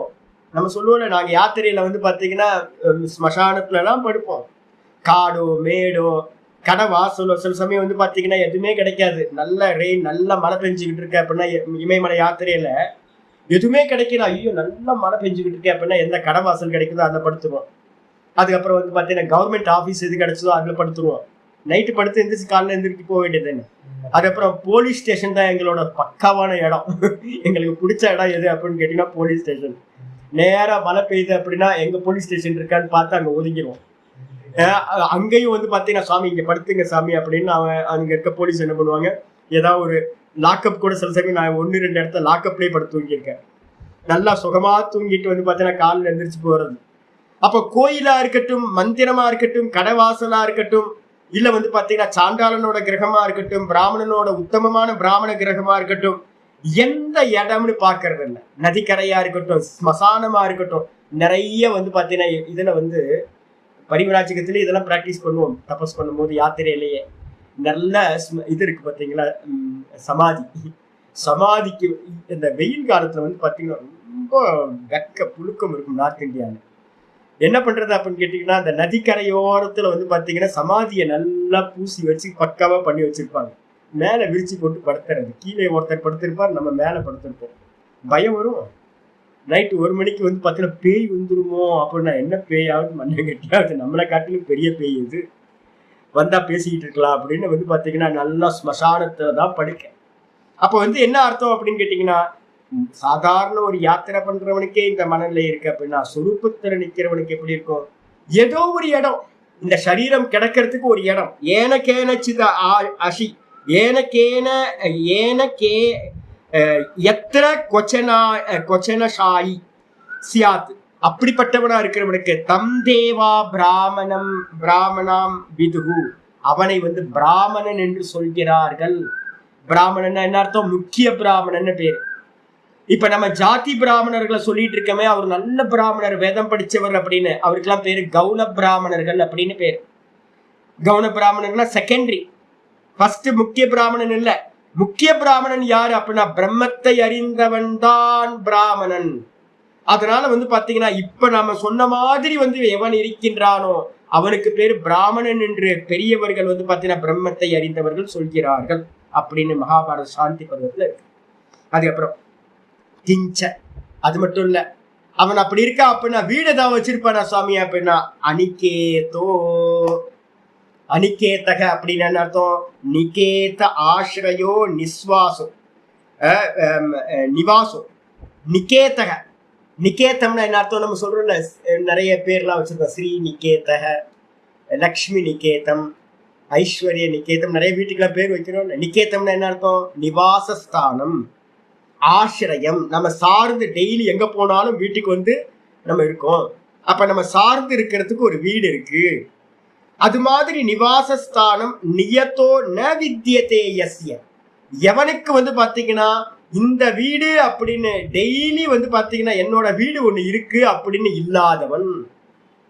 நம்ம சொல்லுவோம் நாங்க யாத்திரையில வந்து பாத்தீங்கன்னா ஸ்மசானத்துல எல்லாம் படுப்போம், காடோ மேடோ கடை வாசலோ, சில சமயம் வந்து பாத்தீங்கன்னா எதுவுமே கிடைக்காது, நல்ல ரெயின், நல்ல மழை பெஞ்சுக்கிட்டு இருக்கு அப்படின்னா இமயமலை யாத்திரையில எதுவுமே கிடைக்கல, ஐயோ நல்ல மழை பெஞ்சுக்கிட்டு இருக்கு அப்படின்னா எந்த கடை வாசல் கிடைக்குதோ அதை படுத்துருவோம். அதுக்கப்புறம் வந்து பாத்தீங்கன்னா கவர்மெண்ட் ஆபீஸ் எது கிடைச்சதோ அதுல படுத்துருவோம், நைட்டு படுத்து எந்திரிச்சு காலைல எந்திரிச்சு போக வேண்டியதுன்னு. அதுக்கப்புறம் போலீஸ் ஸ்டேஷன் தான் எங்களோட பக்காவான இடம், எங்களுக்கு பிடிச்ச இடம் எது அப்படின்னு கேட்டீங்கன்னா போலீஸ் ஸ்டேஷன். நேரா மழை பெய்யுது அப்படின்னா எங்க போலீஸ் ஸ்டேஷன் இருக்கான்னு பார்த்து அங்க ஒதுங்கிடுவோம். அங்கேயும் வந்து பாத்தீங்கன்னா சாமி இங்க படுத்துங்க சாமி அப்படின்னு அங்க இருக்க போலீஸ் என்ன பண்ணுவாங்க, ஏதாவது ஒரு லாக்அப் கூட சில சமயம் நான் 1-2 இடத்துல லாக்அப்லேயே படுத்து தூங்கியிருக்கேன், நல்லா சுகமா தூங்கிட்டு வந்து பாத்தீங்கன்னா காலில் எந்திரிச்சு போறது. அப்ப கோயிலா இருக்கட்டும், மந்திரமா இருக்கட்டும், கடைவாசலா இருக்கட்டும், இல்ல வந்து பாத்தீங்கன்னா சாண்டாளனோட கிரகமா இருக்கட்டும், பிராமணனோட உத்தமமான பிராமண கிரகமா இருக்கட்டும், எந்த இடம்னு பாக்குறது இல்லை. நதிக்கரையா இருக்கட்டும், ஸ்மசானமா இருக்கட்டும், நிறைய வந்து பாத்தீங்கன்னா இதுல வந்து பரிவராஜகத்திலே இதெல்லாம் பிராக்டிஸ் பண்ணுவோம். தபஸ் பண்ணும்போது யாத்திரையிலேயே நல்ல இது இருக்கு பாத்தீங்களா, சமாதி. சமாதிக்கு இந்த வெயில் காலத்துல வந்து பாத்தீங்கன்னா ரொம்ப வெக்க புழுக்கம் இருக்கும் நார்த் இந்தியாவில். என்ன பண்றது அப்படின்னு கேட்டீங்கன்னா, அந்த நதிக்கரையோரத்துல வந்து பாத்தீங்கன்னா சமாதியை நல்லா பூசி வச்சு பக்காவா பண்ணி வச்சிருப்பாங்க, மேல விரிச்சு போட்டு படுத்துறது. கீழே ஒருத்தர் படுத்திருப்பார், நம்ம மேல படுத்திருப்போம். பயம் வரும். நைட்டு 1 மணிக்கு வந்து பாத்தீங்கன்னா பேய் வந்துருமோ அப்படின்னா, என்ன பேயாவது மண்ணை கட்டியாவது, நம்மளை காட்டிலும் பெரிய பேய் இது வந்தா பேசிக்கிட்டு இருக்கலாம் அப்படின்னு வந்து பாத்தீங்கன்னா நல்லா ஸ்மசானத்துல தான் படுக்க. அப்ப வந்து என்ன அர்த்தம் அப்படின்னு கேட்டீங்கன்னா, சாதாரண ஒரு யாத்திரை பண்றவனுக்கே இந்த மனநிலை இருக்கு அப்படின்னா சுரூபத்துல நிக்கிறவனுக்கு எப்படி இருக்கும், ஏதோ ஒரு இடம், இந்த சரீரம் கிடக்கிறதுக்கு ஒரு இடம். ஏனக்கேனச்சித அஷி, ஏனக்கே எத்திர கொச்சனாயி சியாத், அப்படிப்பட்டவனா இருக்கிறவனுக்கு தம் தேவா பிராமணாம் விதுகு, அவனை வந்து பிராமணன் என்று சொல்கிறார்கள். பிராமணன் என்ன அர்த்தம், முக்கிய பிராமணன் பேரு. இப்ப நம்ம ஜாதி பிராமணர்களை சொல்லிட்டு இருக்கமே, அவர் நல்ல பிராமணர், வேதம் படிச்சவர் அப்படின்னு, அவருக்கெல்லாம் பேரு கவுன பிராமணர்கள் அப்படின்னு பேரு. கவுன பிராமணர்கள்னா செகண்டரி, ஃபர்ஸ்ட் முக்கிய பிராமணன் இல்ல. முக்கிய பிராமணன் யாரு அப்படின்னா பிரம்மத்தை அறிந்தவன் தான் பிராமணன். அதனால வந்து பாத்தீங்கன்னா இப்ப நாம சொன்ன மாதிரி வந்து எவன் இருக்கின்றானோ அவனுக்கு பேரு பிராமணன் என்று பெரியவர்கள் வந்து பாத்தீங்கன்னா பிரம்மத்தை அறிந்தவர்கள் சொல்கிறார்கள் அப்படின்னு மகாபாரத சாந்தி பருவத்துல இருக்கு. அதுக்கப்புறம் கிஞ்ச, அது மட்டும் இல்ல, அவன் அப்படி இருக்கா அப்படின்னா வீடு ஏதாவது வச்சிருப்பானா சுவாமி அப்படின்னா அனிகேதோ. அனிகேதக அப்படின்னு என்ன அர்த்தம்? நிகேத ஆசிரயோ நிஸ்வாசோ நிவாசோ. நிகேதக, நிகேதம்னா என்ன அர்த்தம்? நம்ம சொல்றோம்ல நிறைய பேர்லாம் வச்சிருக்கோம், ஸ்ரீ நிகேதக, லக்ஷ்மி நிகேதம், ஐஸ்வர்ய நிகேதம், நிறைய வீட்டுக்கெல்லாம் பேர் வைக்கிறோம். நிகேதம்னா என்ன அர்த்தம்? நிவாசஸ்தானம், ஆசிரியம். நம்ம சார்ந்து டெய்லி எங்க போனாலும் வீட்டுக்கு வந்து நம்ம இருக்கோம். அப்ப நம்ம சார்ந்து இருக்கிறதுக்கு ஒரு வீடு இருக்கு. அது மாதிரி நிவாசஸ்தானம் நியத்தோ ந வித்யதே யஸ்ய. எவனுக்கு வந்து பாத்தீங்கன்னா இந்த வீடு அப்படின்னு டெய்லி வந்து பாத்தீங்கன்னா என்னோட வீடு ஒண்ணு இருக்கு அப்படின்னு இல்லாதவன்.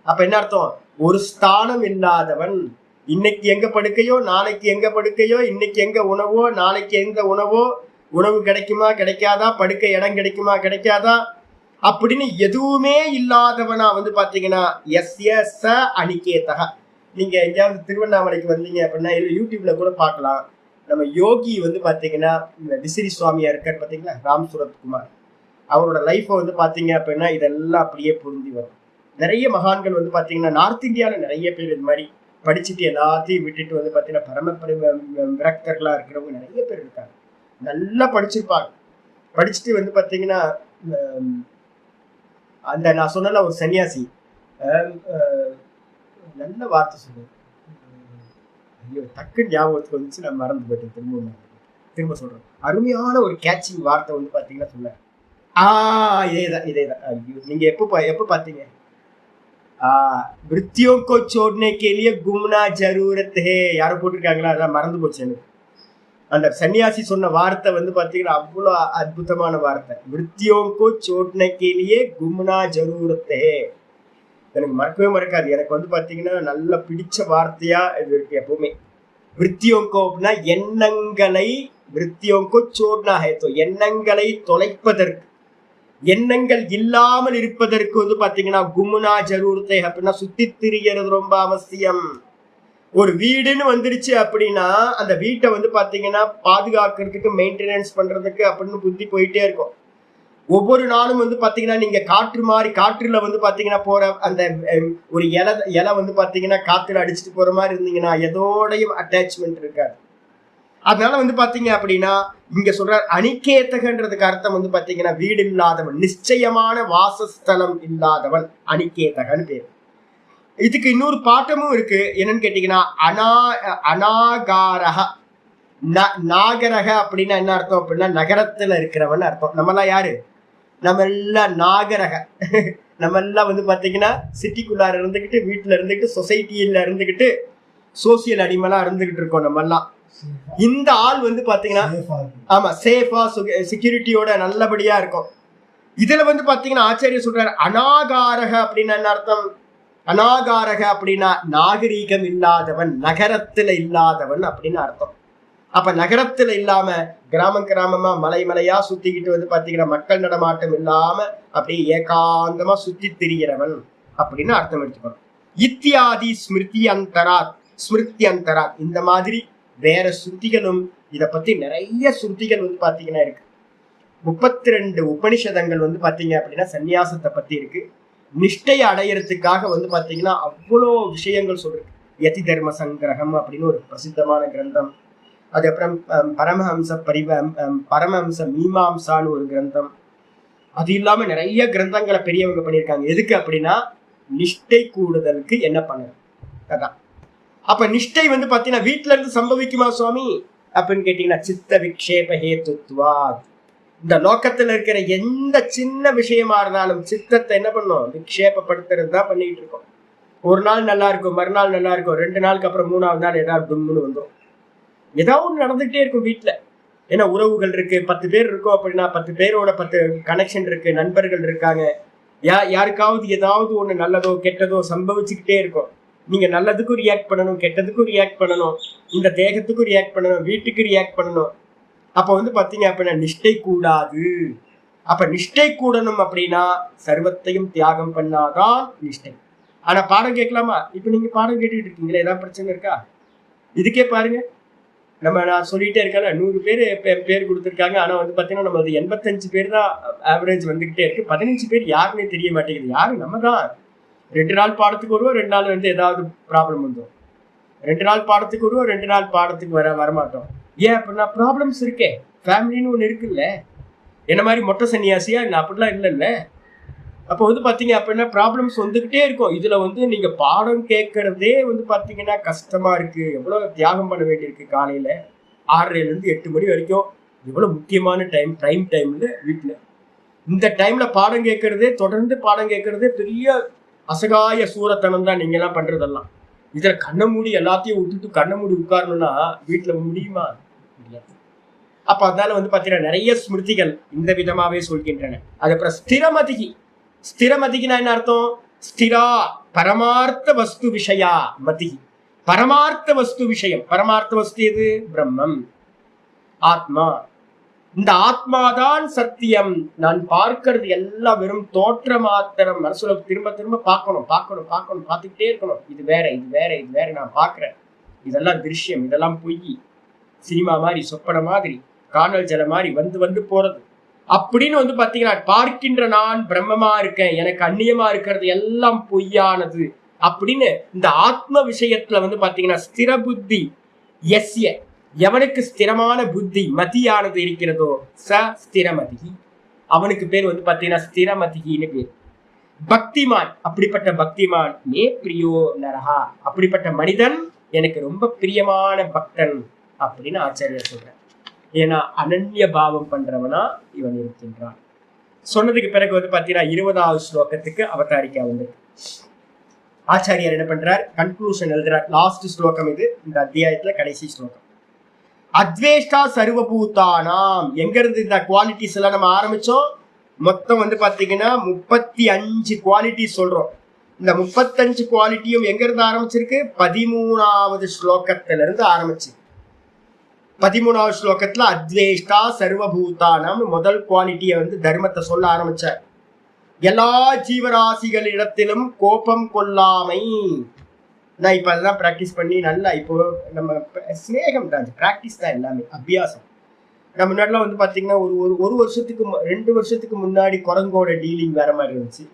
அப்ப என்ன அர்த்தம்? ஒரு ஸ்தானம் இல்லாதவன். இன்னைக்கு எங்க படுக்கையோ நாளைக்கு எங்க படுக்கையோ, இன்னைக்கு எங்க உணவோ நாளைக்கு எங்க உணவோ, உணவு கிடைக்குமா கிடைக்காதா, படுக்க இடம் கிடைக்குமா கிடைக்காதா அப்படின்னு எதுவுமே இல்லாதவனா வந்து பாத்தீங்கன்னா எஸ்ய ச அனிகேதக. நீங்க எங்கேயாவது திருவண்ணாமலைக்கு வந்தீங்க அப்படின்னா யூடியூப்ல கூட பார்க்கலாம். நம்ம யோகி வந்து பாத்தீங்கன்னா விசிறி சுவாமியா இருக்கார் பாத்தீங்களா, ராம் சுரத்குமார், அவரோட லைஃப்பை வந்து பாத்தீங்க அப்படின்னா இதெல்லாம் அப்படியே பொருந்தி வரும். நிறைய மகான்கள் வந்து பாத்தீங்கன்னா நார்த் இந்தியாவில் நிறைய பேர் இது மாதிரி படிச்சுட்டு எல்லாத்தையும் விட்டுட்டு வந்து பாத்தீங்கன்னா பரம விரக்தர்களா இருக்கிறவங்க நிறைய பேர் இருக்காங்க. நல்லா படிச்சிருப்பாங்க. படிச்சுட்டு வந்து பாத்தீங்கன்னா அந்த நான் சொன்ன ஒரு சன்னியாசி நல்ல வார்த்தை சொல்லுவேன், ஐயோ டக்குன்னு ஞாபகத்துக்கு வந்துச்சு, நான் மறந்து போயிட்டேன். திரும்ப சொல்றேன். அருமையான ஒரு கேட்சிங் வார்த்தை வந்து பாத்தீங்கன்னா சொன்ன இதேதான். ஐயோ நீங்க எப்ப பாத்தீங்க? விருத்தியோं को छोड़ने के लिए घूमना जरूरत है. யாரும் போட்டிருக்காங்களா? அதான் மறந்து போச்சு எனக்கு. அந்த சன்னியாசி சொன்ன வார்த்தை வந்து பாத்தீங்கன்னா அவ்வளோ அற்புதமான வார்த்தை. விருத்தியோं को छोड़ने के लिए घूमना जरूरत है. எனக்கு மறக்கவே மறக்காது. எனக்கு வந்து பாத்தீங்கன்னா நல்ல பிடிச்ச வார்த்தையா இது இருக்கு எப்பவுமே. விருத்தியோं को அப்படின்னா எண்ணங்களை, விருத்தியோं को छोड़ना है तो எண்ணங்களை தொலைப்பதற்கு, எண்ணங்கள் இல்லாமல் இருப்பதற்கு வந்து பாத்தீங்கன்னா குமுனா ஜரூரத்தை அப்படின்னா சுத்தி திரியறது ரொம்ப அவசியம். ஒரு வீடுன்னு வந்துருச்சு அப்படின்னா அந்த வீட்டை வந்து பாத்தீங்கன்னா பாதுகாக்கிறதுக்கு, மெயின்டெனன்ஸ் பண்றதுக்கு அப்படின்னு புத்தி போயிட்டே இருக்கும். ஒவ்வொரு நாளும் வந்து பாத்தீங்கன்னா நீங்க காற்று மாதிரி, காற்றுல வந்து பாத்தீங்கன்னா போற அந்த ஒரு இலை வந்து பாத்தீங்கன்னா காற்றுல அடிச்சுட்டு போற மாதிரி இருந்தீங்கன்னா எதோடையும் அட்டாச்மெண்ட் இருக்காது. அதனால வந்து பாத்தீங்க அப்படின்னா இங்க சொல்ற அனிகேதகன்றதுக்கு அர்த்தம் வந்து பாத்தீங்கன்னா வீடு இல்லாதவன், நிச்சயமான வாசஸ்தலம் இல்லாதவன் அனிகேதகன்னு பேர். இதுக்கு இன்னொரு பாட்டமும் இருக்கு. என்னன்னு கேட்டீங்கன்னா அநாகாரக. நாகரக அப்படின்னா என்ன அர்த்தம் அப்படின்னா நகரத்துல இருக்கிறவன் அர்த்தம். நம்மெல்லாம் யாரு? நம்ம எல்லாம் நாகரக. நம்ம எல்லாம் வந்து பாத்தீங்கன்னா சிட்டிக்குள்ளார இருந்துகிட்டு, வீட்டுல இருந்துகிட்டு, சொசைட்டியில இருந்துகிட்டு, சோசியல் அடிமைலாம் இருந்துகிட்டு இருக்கோம் நம்ம எல்லாம். இந்த ஆள் வந்து பாத்தீங்கன்னா ஆமா சேஃபா செக்யூரிட்டியோட நல்லபடியா இருக்கும். இதுல வந்து பாத்தீங்கன்னா ஆச்சாரிய சொல்றாரு அநாகாரக அப்படின்னா என்ன அர்த்தம்? அநாகாரக அப்படின்னா நாகரீகம் இல்லாதவன், நகரத்துல இல்லாதவன் அப்படின்னு அர்த்தம். அப்ப நகரத்துல இல்லாம கிராமமா மலை மலையா சுத்திக்கிட்டு வந்து பாத்தீங்கன்னா மக்கள் நடமாட்டம் இல்லாம அப்படியே ஏகாந்தமா சுத்தி திரிகிறவன் அப்படின்னு அர்த்தம் எடுத்துக்கணும். இத்தியாதி ஸ்மிருதி அந்தராத் இந்த மாதிரி வேற சுத்திகளும் இத பத்தி நிறைய சுத்திகள் வந்து பாத்தீங்கன்னா இருக்கு. 32 உபனிஷதங்கள் வந்து பாத்தீங்க அப்படின்னா சன்னியாசத்தை பத்தி இருக்கு. நிஷ்டையை அடையறதுக்காக வந்து பாத்தீங்கன்னா அவ்வளோ விஷயங்கள் சொல்றது. யதி தர்ம சங்கிரகம் அப்படின்னு ஒரு பிரசித்தமான கிரந்தம். அதுக்கப்புறம் பரமஹம்ச மீமாம்சான்னு ஒரு கிரந்தம். அது இல்லாம நிறைய கிரந்தங்களை பெரியவங்க பண்ணியிருக்காங்க. எதுக்கு அப்படின்னா நிஷ்டை கூடுதலுக்கு என்ன பண்ணணும் அதான். அப்ப நிஷ்டை வந்து பாத்தீங்கன்னா வீட்டுல இருந்து சம்பவிக்குமா சுவாமி அப்படின்னு கேட்டீங்கன்னா சித்த விக்ஷேப ஹேத்துவாத். இந்த லோக்கத்துல இருக்கிற எந்த சின்ன விஷயமா இருந்தாலும் சித்தத்தை என்ன பண்ணும்? விக்ஷேபப்படுத்துறது தான் பண்ணிட்டு இருக்கோம். ஒரு நாள் நல்லா இருக்கும், மறுநாள் நல்லா இருக்கும், 2 நாளுக்கு அப்புறம் 3ஆவது நாள் ஏதாவது தும்முன்னு வந்துடும். ஏதாவது ஒன்று நடந்துகிட்டே இருக்கும் வீட்டுல. ஏன்னா உறவுகள் இருக்கு, 10 பேர் இருக்கும் அப்படின்னா 10 பேரோட 10 கனெக்ஷன் இருக்கு, நண்பர்கள் இருக்காங்க. யாருக்காவது ஏதாவது ஒண்ணு நல்லதோ கெட்டதோ சம்பவிச்சுக்கிட்டே இருக்கும். நீங்க நல்லதுக்கும் ரியாக்ட் பண்ணணும், கெட்டதுக்கும் ரியாக்ட் பண்ணணும், இந்த தேகத்துக்கும் ரியாக்ட் பண்ணணும், வீட்டுக்கு ரியாக்ட் பண்ணணும். அப்ப வந்து பாத்தீங்க அப்படின்னா நிஷ்டை கூடாது. அப்ப நிஷ்டை கூடணும் அப்படின்னா சர்வத்தையும் தியாகம் பண்ணாதான் நிஷ்டை. ஆனா பாடம் கேட்கலாமா? இப்ப நீங்க பாடம் கேட்டுக்கிட்டு இருக்கீங்களா? ஏதாவது பிரச்சனை இருக்கா? இதுக்கே பாருங்க, நான் சொல்லிட்டே இருக்கேன், 100 பேர் கொடுத்துருக்காங்க. ஆனா வந்து பாத்தீங்கன்னா நம்ம 85 பேர் தான் ஆவரேஜ் வந்துகிட்டே இருக்கு. 15 பேர் யாருன்னே தெரிய மாட்டேங்குது. யாரு? நம்ம தான். 2 நாள் பாடத்துக்கு வருவோம், 2 நாள் வந்து ஏதாவது ப்ராப்ளம் வந்துடும். 2 நாள் பாடத்துக்கு வருவோம், 2 நாள் பாடத்துக்கு வரமாட்டோம். ஏன் அப்படின்னா ப்ராப்ளம்ஸ் இருக்கே. ஃபேமிலின்னு ஒண்ணு இருக்குல்ல. என்ன மாதிரி மொட்டை சன்னியாசியா இல்லை? அப்படிலாம் இல்லைல்ல. அப்போ வந்து பாத்தீங்க அப்படின்னா ப்ராப்ளம்ஸ் வந்துகிட்டே இருக்கும். இதுல வந்து நீங்க பாடம் கேட்கறதே வந்து பாத்தீங்கன்னா கஷ்டமா இருக்கு. எவ்வளவு தியாகம் பண்ண வேண்டியிருக்கு. காலையில 6:30 இருந்து 8 மணி வரைக்கும் எவ்வளவு முக்கியமான டைம், ப்ரைம் டைம்ல வீட்டுல இந்த டைம்ல பாடம் கேட்கறதே, தொடர்ந்து பாடம் கேட்கறதே பெரிய அசகாய சூரத்தனம் தான் நீங்க எல்லாம் பண்றதெல்லாம். இதுல கண்ணை மூடி எல்லாத்தையும் விட்டுட்டு கண்ணை மூடி உட்காரணும்னா வீட்டுல முடியுமா? முடியாது. அப்ப அதனால வந்து பாத்தீங்கன்னா நிறைய ஸ்மிருதிகள் இந்த விதமாவே சொல்கின்றன. அது அப்புறம் ஸ்திரமதிகி. ஸ்திரமதிக்குனா என்ன அர்த்தம்? ஸ்திரா பரமார்த்த வஸ்து விஷயா மதி. பரமார்த்த வஸ்து விஷயம். பரமார்த்த வஸ்து எது? பிரம்மம், ஆத்மா. இந்த ஆத்மாதான் சத்தியம். நான் பார்க்கறது எல்லாம் வெறும் தோற்ற மாத்திரம். மனசுல திரும்ப திரும்ப பார்க்கணும், பார்த்துக்கிட்டே இருக்கணும். இது வேற, இது வேற, இது வேற. நான் பார்க்கிறேன், இதெல்லாம் திருஷ்யம், இதெல்லாம் பொய். சினிமா மாதிரி, சொப்பன மாதிரி, காணல் ஜல மாதிரி வந்து வந்து போறது அப்படின்னு வந்து பாத்தீங்கன்னா பார்க்கின்ற நான் பிரம்மமா இருக்கேன், எனக்கு அந்நியமா இருக்கிறது எல்லாம் பொய்யானது அப்படின்னு இந்த ஆத்ம விஷயத்துல வந்து பாத்தீங்கன்னா ஸ்திர புத்தி எஸ்ய, எவனுக்கு ஸ்திரமான புத்தி மதியானது இருக்கிறதோ ச ஸ்திரமதி, அவனுக்கு பேர் வந்து பாத்தீங்கன்னா ஸ்திரமதின்னு பேர். பக்திமான், அப்படிப்பட்ட பக்திமான் மே பிரியோ நரஹா, அப்படிப்பட்ட மனிதன் எனக்கு ரொம்ப பிரியமான பக்தன் அப்படின்னு ஆச்சாரியர் சொல்றார். ஏன்னா அனன்ய பாவம் பண்றவனா இவன் இருக்கின்றான். சொன்னதுக்கு பிறகு வந்து பாத்தீங்கன்னா 20வது ஸ்லோகத்துக்கு அவதாரிக்கா வந்து ஆச்சாரியர் என்ன பண்றார்? கன்க்ளூஷன் எழுதுறார். லாஸ்ட் ஸ்லோகம் இது, இந்த அத்தியாயத்துல கடைசி ஸ்லோகம். அத்வேஷ்டா சர்வபூதானாம். எங்க இருந்து இந்த குவாலிட்டிஸ் எல்லாம் நம்ம ஆரம்பிச்சோம்? மொத்தம் வந்து பாத்தீங்கன்னா 35 குவாலிட்டி சொல்றோம். இந்த 35 குவாலிட்டியும் எங்க இருந்து ஆரம்பிச்சிருக்கு? 13வது ஸ்லோகத்துல இருந்து ஆரம்பிச்சு 13வது ஸ்லோகத்துல அத்வேஷ்டா சர்வபூதானம் முதல் குவாலிட்டியை வந்து தர்மத்தை சொல்ல ஆரம்பிச்சார். எல்லா ஜீவராசிகளிடத்திலும் கோபம் கொள்ளாமை. நான் இப்ப அதெல்லாம் பிராக்டிஸ் பண்ணி நல்லா இப்போ நம்ம ஸ்நேகம் தான், பிராக்டிஸ் தான் எல்லாமே, அபியாசம். நம்ம முன்னாடிலாம் வந்து பாத்தீங்கன்னா ஒரு வருஷத்துக்கு 2 வருஷத்துக்கு முன்னாடி குரங்கோட டீலிங் வேற மாதிரி இருந்துச்சு.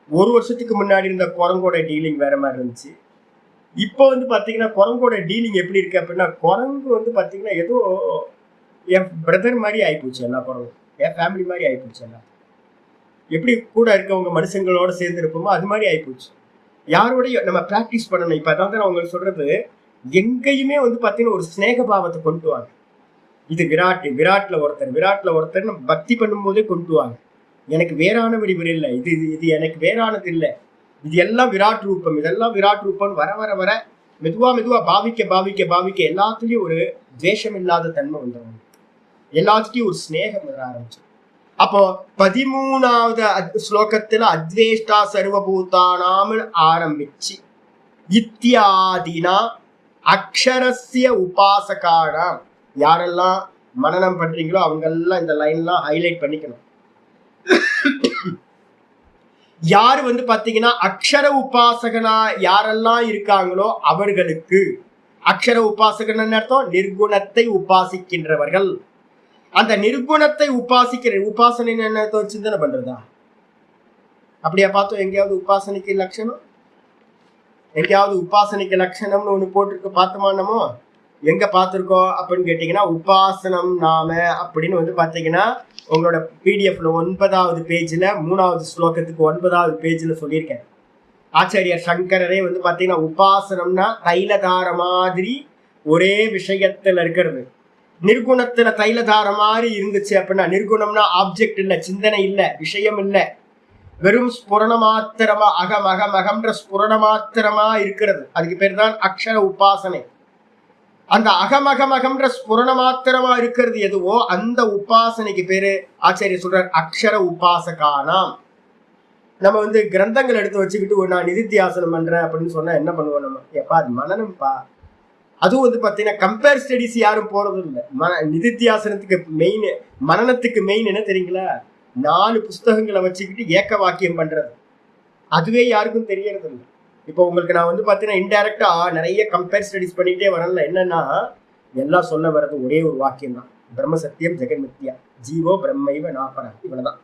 1 வருஷத்துக்கு முன்னாடி இருந்த குரங்கோட டீலிங் வேற மாதிரி இருந்துச்சு. இப்போ வந்து பாத்தீங்கன்னா குரங்கோட டீலிங் எப்படி இருக்கு அப்படின்னா, குரங்கு வந்து பாத்தீங்கன்னா ஏதோ என் பிரதர் மாதிரி ஆயிப்போச்சு. எல்லா குரங்கும் என் ஃபேமிலி மாதிரி ஆயிப்போச்சு. எல்லாம் எப்படி கூட இருக்கவங்க மனுஷங்களோட சேர்ந்து இருப்போமோ அது மாதிரி ஆயிப்போச்சு. யாரோடய நம்ம பிராக்டிஸ் பண்ணணும். இப்ப அதான் நான் உங்களுக்கு சொல்றது, எங்கேயுமே வந்து பாத்தீங்கன்னா ஒரு ஸ்நேக பாவத்தை கொண்டு வாங்க. இது விராட்ல ஒருத்தர் நம்ம பக்தி பண்ணும் போதே கொண்டு வாங்க. எனக்கு வேறானவர் இவர் இல்லை, இது எனக்கு வேறானது இல்லை, இது எல்லாம் விராட் ரூபம், இதெல்லாம் விராட் ரூபம். வர வர வர மெதுவா பாவிக்க எல்லாத்துலயும் ஒரு துவேஷம் இல்லாத தன்மை வந்துடும். எல்லாத்துலயும் ஒரு ஸ்நேகம் வர ஆரம்பிச்சு. அப்போ 13வது ஸ்லோகத்துல அத்வேஷ்டா சர்வபூதானாம் ஆரம்பிச்சு இத்தியாதினா அக்ஷரஸ்ய உபாசகானாம். யாரெல்லாம் மனனம் பண்றீங்களோ அவங்க எல்லாம் இந்த லைன்லாம் ஹைலைட் பண்ணிக்கணும். யாரு வந்து பாத்தீங்கன்னா அக்ஷர உபாசகனா யாரெல்லாம் இருக்காங்களோ அவர்களுக்கு, அக்ஷர உபாசகன் அர்த்தம் நிர்குணத்தை உபாசிக்கின்றவர்கள். அந்த நிர்குணத்தை உபாசிக்கிற உபாசனை என்ன சிந்தனை பண்றதா? அப்படியா பார்த்தோம்? எங்கேயாவது உபாசனைக்கு லட்சணம், எங்கேயாவது உபாசனைக்கு லட்சணம்னு ஒண்ணு போட்டிருக்கு பார்த்தோமானமோ? எங்க பார்த்திருக்கோம் அப்படின்னு கேட்டீங்கன்னா உபாசனம் நாம அப்படின்னு வந்து பாத்தீங்கன்னா உங்களோட பிடிஎஃப்ல 9வது பேஜ்ல 3வது ஸ்லோகத்துக்கு 9வது பேஜ்ல சொல்லியிருக்கேன். ஆச்சாரியர் சங்கரரே வந்து பாத்தீங்கன்னா உபாசனம்னா தைலதார மாதிரி ஒரே விஷயத்துல இருக்கிறது. நிர்குணத்துல தைலதார மாதிரி இருந்துச்சு அப்படின்னா, நிர்குணம்னா ஆப்ஜெக்ட் இல்ல, சிந்தனை இல்ல, விஷயம் இல்ல, வெறும் ஸ்புரண மாத்திரமா அகம்ன்ற ஸ்புரண மாத்திரமா இருக்கிறது. அதுக்கு பேர் தான் அக்ஷர உபாசனை. அந்த அகம்ன்ற ஸ்புரண மாத்திரமா இருக்கிறது எதுவோ அந்த உபாசனைக்கு பேரு ஆச்சாரியர் சொல்றார் அக்ஷர உபாசகானாம். நம்ம வந்து கிரந்தங்கள் எடுத்து வச்சுக்கிட்டு நான் நிதித்தியாசனம் பண்றேன் அப்படின்னு சொன்னா என்ன பண்ணுவோம் நம்ம? எப்பா அது மனனம்ப்பா, அதுவும் வந்து பாத்தீங்கன்னா கம்பேர் ஸ்டடிஸ் யாரும் போறது இல்லை. நிதித்தியாசனத்துக்கு மெயின், மனநத்துக்கு மெயின் என்ன தெரியுங்களா? 4 புஸ்தகங்களை வச்சுக்கிட்டு ஏக்க வாக்கியம் பண்றது. அதுவே யாருக்கும் தெரியறது இல்லை. இப்போ உங்களுக்கு நான் வந்து பாத்தீங்கன்னா இன்டைரக்டா நிறைய கம்பேர் ஸ்டடிஸ் பண்ணிட்டே வரல. என்னன்னா எல்லாம் சொல்ல வர்றது ஒரே ஒரு வாக்கியம் தான், பிரம்ம சத்தியம் ஜெகன் மித்யா ஜீவோ பிரம்மைவ நாபர. இவ்வளவுதான்.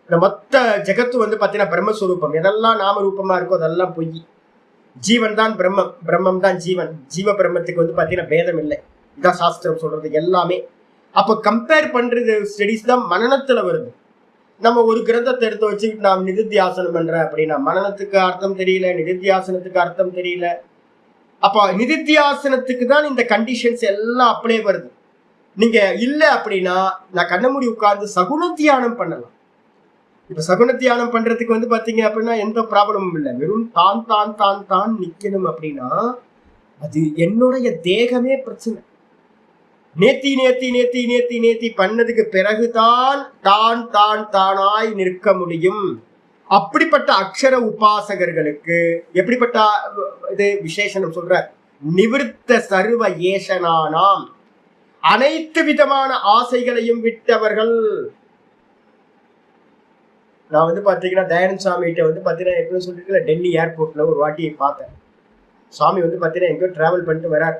இந்த மொத்த ஜெகத்து வந்து பாத்தீங்கன்னா பிரம்மஸ்வரூபம். எதெல்லாம் நாம ரூபமா இருக்கோ அதெல்லாம் பொய். ஜீவன் தான் பிரம்மம், பிரம்மம் தான் ஜீவன். ஜீவ பிரம்மத்துக்கு வந்து பாத்தீங்கன்னா பேதம் இல்லை. இதான் சாஸ்திரம் சொல்றது எல்லாமே. அப்ப கம்பேர் பண்றது ஸ்டடிஸ் தான் மனநத்துல வருது. நம்ம ஒரு கிரந்தத்தை எடுத்து வச்சுக்கிட்டு நாம் நிதித்தியாசனம் பண்ற அப்படின்னா மனநத்துக்கு அர்த்தம் தெரியல, நிதித்தியாசனத்துக்கு அர்த்தம் தெரியல. அப்ப நிதித்தியாசனத்துக்கு தான் இந்த கண்டிஷன்ஸ் எல்லாம் அப்படியே வருது. நீங்க இல்ல அப்படின்னா நான் கண்ணமூடி உட்கார்ந்து சகுன தியானம் பண்ணலாம். இப்ப சகுன தியானம் பண்றதுக்கு வந்து பாத்தீங்க அப்படின்னா எந்த ப்ராப்ளமும் இல்லை. வெறும் தான் தான் தான் தான் நிக்கணும் அப்படின்னா அது என்னுடைய தேகமே பிரச்சனை. நேத்தி நேத்தி நேத்தி நேத்தி நேத்தி பண்ணதுக்கு பிறகுதான் தான் தான் தானாய் நிற்க முடியும். அப்படிப்பட்ட அக்ஷர உபாசகர்களுக்கு எப்படிப்பட்ட இது விசேஷனம் சொல்ற, நிவிருத்த சர்வ ஏஷனானாம், அனைத்து விதமான ஆசைகளையும் விட்டவர்கள். நான் வந்து பாத்தீங்கன்னா தயானந்த் சாமிகிட்ட வந்து பாத்தீங்கன்னா எப்படின்னு சொல்லிட்டு டெல்லி ஏர்போர்ட்ல ஒரு வாட்டி பார்த்தேன். சுவாமி வந்து பாத்தீங்கன்னா எங்கேயோ டிராவல் பண்ணிட்டு வரார்.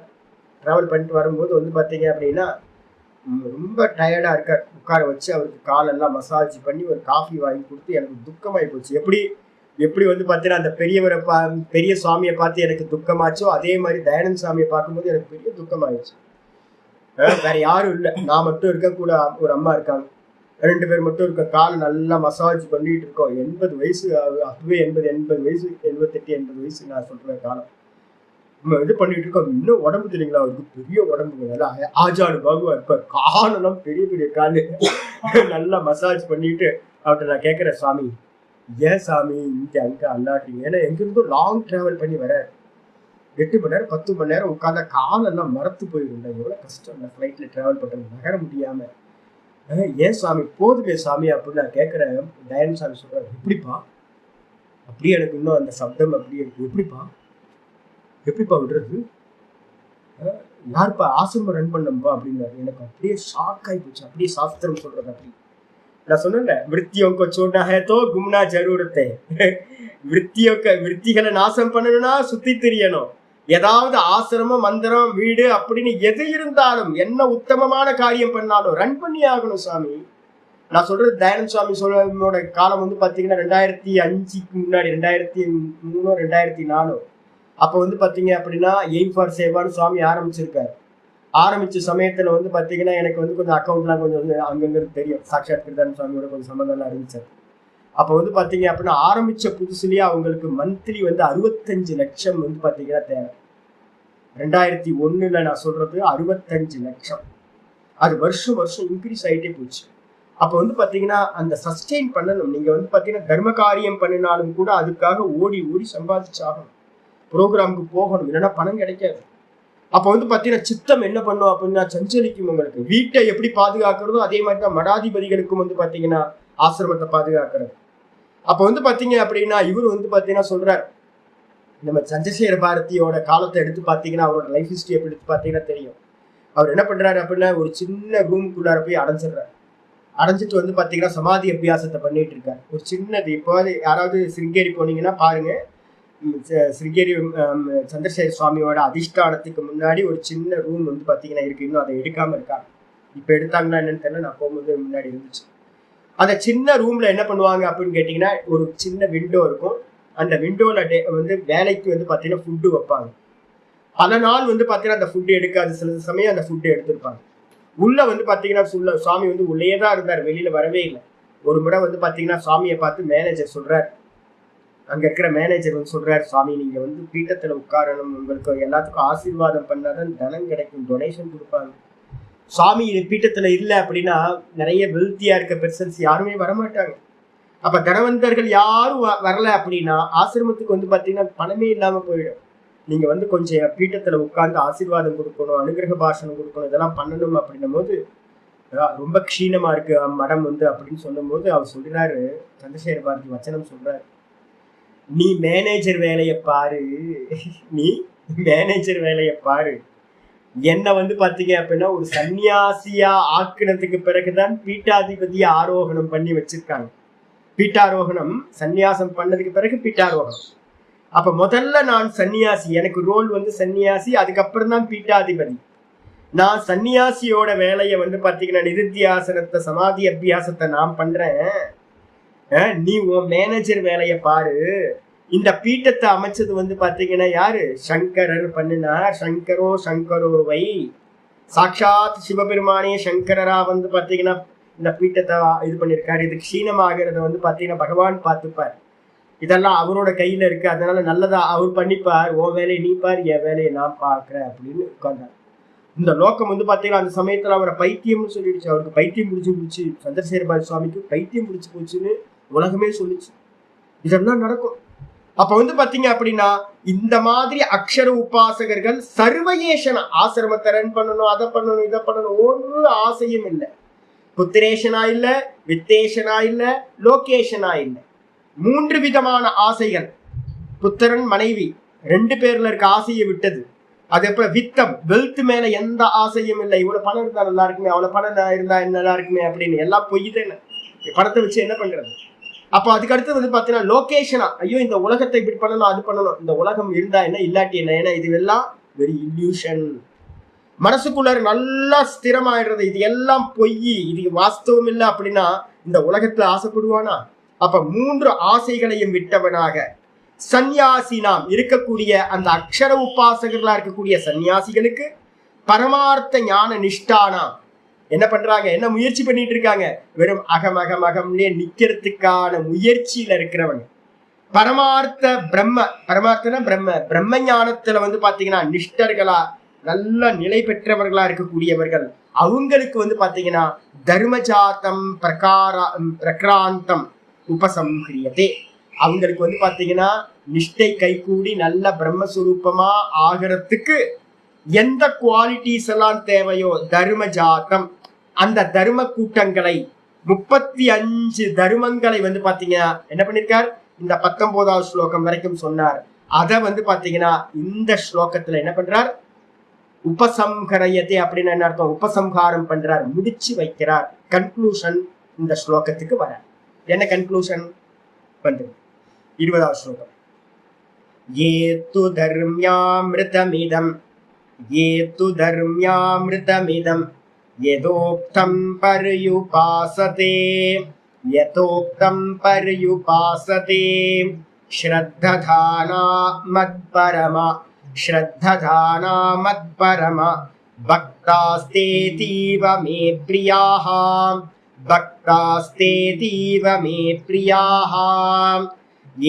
டிராவல் பண்ணிட்டு வரும்போது வந்து பாத்தீங்க அப்படின்னா ரொம்ப டயர்டா இருக்கார். உட்கார வச்சு அவருக்கு காலெல்லாம் மசாஜ் பண்ணி ஒரு காஃபி வாங்கி கொடுத்து எனக்கு துக்கமாயி போச்சு. எப்படி வந்து பாத்தீங்கன்னா அந்த பெரியவரை பெரிய சுவாமியை பார்த்து எனக்கு துக்கமாச்சோ அதே மாதிரி தயானந்த் சாமியை பார்க்கும்போது எனக்கு பெரிய துக்கமாயிடுச்சு. வேற யாரும் இல்லை, நான் மட்டும் இருக்க கூட ஒரு அம்மா இருக்காங்க, 2 பேர் மட்டும் இருக்க. கால் நல்லா மசாஜ் பண்ணிட்டு இருக்கோம். 80 வயசு, அப்பவே 80 வயசு, 78 80 வயசு நான் சொல்றேன் காலம். நம்ம இது பண்ணிட்டு இருக்கோம். இன்னும் உடம்பு தெரியுங்களா, அவருக்கு பெரிய உடம்பு, நல்லா ஆஜாடு பாகுவா இருப்பார். காலெல்லாம் பெரிய பெரிய காலு நல்லா மசாஜ் பண்ணிட்டு அவர்கிட்ட நான் கேட்கிறேன், சாமி ஏன் சாமி இங்க அங்க அல்லாட்டீங்க? ஏன்னா எங்கிருந்தும் லாங் டிராவல் பண்ணி வர 8 மணி நேரம் 10 மணி நேரம் உட்காந்தா காலெல்லாம் மரத்து போயிருந்தா எவ்வளவு கஷ்டம் இல்லை ஃபிளைட்ல டிராவல் பண்றது, நகர முடியாம. ஏன் சாமி போதுமே சாமி அப்படின்னு நான் கேட்கிறேன். தயானந்த் சாமி சொல்றாரு, எப்படிப்பா? அப்படியே எனக்கு இன்னும் அந்த சப்தம் அப்படியே இருக்கு. எப்படிப்பா விடுறது? யாருப்பா ஆசிரமம் ரன் பண்ணப்பா அப்படின்னாரு. எனக்கு அப்படியே ஷாக் ஆகி போச்சு. அப்படியே சாஸ்திரம் சொல்றது அப்படி. நான் சொன்னேன்ல, விருத்தியோங்க சோனாஹேதோ கும்னா ஜரூரத்தை. விருத்திகளை நாசம் பண்ணணும்னா சுத்தி தெரியணும். ஏதாவது ஆசிரமம் மந்திரம் வீடு அப்படின்னு எது இருந்தாலும் என்ன உத்தமமான காரியம் பண்ணாலும் ரன் பண்ணி ஆகணும் சாமி. நான் சொல்றது தயானந்த் சுவாமி சொல்றோட காலம் வந்து பாத்தீங்கன்னா 2005க்கு முன்னாடி, 2003 2004. அப்ப வந்து பாத்தீங்க அப்படின்னா எய்ம் ஃபார் சேவான்னு சுவாமி ஆரம்பிச்சிருக்காரு. ஆரம்பிச்ச சமயத்துல வந்து பாத்தீங்கன்னா எனக்கு வந்து கொஞ்சம் அக்கௌண்ட்லாம் கொஞ்சம் வந்து அங்கங்க தெரியும். சாட்சாத் கிருதானந்த சுவாமியோட கொஞ்சம் சம்பந்தம் எல்லாம் இருந்துச்சு. அப்ப வந்து பாத்தீங்க அப்படின்னா ஆரம்பிச்ச புதுசுலயே அவங்களுக்கு மந்த்லி வந்து 65 லட்சம் வந்து பாத்தீங்கன்னா தேவை. 2001 நான் சொல்றது 65 லட்சம். அது வருஷம் வருஷம் இன்க்ரீஸ் ஆகிட்டே போச்சு. அப்ப வந்து பாத்தீங்கன்னா அந்த சஸ்டெயின் பண்ணணும். நீங்க வந்து பாத்தீங்கன்னா தர்ம காரியம் பண்ணினாலும் கூட அதுக்காக ஓடி ஓடி சம்பாதிச்சாகணும். ப்ரோக்ராமுக்கு போகணும், இல்லைன்னா பணம் கிடைக்காது. அப்ப வந்து பாத்தீங்கன்னா சித்தம் என்ன பண்ணும் அப்படின்னா சஞ்சலிக்கும். உங்களுக்கு வீட்டை எப்படி பாதுகாக்கிறதோ அதே மாதிரி தான் மடாதிபதிகளுக்கும் வந்து பாத்தீங்கன்னா ஆசிரமத்தை பாதுகாக்கிறது. அப்ப வந்து பாத்தீங்க அப்படின்னா இவர் வந்து பாத்தீங்கன்னா சொல்றாரு, நம்ம சந்திரசேகர பாரதியோட காலத்தை எடுத்து பாத்தீங்கன்னா அவரோட லைஃப் ஹிஸ்டரி எப்படி எடுத்து பாத்தீங்கன்னா தெரியும். அவர் என்ன பண்றாரு அப்படின்னா ஒரு சின்ன ரூமுக்குள்ளார போய் அடைஞ்சிடுறாரு. அடைஞ்சிட்டு வந்து பாத்தீங்கன்னா சமாதி அபியாசத்தை பண்ணிட்டு இருக்காரு. ஒரு சின்னது, இப்போ யாராவது சிருங்கேரி போனீங்கன்னா பாருங்க, சிருங்கேரி சந்திரசேகர சுவாமியோட அதிஷ்டானத்துக்கு முன்னாடி ஒரு சின்ன ரூம் வந்து பாத்தீங்கன்னா இருக்கு. இன்னும் அதை எடுக்காம இருக்காங்க. இப்ப எடுத்தாங்கன்னா என்னன்னு தெரியல, நான் போகும்போது முன்னாடி இருந்துச்சு. அந்த சின்ன ரூம்ல என்ன பண்ணுவாங்க அப்படின்னு கேட்டீங்கன்னா ஒரு சின்ன விண்டோ இருக்கும். அந்த விண்டோல வந்து வேலைக்கு வந்து பாத்தீங்கன்னா ஃபுட்டு வைப்பாங்க. பல நாள் வந்து பாத்தீங்கன்னா அந்த ஃபுட்டு எடுக்காது. சில சமயம் அந்த ஃபுட்டு எடுத்திருப்பாங்க. உள்ள வந்து பாத்தீங்கன்னா சுவாமி வந்து உள்ளே தான் இருந்தார், வெளியில வரவே இல்லை. ஒரு முறை வந்து பாத்தீங்கன்னா சுவாமியை பார்த்து மேனேஜர் சொல்றாரு, அங்க இருக்கிற மேனேஜர் வந்து சொல்றாரு, சுவாமி நீங்க வந்து பீட்டத்துல உட்காரணும், உங்களுக்கு எல்லாத்துக்கும் ஆசீர்வாதம் பண்ணாதான் தனம் கிடைக்கும், டொனேஷன் கொடுப்பாங்க. சுவாமி பீட்டத்துல இல்லை அப்படின்னா நிறைய வெல்த்தியா இருக்க பெர்சன்ஸ் யாருமே வரமாட்டாங்க. அப்ப தனவந்தர்கள் யாரும் வரல அப்படின்னா ஆசிரமத்துக்கு வந்து பாத்தீங்கன்னா பணமே இல்லாம போயிடும். நீங்க வந்து கொஞ்சம் பீட்டத்துல உட்கார்ந்து ஆசீர்வாதம் கொடுக்கணும், அனுகிரக பாஷணம் கொடுக்கணும், இதெல்லாம் பண்ணணும் அப்படின்னும் போது ரொம்ப க்ஷீணமா இருக்கு மடம் வந்து அப்படின்னு சொல்லும் போது அவர் சொல்றாரு, சந்திரசேகர பாரதி வச்சனம் சொல்றாரு, நீ மேனேஜர் வேலையை பாரு, நீ மேனேஜர் வேலையை பாரு, என்ன வந்து பாத்தீங்க அப்படின்னா ஒரு சன்னியாசியா ஆக்கினதுக்கு பிறகுதான் பீட்டாதிபதியை ஆரோகணம் பண்ணி வச்சிருக்காங்க. பீட்டாரோகணம் சன்னியாசம் பண்ணதுக்கு பிறகு பீட்டாரோகணம். அப்ப முதல்ல நான் சன்னியாசி, எனக்கு ரோல் வந்து சன்னியாசி, அதுக்கப்புறம் தான் பீட்டாதிபதி. நான் சன்னியாசியோட வேலையை வந்து பாத்தீங்கன்னா நிருத்தியாசனத்தை சமாதி அபியாசத்தை நான் பண்றேன், நீ உன் மேனேஜர் வேலையை பாரு. இந்த பீட்டத்தை அமைச்சது வந்து பாத்தீங்கன்னா யாரு? சங்கரர் பண்ணினார். சங்கரோவை சாட்சாத் சிவபெருமானே சங்கரரா வந்து பாத்தீங்கன்னா இந்த பீட்டத்தை இது பண்ணிருக்காரு. இது க்ஷீணமாகிறத வந்து பாத்தீங்கன்னா பகவான் பார்த்துப்பார். இதெல்லாம் அவரோட கையில இருக்கு, அதனால நல்லதா அவர் பண்ணிப்பார். உன் வேலையை நீ பார், என் வேலையை நான் பார்க்கிறேன் அப்படின்னு உட்கார்ந்தார். இந்த லோகம் வந்து பாத்தீங்கன்னா அந்த சமயத்துல அவரை பைத்தியம்னு சொல்லிடுச்சு. அவருக்கு பைத்தியம் பிடிச்சு சந்திரசேகர சுவாமிக்கு பைத்தியம் பிடிச்சு போச்சுன்னு உலகமே சொல்லிச்சு. இதெல்லாம் நடக்கும். அப்ப வந்து பாத்தீங்க அப்படின்னா இந்த மாதிரி அக்ஷர உபாசகர்கள் சர்வயேஷனா ஆசிரமத்தை ரன் பண்ணணும், அதை பண்ணணும், இதை பண்ணணும், ஒரு ஆசையும் இல்லை. புத்திரேஷனா இல்ல, வித்தேஷனா இல்ல, லோகேஷனா இல்ல. 3 விதமான ஆசைகள். புத்திரன் மனைவி 2 பேர்ல இருக்க ஆசையை விட்டது. அது எப்ப வித்தம் வெல்த் மேல எந்த ஆசையும் இல்லை. இவ்வளவு பணம் இருந்தா நல்லா இருக்குமே, அவ்வளவு பணம் இருந்தா நல்லா இருக்குமே அப்படின்னு எல்லாம் பொய்யுதேன்னு பணத்தை வச்சு என்ன பண்றது? அப்போ அதுக்கு அடுத்து வந்து பாத்தீங்கன்னா லோகேஷனா, ஐயோ இந்த உலகத்தை இப்படி பண்ணணும், அது பண்ணணும், இந்த உலகம் இருந்தா என்ன இல்லாட்டி என்ன, ஏன்னா இது எல்லாம் வெரி இல்யூஷன். மனசுக்குள்ள நல்லா ஸ்திரமாயிடுறது. இது எல்லாம் பொய், இது வாஸ்தவம் இல்லை அப்படின்னா இந்த உலகத்துல ஆசைப்படுவானா? அப்ப 3 ஆசைகளையும் விட்டவனாக சந்நியாசி நாம் இருக்கக்கூடிய அந்த அக்ஷர உபாசகர்களா இருக்கக்கூடிய சன்னியாசிகளுக்கு பரமார்த்த ஞான நிஷ்டானா என்ன பண்றாங்க? என்ன முயற்சி பண்ணிட்டு இருக்காங்க? வெறும் அகமகமகம்னே நிக்கிறதுக்கான முயற்சியில இருக்கிறவங்க. பரமார்த்த பரமார்த்தனா பிரம்ம ஞானத்துல வந்து பாத்தீங்கன்னா நிஷ்டர்களா நல்ல நிலை பெற்றவர்களா இருக்கக்கூடியவர்கள். அவங்களுக்கு வந்து பாத்தீங்கன்னா தர்மஜாத்தம் பிரகாராந்தம் உபசம்ஹிரியதே. அவங்களுக்கு வந்து பாத்தீங்கன்னா நிஷ்டை கைகூடி நல்ல பிரம்மஸ்வரூபமா ஆகிறதுக்கு எந்த குவாலிட்டிஸ் எல்லாம் தேவையோ தர்மஜாத்தம், அந்த தர்ம கூட்டங்களை 35 தர்மங்களை வந்து பாத்தீங்கன்னா என்ன பண்ணிருக்கார்? இந்த 19வது ஸ்லோகம் வரைக்கும் சொன்னார். அதை வந்து பாத்தீங்கன்னா இந்த ஸ்லோகத்துல என்ன பண்றார்? உபசம்ஹரயதே அப்படின்னு என்ன அர்த்தம்? உபசம்ஹாரம் பண்றார், முடிச்சு வைக்கிறார். கன்க்ளூஷன் இந்த ஸ்லோகத்துக்கு வர என்ன கன்க்ளூஷன் பண்றது? 20வது ஸ்லோகம். ஏது தர்மியாமிருதமிதம் ஏது தர்மியாமிருதமிதம் யதோக்தம் பர்யுபாசதே யதோக்தம் பர்யுபாசதே ஸ்ரத்ததானா மத்பரமா ஸ்ரத்ததானா மத்பரமா பக்தாஸ்தேதீவ மே ப்ரியாஹ பக்தாஸ்தேதீவ மே ப்ரியாஹ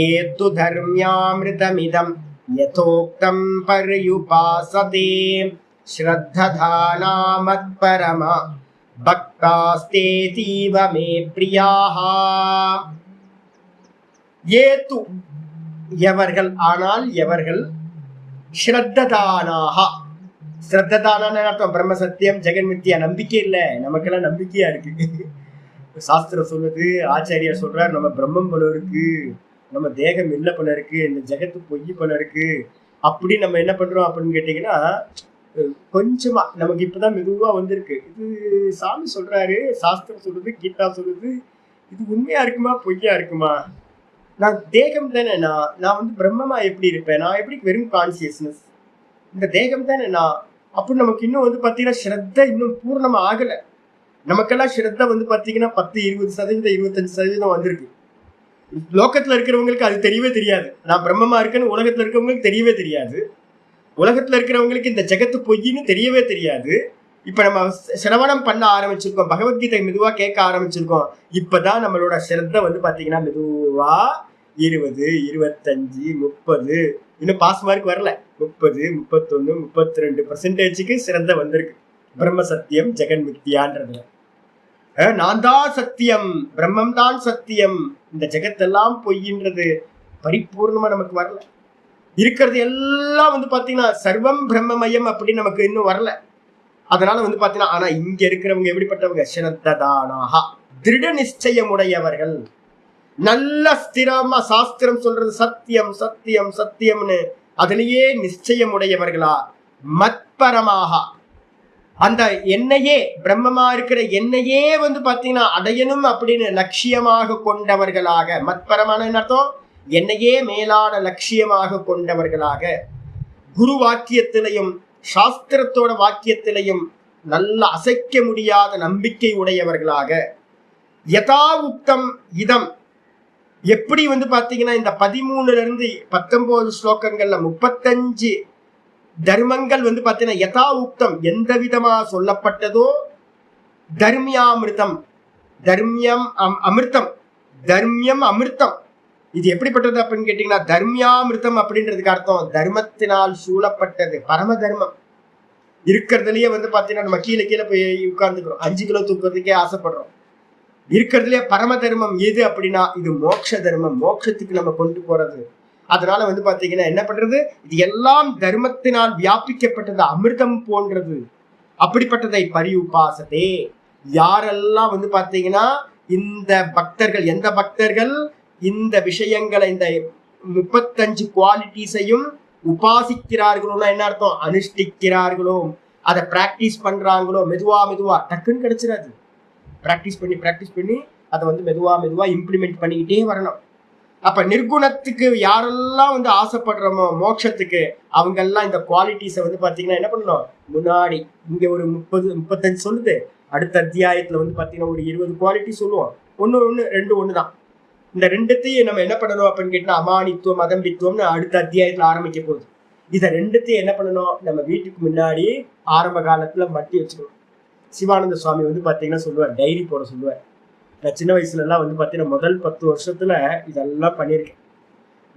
ஏது தர்மியாமிருதமிதம் யதோக்தம் பர்யுபாசதே ஸ்ரத்ததானா மத்பரமா பக்தாஸ்தேதீவ மே ப்ரியாஹ. ஏது எவர்கள், ஆனால் எவர்கள், ஸ்ரத்ததானாக, ஸ்ரத்ததான அர்த்தம் பிரம்ம சத்தியம் ஜெகன் மித்யா, நம்பிக்கை இல்லை, நமக்கெல்லாம் நம்பிக்கையா இருக்கு. சாஸ்திரம் சொல்லுது, ஆச்சாரியார் சொல்றார், நம்ம பிரம்மம் போல இருக்கு, நம்ம தேகம் இல்லை போல இருக்கு, இந்த ஜெகத்து பொய் போல இருக்கு. அப்படி நம்ம என்ன பண்றோம் அப்படின்னு கேட்டீங்கன்னா கொஞ்சமா நமக்கு இப்பதான் மெதுவா வந்திருக்கு. இது சாமி சொல்றாரு, சாஸ்திரம் சொல்லுது, கீதா சொல்லுது, இது உண்மையா இருக்குமா பொய்யா இருக்குமா? நான் தேகம் தானே, நான் வந்து பிரம்மமா எப்படி இருப்பேன்? நான் எப்படி வெறும் கான்சியஸ்னஸ், இந்த தேகம் தானே நான். அப்படி நமக்கு இன்னும் வந்து பாத்தீங்கன்னா ஸ்ரத்த இன்னும் பூர்ணமா ஆகல. நமக்கெல்லாம் ஸ்ரத்த வந்து பாத்தீங்கன்னா 10, 20%, 25% வந்திருக்கு. லோகத்துல இருக்கிறவங்களுக்கு அது தெரியவே தெரியாது. நான் பிரம்மமா இருக்கேன்னு உலகத்துல இருக்கிறவங்களுக்கு தெரியவே தெரியாது. உலகத்துல இருக்கிறவங்களுக்கு இந்த ஜெகத்து பொய்ன்னு தெரியவே தெரியாது. இப்ப நம்ம சிரவணம் பண்ண ஆரம்பிச்சிருக்கோம், பகவத்கீதை மெதுவா கேட்க ஆரம்பிச்சிருக்கோம். இப்பதான் நம்மளோட ஸ்ரத்த வந்து பாத்தீங்கன்னா மெதுவா 20, 25, 30, இன்னும் பாஸ் மார்க் வரல, 30, 31, 32% ஸ்ரத்த வந்திருக்கு. பிரம்ம சத்தியம் ஜெகன் மித்யான்றதுல நான் தான் சத்தியம், பிரம்மம் தான் சத்தியம், இந்த ஜெகத்தெல்லாம் பொய்ன்றது பரிபூர்ணமா நமக்கு வரல. இருக்கிறது எல்லாம் வந்து பாத்தீங்கன்னா சர்வம் பிரம்மமயம் அப்படின்னு நமக்கு இன்னும் வரல. அதனால வந்து பாத்தீங்கன்னா ஆனா இங்க இருக்கிறவங்க எப்படிப்பட்டவங்க? ஸ்ரத்ததானாஹா, திருட நிச்சயமுடையவர்கள். நல்ல ஸ்திரமா சாஸ்திரம் சொல்றது சத்தியம் சத்தியம் சத்தியம்னு அதுலயே நிச்சயமுடையவர்களா. மத்பரமாக, அந்த என்னையே பிரம்மமா இருக்கிற என்னையே வந்து பாத்தீங்கன்னா அடையணும் அப்படின்னு லட்சியமாக கொண்டவர்களாக, மத்பரமான அர்த்தம் என்னையே மேலான லட்சியமாக கொண்டவர்களாக, குரு வாக்கியத்திலையும் சாஸ்திரத்தோட வாக்கியத்திலையும் நல்ல அசைக்க முடியாத நம்பிக்கை உடையவர்களாக, யதா உக்தம் இதம், எப்படி வந்து பாத்தீங்கன்னா இந்த 13ல இருந்து 19 ஸ்லோகங்கள்ல 35 தர்மங்கள் வந்து பாத்தீங்கன்னா யதா உக்தம் எந்த விதமா சொல்லப்பட்டதோ, தர்மியாமிருதம், தர்மியம் அமிர்தம், தர்மியம் அமிர்தம், இது எப்படிப்பட்டது அப்படின்னு கேட்டீங்கன்னா தர்மியாமிருதம் அப்படின்றதுக்கு அர்த்தம் தர்மத்தினால் சூழப்பட்டது, பரம தர்மம். இருக்கிறதுலயே வந்து பாத்தீங்கன்னா நம்ம கீழே கீழே போய் உட்கார்ந்துக்கிறோம், 5 கிலோ தூக்குறதுக்கே ஆசைப்படுறோம். இருக்கிறதுலயே பரம தர்மம் எது அப்படின்னா இது மோட்ச தர்மம், மோட்சத்துக்கு நம்ம கொண்டு போறது. அதனால வந்து பாத்தீங்கன்னா என்ன பண்றது, இது எல்லாம் தர்மத்தினால் வியாபிக்கப்பட்டது, அமிர்தம் போன்றது. அப்படிப்பட்டதை பரியுபாசதே, யாரெல்லாம் வந்து பாத்தீங்கன்னா இந்த பக்தர்கள், எந்த பக்தர்கள் இந்த விஷயங்களை, இந்த 35 குவாலிட்டிஸையும் உபாசிக்கிறார்களோன்னா என்ன அர்த்தம், அனுஷ்டிக்கிறார்களோ, அதை பிராக்டிஸ் பண்றாங்களோ, மெதுவா மெதுவா டக்குன்னு கிடைச்சிடாது. பிராக்டிஸ் பண்ணி அதை வந்து மெதுவா இம்ப்ளிமெண்ட் பண்ணிக்கிட்டே வரணும். அப்ப நிர்குணத்துக்கு யாரெல்லாம் வந்து ஆசைப்படுறோமோ மோட்சத்துக்கு, அவங்க எல்லாம் இந்த குவாலிட்டிஸை வந்து பாத்தீங்கன்னா என்ன பண்ணணும், முன்னாடி இங்க ஒரு 30-35 சொல்லுது, அடுத்த அத்தியாயத்துல வந்து பாத்தீங்கன்னா ஒரு 20 குவாலிட்டி சொல்லுவோம். ஒண்ணு தான். இந்த ரெண்டுத்தையும் நம்ம என்ன பண்ணணும் அப்படின்னு கேட்டா அமானித்துவம் அதம்பித்துவம்னு அடுத்த அத்தியாயத்துல ஆரம்பிக்க போகுது. இதை ரெண்டுத்தையும் என்ன பண்ணணும், நம்ம வீட்டுக்கு முன்னாடி ஆரம்ப காலத்துல மட்டி வச்சுக்கணும். சிவானந்த சுவாமி வந்து பாத்தீங்கன்னா சொல்லுவார், டைரி போட சொல்லுவார். நான் சின்ன வயசுல எல்லாம் வந்து பாத்தீங்கன்னா முதல் 10 வருஷத்துல இதெல்லாம் பண்ணியிருக்கேன்.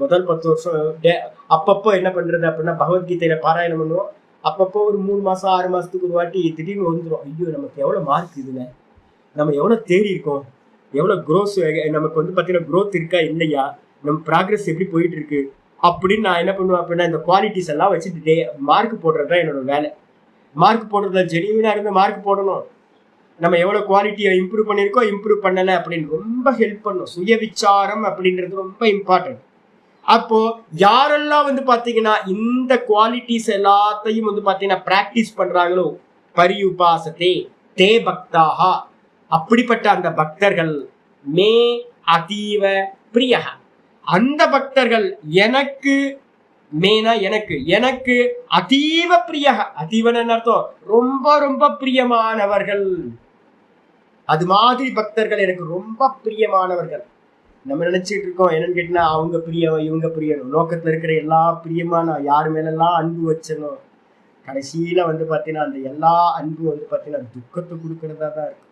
முதல் 10 வருஷம் அப்பப்போ என்ன பண்றது அப்படின்னா பகவத்கீதையில பாராயணம் பண்ணுவோம். அப்பப்போ ஒரு 3 மாசம் 6 மாசத்துக்கு ஒரு வாட்டி திடீர்னு வந்துடும், ஐயோ நமக்கு எவ்வளவு மார்க் இதுல, நம்ம எவ்வளவு தேடி இருக்கோம், எவ்வளவு க்ரோஸ், நமக்கு வந்து பாத்தீங்கன்னா க்ரோத் இருக்கா இல்லையா, நம்ம ப்ராக்ரஸ் எப்படி போயிட்டு இருக்கு அப்படின்னு நான் என்ன பண்ணுவேன் அப்படின்னா இந்த குவாலிட்டிஸ் எல்லாம் வச்சுட்டு மார்க் போடுறதுதான் என்னோட வேலை. மார்க் போடுறதுல ஜெனியூனா இருந்து மார்க் போடணும். நம்ம எவ்வளவு குவாலிட்டியை இம்ப்ரூவ் பண்ணியிருக்கோம், இம்ப்ரூவ் பண்ணல அப்படின்னு ரொம்ப ஹெல்ப் பண்ணும். சுய விசாரம் அப்படின்றது ரொம்ப இம்பார்ட்டன்ட். அப்போ யாரெல்லாம் வந்து பாத்தீங்கன்னா இந்த குவாலிட்டிஸ் எல்லாத்தையும் வந்து பாத்தீங்கன்னா பிராக்டிஸ் பண்றாங்களோ, பரியுபாசதே தே பக்தாஹா, அப்படிப்பட்ட அந்த பக்தர்கள் மே அதீவ பிரிய, அந்த பக்தர்கள் எனக்கு, மேனா எனக்கு அதீவ பிரிய, அதீவன அர்த்தம் ரொம்ப ரொம்ப பிரியமானவர்கள். அது மாதிரி பக்தர்கள் எனக்கு ரொம்ப பிரியமானவர்கள். நம்ம நினைச்சிட்டு இருக்கோம் என்னன்னு கேட்டீங்கன்னா அவங்க பிரியம் இவங்க பிரியணும், லோக்கத்துல இருக்கிற எல்லா பிரியமா நான் யாரு மேலெல்லாம் அன்பு வச்சனும், கடைசியில வந்து பாத்தீங்கன்னா அந்த எல்லா அன்பு வந்து பாத்தீங்கன்னா துக்கத்தை கொடுக்கறதா தான் இருக்கு.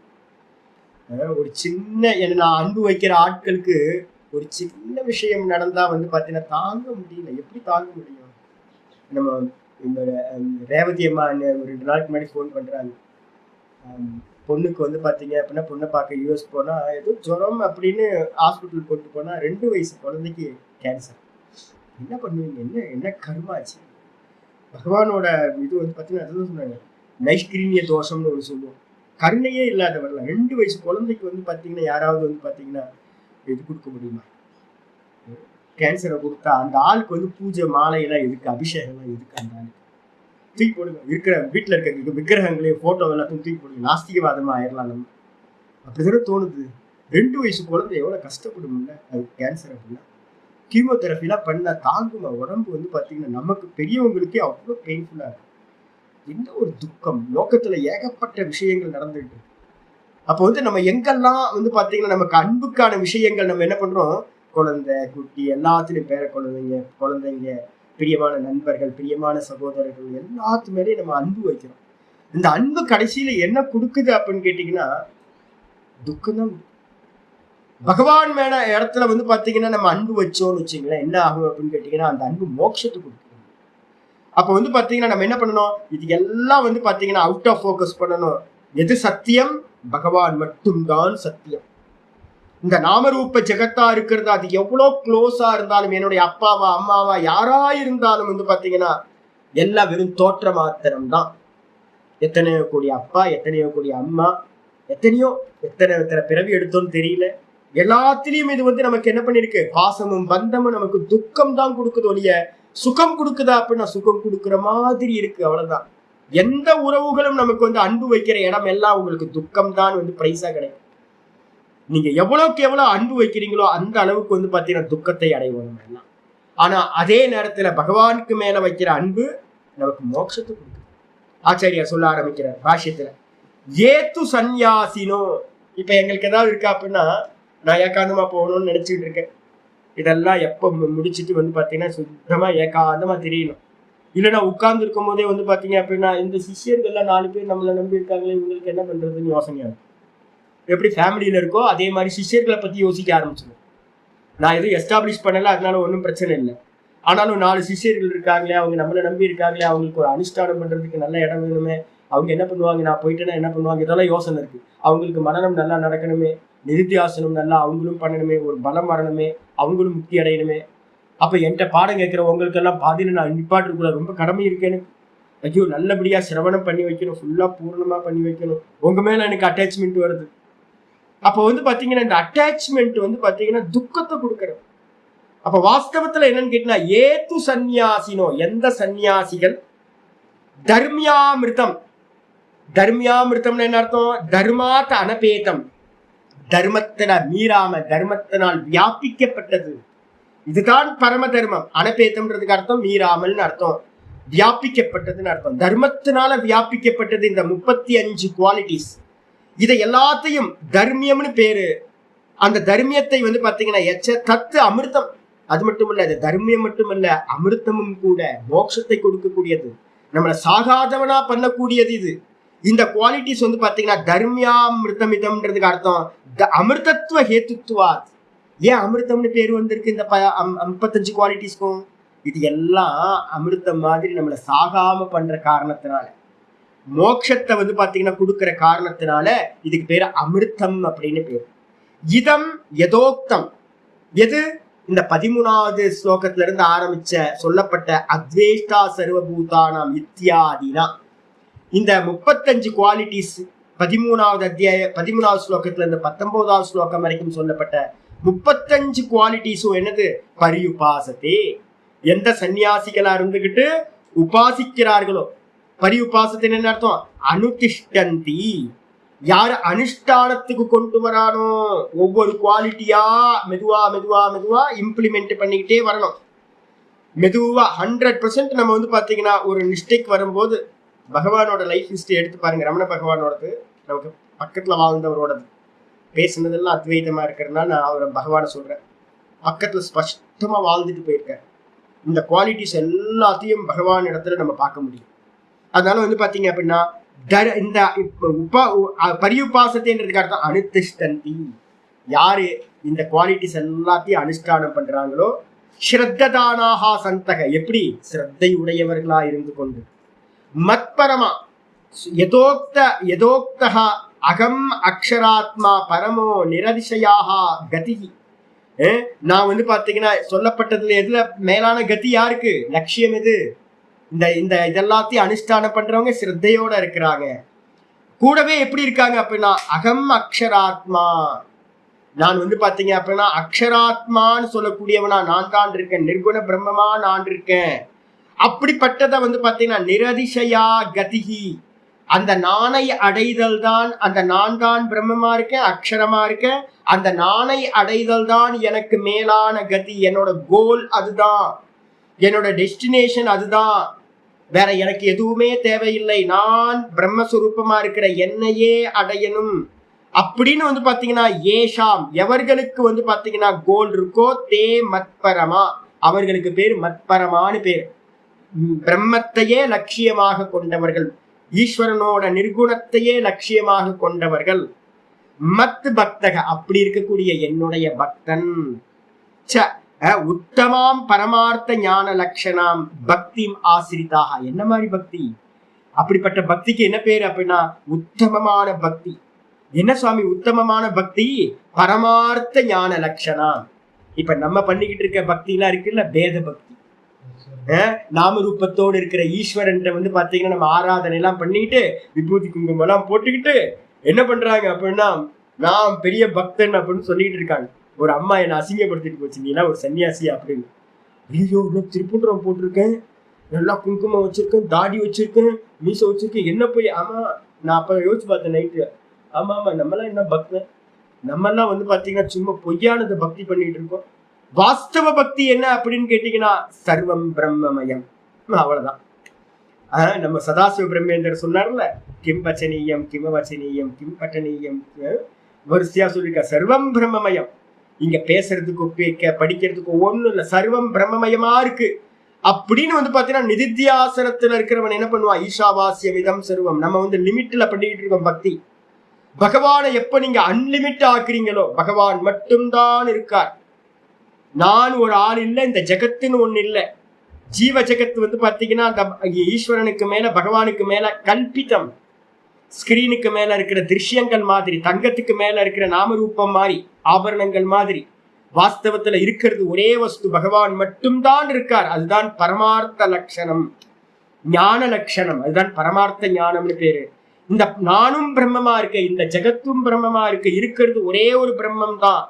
ஒரு சின்ன நான் அன்பு வைக்கிற ஆட்களுக்கு ஒரு சின்ன விஷயம் நடந்தா வந்து பாத்தீங்கன்னா தாங்க முடியல. எப்படி தாங்க முடியும்? நம்ம இந்த ரேவதி அம்மா ஒரு 2 நாளுக்கு முன்னாடி ஃபோன் பண்றாங்க. பொண்ணுக்கு வந்து பாத்தீங்க அப்படின்னா பொண்ணை பார்க்க யூஎஸ் போனா ஏதோ ஜுரம் அப்படின்னு ஹாஸ்பிட்டல் கொண்டு போனா 2 வயசு குழந்தைக்கு கேன்சர். என்ன பண்ணுவீங்க? என்ன கர்மாச்சு? பகவானோட இது வந்து பாத்தீங்கன்னா அதுதான் சொன்னாங்க, நைஷ்கிரீனிய தோஷம்னு ஒரு சொல்லுவோம். கருணையே இல்லாதவர்கள 2 வயசு குழந்தைக்கு வந்து பாத்தீங்கன்னா யாராவது வந்து பாத்தீங்கன்னா இது கொடுக்க முடியுமா? கேன்சரை கொடுத்தா அந்த ஆளுக்கு வந்து பூஜை மாலையெல்லாம் எதுக்கு, அபிஷேகம்லாம் எதுக்கு? அந்த ஆளுக்கு தூக்கி போடுங்க. இருக்கிற வீட்டுல இருக்க விக்கிரகங்களையும் போட்டோ எல்லாத்தையும் தூக்கி போடுங்க. நாஸ்திகவாதமா ஆயிடலாம் நம்ம. அப்படிதானே தோணுது. 2 வயசு குழந்தை எவ்வளவு கஷ்டப்படும்ல அது கேன்சர் அப்படின்னா. கீமோதெரபிலாம் பண்ண தாங்குமா உடம்பு வந்து பாத்தீங்கன்னா நமக்கு பெரியவங்களுக்கே அவ்வளவு பெயின்ஃபுல்லா இருக்கும். என்ன ஒரு துக்கம். லோகத்துல ஏகப்பட்ட விஷயங்கள் நடந்துட்டு. அப்போ வந்து நம்ம எங்கெல்லாம் வந்து பாத்தீங்கன்னா நமக்கு அன்புக்கான விஷயங்கள் நம்ம என்ன பண்றோம், குழந்தை குட்டி எல்லாத்துலயும் பேர குழந்தைங்க, பிரியமான நண்பர்கள், பிரியமான சகோதரர்கள் எல்லாத்து மேலேயும் நம்ம அன்பு வைக்கிறோம். இந்த அன்பு கடைசியில என்ன கொடுக்குது அப்படின்னு கேட்டீங்கன்னா துக்கம் தான். பகவான் மேல இடத்துல வந்து பாத்தீங்கன்னா நம்ம அன்பு வச்சோம்னு வச்சுங்களேன், என்ன ஆகும் அப்படின்னு கேட்டீங்கன்னா அந்த அன்பு மோட்சத்தை கொடுக்குது. அப்ப வந்து பாத்தீங்கன்னா நம்ம என்ன பண்ணணும், இது எல்லாம் வந்து பாத்தீங்கன்னா அவுட் ஆஃப் ஃபோக்கஸ் பண்ணணும். எது சத்தியம்? பகவான் மட்டும்தான் சத்தியம். இந்த நாமரூப ஜெகத்தா இருக்கிறது அது எவ்வளவு க்ளோஸா இருந்தாலும், என்னுடைய அப்பாவா அம்மாவா யாரா இருந்தாலும் வந்து பாத்தீங்கன்னா எல்லாம் வெறும் தோற்ற மாத்திரம் தான். எத்தனையோ கோடி அப்பா, எத்தனையோ கோடி அம்மா, எத்தனை பிறவி எடுத்தோன்னு தெரியல. எல்லாத்திலையும் இது வந்து நமக்கு என்ன பண்ணிருக்கு, பாசமும் பந்தமும் நமக்கு துக்கம் தான் கொடுக்குது ஒழிய சுகம் கொடுக்குதா அப்படின்னா சுகம் கொடுக்குற மாதிரி இருக்கு, அவ்வளவுதான். எந்த உறவுகளும் நமக்கு வந்து அன்பு வைக்கிற இடம் எல்லாம் உங்களுக்கு துக்கம் தான் வந்து பிரைஸா கிடைக்கும். நீங்க எவ்வளவுக்கு எவ்வளவு அன்பு வைக்கிறீங்களோ அந்த அளவுக்கு வந்து பாத்தீங்கன்னா துக்கத்தை அடைவோம் நம்ம எல்லாம். ஆனா அதே நேரத்துல பகவானுக்கு மேல வைக்கிற அன்பு நமக்கு மோட்சத்தை கொடுக்கும். ஆச்சாரியார் சொல்ல ஆரம்பிக்கிறார் பாஷ்யத்துல, ஏத்து சந்நியாசினோ. இப்ப எங்களுக்கு ஏதாவது இருக்கா அப்படின்னா, நான் ஏகாந்தமா போகணும்னு நினைச்சுட்டு இருக்கேன். இதெல்லாம் எப்ப முடிச்சுட்டு வந்து பாத்தீங்கன்னா சுத்தமா ஏகாந்தமா தெரியணும். இல்லைன்னா உட்கார்ந்து இருக்கும் போதே வந்து பாத்தீங்க அப்படின்னா, இந்த சிஷியர்கள்லாம் 4 பேர் நம்மளை நம்பி இருக்காங்களே, இவங்களுக்கு என்ன பண்றதுன்னு யோசனையா இருக்கும். எப்படி ஃபேமிலியில இருக்கோ அதே மாதிரி சிஷியர்களை பத்தி யோசிக்க ஆரம்பிச்சிடும். நான் எதுவும் எஸ்டாப்ளிஷ் பண்ணல, அதனால ஒன்றும் பிரச்சனை இல்லை. ஆனாலும் 4 சிஷியர்கள் இருக்காங்களே, அவங்க நம்மளை நம்பி இருக்காங்களே, அவங்களுக்கு ஒரு அனுஷ்டானம் பண்றதுக்கு நல்ல இடம் வேணுமே, அவங்க என்ன பண்ணுவாங்க, நான் போயிட்டேன்னா என்ன பண்ணுவாங்க, இதெல்லாம் யோசனை இருக்கு. அவங்களுக்கு மனநம் நல்லா நடக்கணுமே, நிதித்தியாசனம் நல்லா அவங்களும் பண்ணணுமே, ஒரு பலம் வரணுமே, அவங்களும் முக்தி அடையணுமே. அப்ப என்கிட்ட பாடம் கேட்கிற உங்களுக்கெல்லாம் பாதியில நான் நிப்பாட்டு ரொம்ப கடமை இருக்கேன்னு, ஐயோ நல்லபடியா சிரவணம் பண்ணி வைக்கணும், ஃபுல்லா பூர்ணமா பண்ணி வைக்கணும், உங்க மேல எனக்கு அட்டாச்மெண்ட் வருது. அப்ப வந்து பாத்தீங்கன்னா இந்த அட்டாச்மெண்ட் வந்து பாத்தீங்கன்னா துக்கத்தை கொடுக்கறது. அப்ப வாஸ்தவத்துல என்னன்னு கேட்டீங்கன்னா, ஏத்து சந்நியாசினோ, எந்த சந்நியாசிகள் தர்மியாமிருதம். தர்மியாமிருதம்னு என்ன அர்த்தம்? தர்மாத் அனபேதம், தர்மத்தினால் மீறாம, தர்மத்தினால் வியாபிக்கப்பட்டது. இதுதான் பரம தர்மம். அனபேதம்ன்றதுக்கு அர்த்தம் மீறாமல்னு அர்த்தம், வியாபிக்கப்பட்டதுன்னு அர்த்தம். தர்மத்தினால வியாபிக்கப்பட்டது இந்த 35 குவாலிட்டிஸ். இதை எல்லாத்தையும் தர்மியம்னு பேரு. அந்த தர்மியத்தை வந்து பாத்தீங்கன்னா தத்து அமிர்தம். அது மட்டும் இல்ல, அது தர்மியம் மட்டும் இல்ல, அமிர்தமும் கூட, மோட்சத்தை கொடுக்கக்கூடியது, நம்மளை சாகாதவனா பண்ணக்கூடியது. இது இந்த குவாலிட்டிஸ் வந்து பாத்தீங்கன்னா தர்மியாமிருதமிதம்ன்றதுக்கு அர்த்தம் அமிர்தத்துவ ஹேத்துத்துவாத். ஏன் அமிர்தம்னு பேர் வந்திருக்கு இந்த 35 குவாலிட்டிஸ்க்கும்? இது எல்லாம் அமிர்தம் மாதிரி நம்மளை சாகாம பண்ற காரணத்தினால, மோட்சத்தை வந்து பாத்தீங்கன்னா கொடுக்கிற காரணத்தினால இதுக்கு பேரு அமிர்தம் அப்படின்னு பேரு. இதம் யதோக்தம். எது? இந்த 13வது ஸ்லோகத்துல இருந்து ஆரம்பிச்ச சொல்லப்பட்ட அத்வேஷ்டா சர்வபூதானாம் இத்தியாதினா, இந்த 35 குவாலிட்டிஸ் 13வது ஸ்லோகத்துல இருந்து 19வது ஸ்லோகம் வரைக்கும் சொல்லப்பட்ட 35 குவாலிட்டிஸும் என்னது? பரியுபாசத்தே. எந்த சன்னியாசிகளா இருந்துகிட்டு உபாசிக்கிறார்களோ, பரியுபாசத்தின் என்ன அர்த்தம்? அனுதிஷ்டந்தி. யாரு அனுஷ்டானத்துக்கு கொண்டு வரானோ, ஒவ்வொரு குவாலிட்டியா மெதுவா மெதுவா மெதுவா இம்ப்ளிமெண்ட் பண்ணிக்கிட்டே வரணும். மெதுவா 100% நம்ம வந்து பாத்தீங்கன்னா ஒரு மிஸ்டேக் வரும்போது, பகவானோட லைஃப் ஹிஸ்டரி எடுத்து பாருங்க. ரமண பகவானோடது, நமக்கு பக்கத்துல வாழ்ந்தவரோடது, பேசுனதெல்லாம் அத்வைதமா இருக்கிறதுனால நான் அவரை பகவானை சொல்றேன். பக்கத்துல ஸ்பஷ்டமா வாழ்ந்துட்டு போயிருக்காரு. இந்த குவாலிட்டிஸ் எல்லாத்தையும் பகவான் இடத்துல நம்ம பார்க்க முடியும். அதனால வந்து பாத்தீங்க அப்படின்னா இந்த பரியுபாசத்தைன்றதுக்கு அர்த்தம் அனுதிஷ்டந்தி. யாரு இந்த குவாலிட்டிஸ் எல்லாத்தையும் அனுஷ்டானம் பண்றாங்களோ, ஸ்ரத்ததானாகா சந்தக, எப்படி ஸ்ரத்தை உடையவர்களா இருந்து கொண்டு, மத்பரமா யதோக்தா அகம் அக்ஷராத்மா பரமோ நிரதிசயாக கதி. நான் வந்து பாத்தீங்கன்னா சொல்லப்பட்டதுல எதுல மேலான கதி யாருக்கு? லட்சியம் எது? இந்த இதெல்லாத்தையும் அனுஷ்டானம் பண்றவங்க ஸ்ரத்தையோட இருக்கிறாங்க. கூடவே எப்படி இருக்காங்க அப்படின்னா அகம் அக்ஷராத்மா. நான் வந்து பாத்தீங்க அப்படின்னா அக்ஷராத்மான்னு சொல்லக்கூடியவனா நான் தான் இருக்கேன், நிர்குண பிரம்மமா நான் இருக்கேன். அப்படிப்பட்டதை வந்து பாத்தீங்கன்னா நிரதிசயா கதிகி, அந்த நானை அடைதல் தான், அந்த நான் தான் பிரம்மமா இருக்கேன், அக்ஷரமா இருக்கேன், அந்த நானை அடைதல் தான் எனக்கு மேலான கதி. என்னோட கோல் அதுதான், என்னோட டெஸ்டினேஷன் அதுதான். வேற எனக்கு எதுவுமே தேவையில்லை. நான் பிரம்மஸ்வரூபமா இருக்கிற என்னையே அடையணும் அப்படின்னு வந்து பாத்தீங்கன்னா ஏஷாம், எவர்களுக்கு வந்து பாத்தீங்கன்னா கோல் இருக்கோ தே மத்பரமா, அவர்களுக்கு பேர் மத்பரமானு பேர். பிரம்மத்தையே லட்சியமாக கொண்டவர்கள், ஈஸ்வரனோட நிர்குணத்தையே லட்சியமாக கொண்டவர்கள். மத் பக்தக, அப்படி இருக்கக்கூடிய என்னுடைய பக்தன். உத்தமாம் பரமார்த்த ஞான லட்சணாம் பக்திம் ஆசிரிதாக. என்ன மாதிரி பக்தி? அப்படிப்பட்ட பக்திக்கு என்ன பேரு அப்படின்னா உத்தமமான பக்தி. என்ன சுவாமி உத்தமமான பக்தி? பரமார்த்த ஞான லட்சணம். இப்ப நம்ம பண்ணிக்கிட்டு இருக்க பக்தி எல்லாம் இருக்குல்ல, பேத பக்தி. நாம ரூபத்தோடு இருக்கிற ஈஸ்வரன் வந்து பாத்தீங்கன்னா நம்ம ஆராதனை எல்லாம் பண்ணிக்கிட்டு விபூதி குங்குமம் எல்லாம் போட்டுக்கிட்டு என்ன பண்றாங்க அப்படின்னா நான் பெரிய பக்தன் அப்படின்னு சொல்லிட்டு இருக்காங்க. ஒரு அம்மா என்னை அசிங்கப்படுத்திட்டு போச்சு, நீ எல்லாம் ஒரு சன்னியாசி அப்படின்னு. ஐயோ, இன்னும் திருப்புன்றம் போட்டிருக்கேன், நல்லா குங்குமம் வச்சிருக்கேன், தாடி வச்சிருக்கேன், மீசை வச்சிருக்கேன், என்ன போய் ஆமா. நான் அப்ப யோசிச்சு பார்த்தேன் நைட்டு. ஆமா ஆமா, நம்மளாம் என்ன பக்தன், நம்மெல்லாம் வந்து பாத்தீங்கன்னா சும்மா பொய்யானதை பக்தி பண்ணிட்டு இருக்கோம். வாஸ்தவ பக்தி என்ன அப்படின்னு கேட்டீங்கன்னா சர்வம் பிரம்மமயம், அவ்வளவுதான். நம்ம சதாசிவ பிரம்மேந்திரர் சொன்னார்ல, கிம் பச்சனீயம் கிம வச்சனீயம் கிம் பட்டனீயம், வரிசையா சொல்லிருக்க. சர்வம் பிரம்மமயம். இங்க பேசுறதுக்கு படிக்கிறதுக்கு ஒண்ணும் இல்ல, சர்வம் பிரம்மமயமா இருக்கு அப்படின்னு வந்து பாத்தீங்கன்னா நிதித்தியாசனத்துல இருக்கிறவன் என்ன பண்ணுவான், ஈஷாவாசிய விதம் சர்வம். நம்ம வந்து லிமிட்ல பண்ணிட்டு இருக்கோம் பக்தி. பகவானை எப்ப நீங்க அன்லிமிட் ஆக்குறீங்களோ, பகவான் மட்டும்தான் இருக்கார். நான் ஒரு ஆள் இல்லை, இந்த ஜெகத்துன்னு ஒண்ணு இல்லை. ஜீவ ஜெகத்து வந்து பாத்தீங்கன்னா அந்த ஈஸ்வரனுக்கு மேல பகவானுக்கு மேல கல்பிதம். ஸ்கிரீனுக்கு மேல இருக்கிற திருஷ்யங்கள் மாதிரி, தங்கத்துக்கு மேல இருக்கிற நாமரூபம் மாதிரி, ஆபரணங்கள் மாதிரி. வாஸ்தவத்துல இருக்கிறது ஒரே வஸ்து, பகவான் மட்டும்தான் இருக்கார். அதுதான் பரமார்த்த லட்சணம், ஞான லட்சணம். அதுதான் பரமார்த்த ஞானம்னு பேரு. இந்த நானும் பிரம்மமா இருக்க, இந்த ஜெகத்தும் பிரம்மமா இருக்க, இருக்கிறது ஒரே ஒரு பிரம்மம் தான்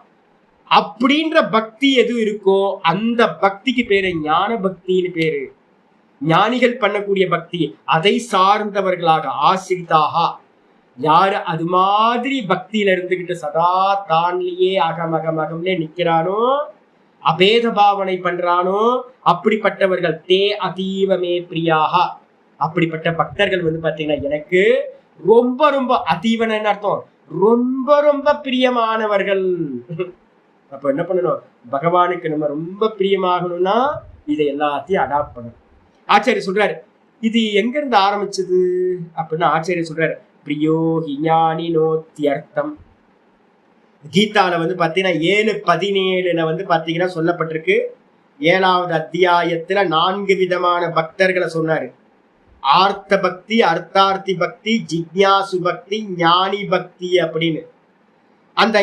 அப்படின்ற பக்தி எது இருக்கோ அந்த பக்திக்கு பேரு ஞான பக்தின்னு பேரு. ஞானிகள் பண்ணக்கூடிய பக்தி, அதை சார்ந்தவர்களாக ஆசிரிதாக யாரு அது மாதிரி பக்தியில இருந்துகிட்டு சதா தான்லயே அகமகமகம்னே நிக்கிறானோ, அபேத பாவனை பண்றானோ, அப்படிப்பட்டவர்கள் தே அதீவமே பிரியாக. அப்படிப்பட்ட பக்தர்கள் வந்து பாத்தீங்கன்னா எனக்கு ரொம்ப ரொம்ப அதீவன அர்த்தம், ரொம்ப ரொம்ப பிரியமானவர்கள். அப்ப என்ன பண்ணணும், பகவானுக்கு நம்ம ரொம்ப பிரியமாகணும்னா இதை எல்லாத்தையும் அடாப்ட் பண்ணணும். ஆச்சாரியர் சொல்றாரு, இது எங்க இருந்து ஆரம்பிச்சது அப்படின்னா, ஆச்சாரியர் சொல்றாரு, பிரியோ ஹிஞானினோத்யர்த்தம். கீதால வந்து பாத்தீங்கன்னா 7:17 வந்து பாத்தீங்கன்னா சொல்லப்பட்டிருக்கு. 7வது அத்தியாயத்துல 4 விதமான பக்தர்களை சொன்னாரு. ஆர்த்த பக்தி, அர்த்தார்த்தி பக்தி, ஜிக்ஞாசு பக்தி, ஞானி பக்தி அப்படின்னு. அந்த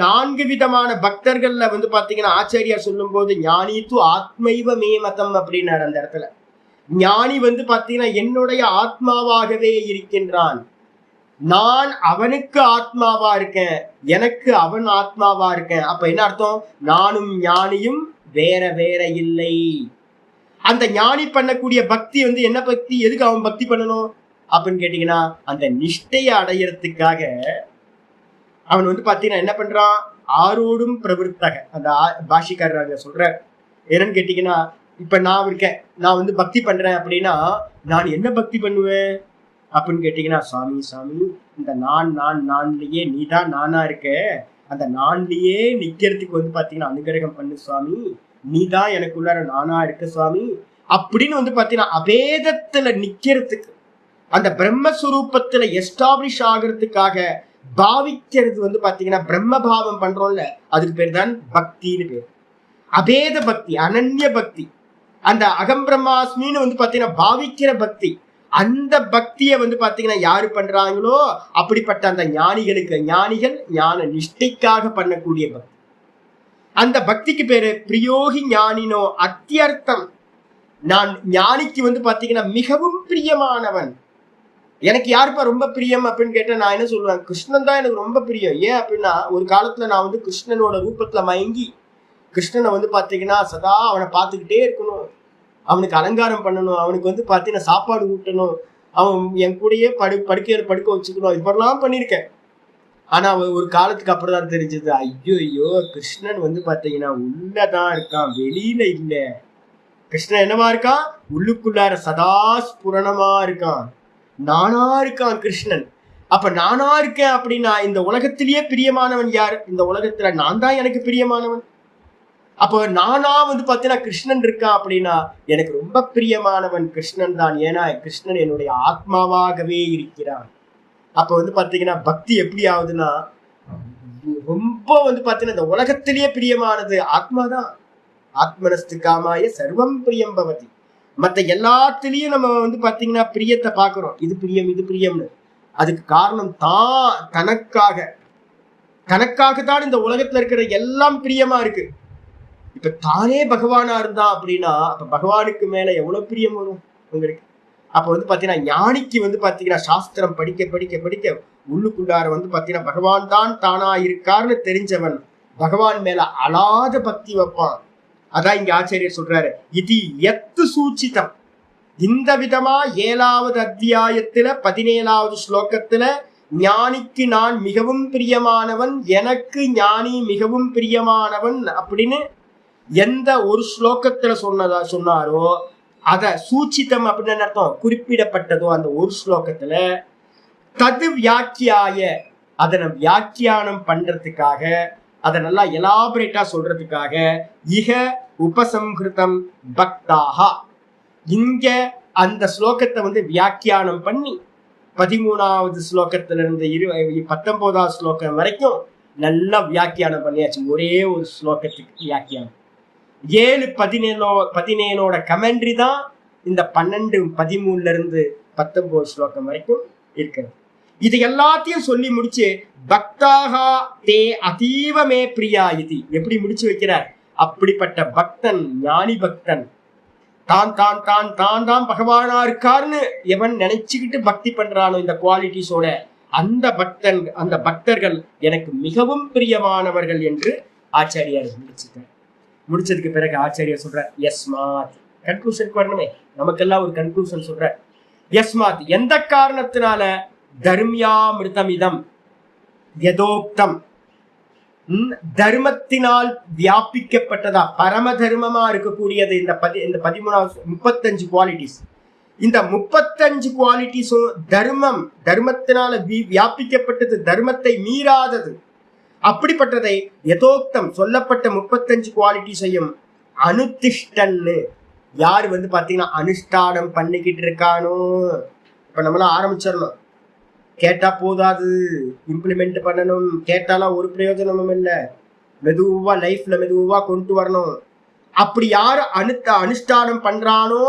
4 விதமான பக்தர்கள்ல வந்து பாத்தீங்கன்னா ஆச்சாரியார் சொல்லும் போது ஞானி து ஆத்மைவ மே மதம் அப்படின்னாரு. அந்த இடத்துல ஞானி வந்து பாத்தீங்கன்னா என்னுடைய ஆத்மாவாகவே இருக்கின்றான், நான் அவனுக்கு ஆத்மாவா இருக்கேன், எனக்கு அவன் ஆத்மாவா இருக்கேன். அப்ப என்ன அர்த்தம், நானும் ஞானியும் வேற வேற இல்லை. அந்த ஞானி பண்ணக்கூடிய பக்தி வந்து என்ன பக்தி, எதுக்கு அவன் பக்தி பண்ணணும் அப்படின்னு கேட்டீங்கன்னா அந்த நிஷ்டையை அடையறதுக்காக அவன் வந்து பாத்தீங்கன்னா என்ன பண்றான், ஆரோடும் பிரவருத்தக. அந்த பாஷிக்காரர் சொல்ற என்னன்னு கேட்டீங்கன்னா, இப்ப நான் இருக்கேன், நான் வந்து பக்தி பண்றேன் அப்படின்னா நான் என்ன பக்தி பண்ணுவேன் அப்படின்னு கேட்டீங்கன்னா, சாமி சாமி இந்த நான்லயே நீதான் நானா இருக்க, அந்த நான்லயே நிக்கிறதுக்கு வந்து பாத்தீங்கன்னா அனுகிரகம் பண்ணு சுவாமி, நீதான் எனக்குள்ளார நானா இருக்க சுவாமி அப்படின்னு வந்து பாத்தீங்கன்னா அபேதத்துல நிக்கிறதுக்கு, அந்த பிரம்மஸ்வரூபத்துல எஸ்டாப்ளிஷ் ஆகிறதுக்காக பாவிக்கிறது வந்து பாத்தீங்கன்னா பிரம்ம பாவம் பண்றோம்ல, அதுக்கு பேர் தான் பக்தின்னு பேர். அபேத பக்தி, அனன்ய பக்தி, அந்த அகம் பிரம்மாஸ்மின்னு வந்து பாத்தீங்கன்னா பாவிக்கிற பக்தி. அந்த பக்தியை வந்து பாத்தீங்கன்னா யாரு பண்றாங்களோ அப்படிப்பட்ட அந்த ஞானிகளுக்கு, ஞானிகள் ஞான நிஷ்டைக்காக பண்ணக்கூடிய பக்தி. அந்த பக்திக்கு பேரு பிரியோகி ஞானினோ அத்தியர்த்தம். நான் ஞானிக்கு வந்து பாத்தீங்கன்னா மிகவும் பிரியமானவன். எனக்கு யாருப்பா ரொம்ப பிரியம் அப்படின்னு கேட்டா நான் என்ன சொல்லுவேன், கிருஷ்ணன் தான் எனக்கு ரொம்ப பிரியம். ஏன் அப்படின்னா ஒரு காலத்துல நான் வந்து கிருஷ்ணனோட ரூபத்துல மயங்கி கிருஷ்ணனை வந்து பாத்தீங்கன்னா சதா அவனை பார்த்துக்கிட்டே இருக்கணும், அவனுக்கு அலங்காரம் பண்ணணும், அவனுக்கு வந்து பாத்தீங்கன்னா சாப்பாடு ஊட்டணும், அவன் என் கூடயே படுக்கையில படுக்க வச்சுக்கணும், இப்பெல்லாம் பண்ணியிருக்கேன். ஆனா ஒரு காலத்துக்கு அப்புறம் தான் தெரிஞ்சது, ஐயோ கிருஷ்ணன் வந்து பாத்தீங்கன்னா உள்ளதான் இருக்கான், வெளியில இல்ல. கிருஷ்ணன் என்னவா இருக்கான், உள்ளுக்குள்ளார சதா ஸ்புரணமா இருக்கான், நானா இருக்கான் கிருஷ்ணன். அப்ப நானா இருக்கேன் அப்படின்னா இந்த உலகத்திலேயே பிரியமானவன் யார், இந்த உலகத்துல நான் தான் எனக்கு பிரியமானவன். அப்போ நானா வந்து பாத்தீங்கன்னா கிருஷ்ணன் இருக்கான் அப்படின்னா எனக்கு ரொம்ப பிரியமானவன் கிருஷ்ணன் தான். ஏன்னா கிருஷ்ணன் என்னுடைய ஆத்மாவாகவே இருக்கிறான். அப்ப வந்து பாத்தீங்கன்னா பக்தி எப்படி ஆகுதுன்னா, ரொம்ப வந்து பாத்தீங்கன்னா இந்த உலகத்திலேயே பிரியமானது ஆத்மாதான். ஆத்மனஸ்து காமாய சர்வம் பிரியம் பவதி. மற்ற எல்லாத்திலையும் நம்ம வந்து பாத்தீங்கன்னா பிரியத்தை பாக்குறோம், இது பிரியம் இது பிரியம்னு. அதுக்கு காரணம் தான் தனக்காக தான் இந்த உலகத்துல இருக்கிற எல்லாம் பிரியமா இருக்கு. இப்ப தானே பகவானா இருந்தா அப்படின்னா அப்ப பகவானுக்கு மேல எவ்வளவு பிரியம் வரும் உங்களுக்கு. அப்ப வந்து பாத்தீங்கன்னா ஞானிக்கு வந்து பாத்தீங்கன்னா சாஸ்திரம் படிக்க படிக்க படிக்க உள்ளுக்குள்ளார வந்து பாத்தீங்கன்னா பகவான் தான் தானா இருக்காருன்னு தெரிஞ்சவன் பகவான் மேல அலாத பக்தி வைப்பான். அதான் இங்க ஆச்சாரியர் சொல்றாரு, இது எத்து சூச்சிதம். இந்த விதமா 7வது அத்தியாயத்துல 17வது ஸ்லோகத்துல ஞானிக்கு நான் மிகவும் பிரியமானவன், எனக்கு ஞானி மிகவும் பிரியமானவன் அப்படின்னு எந்த ஒரு ஸ்லோகத்துல சொன்னாரோ அத சூச்சிதம் அப்படின்னு அர்த்தம், குறிப்பிடப்பட்டதோ அந்த ஒரு ஸ்லோகத்துல தது வியாக்கியாய அதனை வியாக்கியானம் பண்றதுக்காக, அதை நல்லா எலாபரேட்டா சொல்றதுக்காக இக உபசம்ஹிருதம் பக்தாஹா, இங்க அந்த ஸ்லோகத்தை வியாக்கியானம் பண்ணி 13வது ஸ்லோகத்துல இருந்து 19வது ஸ்லோகம் வரைக்கும் நல்லா வியாக்கியானம் பண்ணியாச்சு. ஒரே ஒரு ஸ்லோகத்துக்கு வியாக்கியானம். 7-17 கமெண்ட்ரி தான் இந்த 12-13 இருந்து 19 ஸ்லோகம் வரைக்கும் இருக்கிறது. இது எல்லாத்தையும் சொல்லி முடிச்சு பக்தாகா தே அதீவமே பிரியா இது எப்படி முடிச்சு வைக்கிறார். அப்படிப்பட்ட பக்தன், ஞானி பக்தன், தான் தான் தான் தான் தான் பகவானா இருக்காருன்னு எவன் நினைச்சுக்கிட்டு பக்தி பண்றானோ இந்த குவாலிட்டிஸோட, அந்த பக்தன், அந்த பக்தர்கள் எனக்கு மிகவும் பிரியமானவர்கள் என்று ஆச்சாரியார் முடிச்சுட்டார். முடிச்சதுக்கு பிறகு ஆச்சாரியார் சொல்ற யஸ்மாத், கன்க்ளூஷனுக்கு வரணுமே, நமக்கெல்லாம் ஒரு கன்க்ளூஷன் சொல்ற. யஸ்மாத் எந்த காரணத்தினால, தர்மியாமிருதமிதம் யதோக்தம், தர்மத்தினால் வியாபிக்கப்பட்டதா பரம தர்மமா இருக்கக்கூடியது இந்த 35 குவாலிட்டிஸ். இந்த 35 குவாலிட்டிஸும் தர்மத்தினால வியாபிக்கப்பட்டது, தர்மத்தை மீறாதது. அப்படிப்பட்டதை யதோக்தம் சொல்லப்பட்ட 35 குவாலிட்டிஸையும் அனுதிஷ்டன்னு யாரு பாத்தீங்கன்னா அனுஷ்டானம் பண்ணிக்கிட்டு இருக்கானோ. இப்ப நம்மளாம் ஆரம்பிச்சிடணும், கேட்டா போதாது, இம்ப்ளிமெண்ட் பண்ணணும். கேட்டாலாம் ஒரு பிரயோஜனமும் இல்லை, மெதுவா லைஃப்ல மெதுவா கொண்டு வரணும். அப்படி யாரு அனுஷ்டானம் பண்றானோ,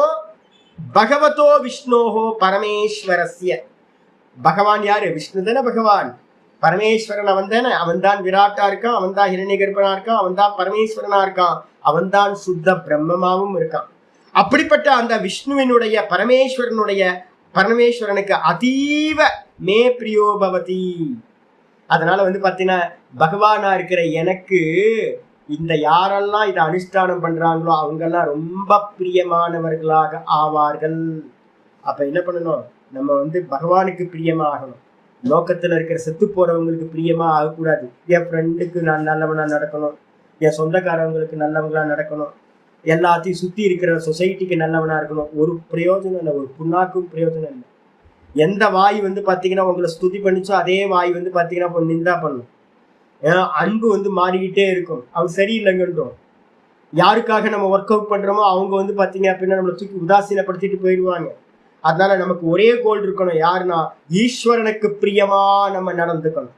பகவதோ விஷ்ணோஹோ பரமேஸ்வரஸ்ய, பகவான் யாரு? விஷ்ணு தானே பகவான். பரமேஸ்வரன் அவன் தானே, அவன் தான் விராட்டா இருக்கான், அவன் தான் ஹிரண்ய கர்ப்பனா இருக்கான், அவன் தான் பரமேஸ்வரனா இருக்கான், அவன் தான் சுத்த பிரம்மமாவும் இருக்கான். அப்படிப்பட்ட அந்த விஷ்ணுவினுடைய பரமேஸ்வரனுக்கு அதீவ மே பிரியோ பவதி. அதனால பாத்தீங்கன்னா பகவானா இருக்கிற எனக்கு இந்த யாரெல்லாம் இதை அனுஷ்டானம் பண்றாங்களோ அவங்கெல்லாம் ரொம்ப பிரியமானவர்களாக ஆவார்கள். அப்ப என்ன பண்ணணும், நம்ம பகவானுக்கு பிரியமாகணும். லோக்கத்துல இருக்கிற செத்து போறவங்களுக்கு பிரியமா ஆகக்கூடாது. என் ஃப்ரெண்டுக்கு நான் நல்லவனா நடக்கணும், என் சொந்தக்காரவங்களுக்கு நல்லவங்களா நடக்கணும், எல்லாத்தையும் சுத்தி இருக்கிற சொசைட்டிக்கு நல்லவனா இருக்கணும். ஒரு பிரயோஜனம் இல்லை, ஒரு புண்ணாக்கும் பிரயோஜனம் இல்லை. எந்த வாய் பாத்தீங்கன்னா உங்களை ஸ்துதி பண்ணிச்சோ அதே வாய் பாத்தீங்கன்னா நிந்தா பண்ணும். அன்பு மாறிக்கிட்டே இருக்கும். அவங்க சரியில்லைங்கன்றோம். யாருக்காக நம்ம ஒர்க் அவுட் பண்றோமோ அவங்க பாத்தீங்க அப்படின்னா நம்மளை தூக்கி உதாசீனப்படுத்திட்டு போயிடுவாங்க. அதனால நமக்கு ஒரே கோல் இருக்கணும், யாருன்னா ஈஸ்வரனுக்கு பிரியமா நம்ம நடந்துக்கணும்.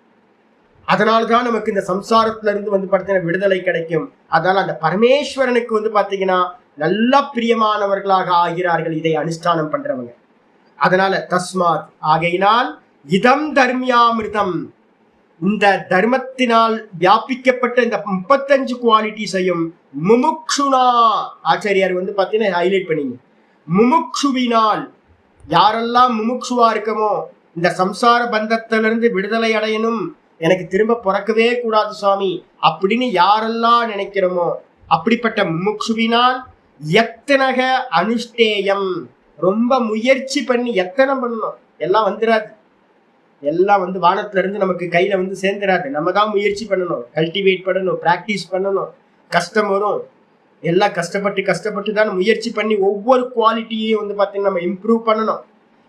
அதனாலதான் நமக்கு இந்த சம்சாரத்துல இருந்து பாத்தீங்கன்னா விடுதலை கிடைக்கும். அதனால அந்த பரமேஸ்வரனுக்கு பாத்தீங்கன்னா நல்ல பிரியமானவர்களாக ஆகிறார்கள் இதை அனுஷ்டானம் பண்றவங்க. அதனால தஸ்மாத் ஆகையினால் இதம் தர்மியாமிருதம், இந்த தர்மத்தினால் வியாபிக்கப்பட்ட இந்த 35 குவாலிட்டிஸையும் முமுக்ஷுனா, ஆச்சாரியார் பாத்தீங்கன்னா ஹைலைட் பண்ணீங்க, முமுக்ஷுவினால், யாரெல்லாம் முமுக்ஷுவா இருக்கமோ, இந்த சம்சார பந்தத்திலிருந்து விடுதலை அடையணும், எனக்கு திரும்ப பிறக்கவே கூடாது சுவாமி அப்படின்னு யாரெல்லாம் நினைக்கிறோமோ அப்படிப்பட்ட முமுக்ஷுவினால் எத்தனக அனுஷ்டேயம், ரொம்ப முயற்சி பண்ணி எத்தனை பண்ணணும், எல்லாம் வந்துடாது, எல்லாம் வானத்துல இருந்து நமக்கு கையில சேர்ந்துடாது. நம்ம தான் முயற்சி பண்ணணும், கல்டிவேட் பண்ணணும், பிராக்டிஸ் பண்ணணும், கஷ்டம் வரும். எல்லாம் கஷ்டப்பட்டு தான் முயற்சி பண்ணி ஒவ்வொரு குவாலிட்டியையும் பாத்தீங்கன்னா நம்ம இம்ப்ரூவ் பண்ணணும்.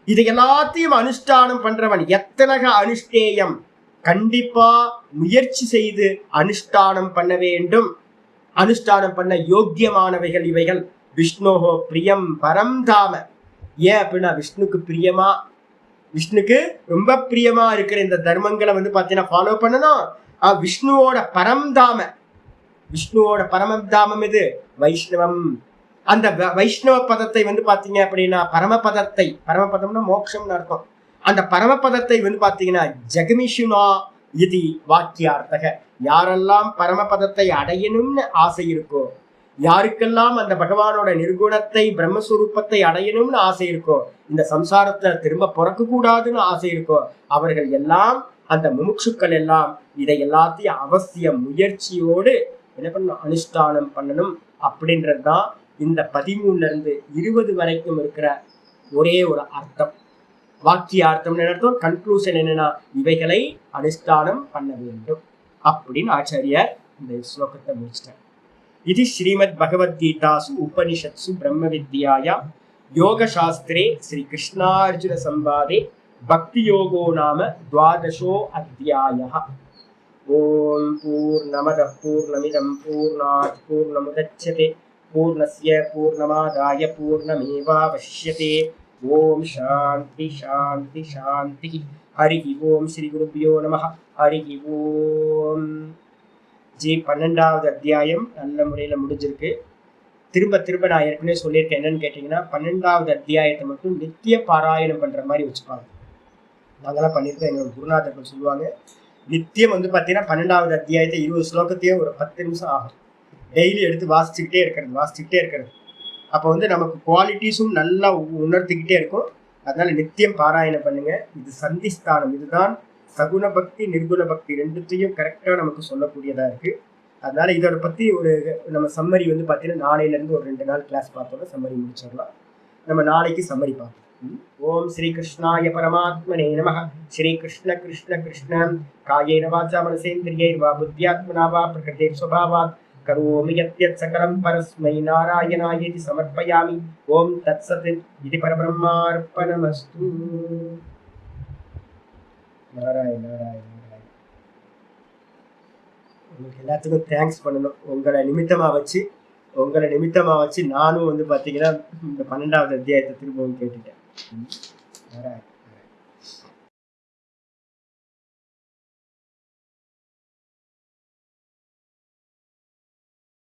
இது எல்லாத்தையும் அனுஷ்டானம் பண்றவன் எத்தனக அனுஷ்டேயம், கண்டிப்பா முயற்சி செய்து அனுஷ்டானம் பண்ண வேண்டும். அனுஷ்டானம் பண்ண யோக்கியமானவைகள் இவைகள். விஷ்ணோஹோ பிரியம் பரம் தாம, ஏன் அப்படின்னா விஷ்ணுக்கு பிரியமா, விஷ்ணுக்கு ரொம்ப பிரியமா இருக்கிற இந்த தர்மங்களை பாத்தீங்கன்னா ஃபாலோ பண்ணணும். விஷ்ணுவோட பரம்தாம, விஷ்ணுவோட பரமதாமம் எது? வைஷ்ணவம். அந்த வைஷ்ணவ பதத்தை பாத்தீங்க அப்படின்னா பரமபதத்தை, பரமபதம்னா மோட்சம்னு அர்த்தம். அந்த பரமபதத்தை பாத்தீங்கன்னா ஜெகமிஷுனா இது வாக்கியார்த்தக, யாரெல்லாம் பரமபதத்தை அடையணும்னு ஆசை இருக்கோ, யாருக்கெல்லாம் அந்த பகவானோட நிர்குணத்தை பிரம்மஸ்வரூபத்தை அடையணும்னு ஆசை இருக்கோ, இந்த சம்சாரத்துல திரும்ப பிறக்க கூடாதுன்னு ஆசை இருக்கோ, அவர்கள் எல்லாம், அந்த முமுட்சுக்கள் எல்லாம் இதை எல்லாத்தையும் அவசியம் முயற்சியோடு என்ன பண்ணணும், அனுஷ்டானம் பண்ணணும். அப்படின்றதுதான் இந்த 13 இருந்து 20 வரைக்கும் இருக்கிற ஒரே ஒரு அர்த்தம். வாக்கியார்த்தம் அர்த்தம், கன்க்ளூஷன் என்னன்னா இவைகளை அனுஷ்டானம் பண்ண வேண்டும் அப்படின்னு ஆச்சாரியார் இந்த ஸ்லோகத்தை முடிச்சிட்டார். இது ஸ்ரீமத் பகவத்கீதாசு உபனிஷத்சு பிரம்ம வித்யாயா யோக சாஸ்திரே ஸ்ரீ கிருஷ்ணார்ஜுன சம்வாதே பக்தி யோகோ நாம துவாதசோ அத்தியாயः. ஓம் பூர்ணமதః பூர்ணமிதம் பூர்ணாத் பூர்ணமுதச்யதே பூர்ணஸ்ய பூர்ணமாதாய பூர்ணமேவாவசிஷ்யதே. ஓம் சாந்தி சாந்தி சாந்தி. ஹரி ஓம். ஸ்ரீ குருபியோ நமः. ஹரி ஓம். 12வது அத்தியாயம் நல்ல முறையில் முடிஞ்சிருக்கு. திரும்ப திரும்ப நான் ஏற்கனவே சொல்லியிருக்கேன். என்னன்னு கேட்டிங்கன்னா 12வது அத்தியாயத்தை மட்டும் நித்திய பாராயணம் பண்ணுற மாதிரி வச்சுப்பாங்க. நாங்களாம் பண்ணியிருக்கோம். எங்கள் குருநாதர்கள் சொல்லுவாங்க, நித்தியம் வந்து பார்த்தீங்கன்னா 12வது அத்தியாயத்தை 20 ஸ்லோகத்தையும் ஒரு 10 நிமிஷம் ஆகும். டெய்லி எடுத்து வாசிச்சுக்கிட்டே இருக்கிறது. அப்போ வந்து நமக்கு குவாலிட்டிஸும் நல்லா உணர்த்திக்கிட்டே இருக்கும். அதனால நித்தியம் பாராயணம் பண்ணுங்க. இது சந்திஸ்தானம். இதுதான் சகுண பக்தி நிர்குண பக்தி ரெண்டுத்தையும் கரெக்டாக நமக்கு சொல்லக்கூடியதாக இருக்குது. அதனால இதோட பற்றி ஒரு நம்ம சம்மரி வந்து பார்த்தீங்கன்னா நாளையிலேருந்து ஒரு 2 நாள் கிளாஸ் பார்த்தோம்னா சம்மரி முடிச்சிடலாம். நம்ம நாளைக்கு சம்மரி பார்ப்போம். ஓம் ஸ்ரீ கிருஷ்ணாய பரமாத்மனே நமः. ஸ்ரீ கிருஷ்ண கிருஷ்ண கிருஷ்ண காயேன வாசா மனசேந்திரியைர்வா புத்தியாத்மனா வா பிரகிருதே ஸ்வபாவாத் கரோமி யத்யத் சகலம் பரஸ்மை நாராயணாயேதி சமர்ப்பயாமி. ஓம் தத்சத். இது பரபிரம்மார்ப்பணமஸ்து. நாராயண நாராயண நாராயண. உங்களுக்கு எல்லாத்துக்கும் தேங்க்ஸ் பண்ணணும். உங்களை நிமித்தமாக வச்சு நானும் வந்து பார்த்தீங்கன்னா இந்த 12வது அத்தியாயத்தை திரும்பவும் கேட்டுட்டேன். நாராயண.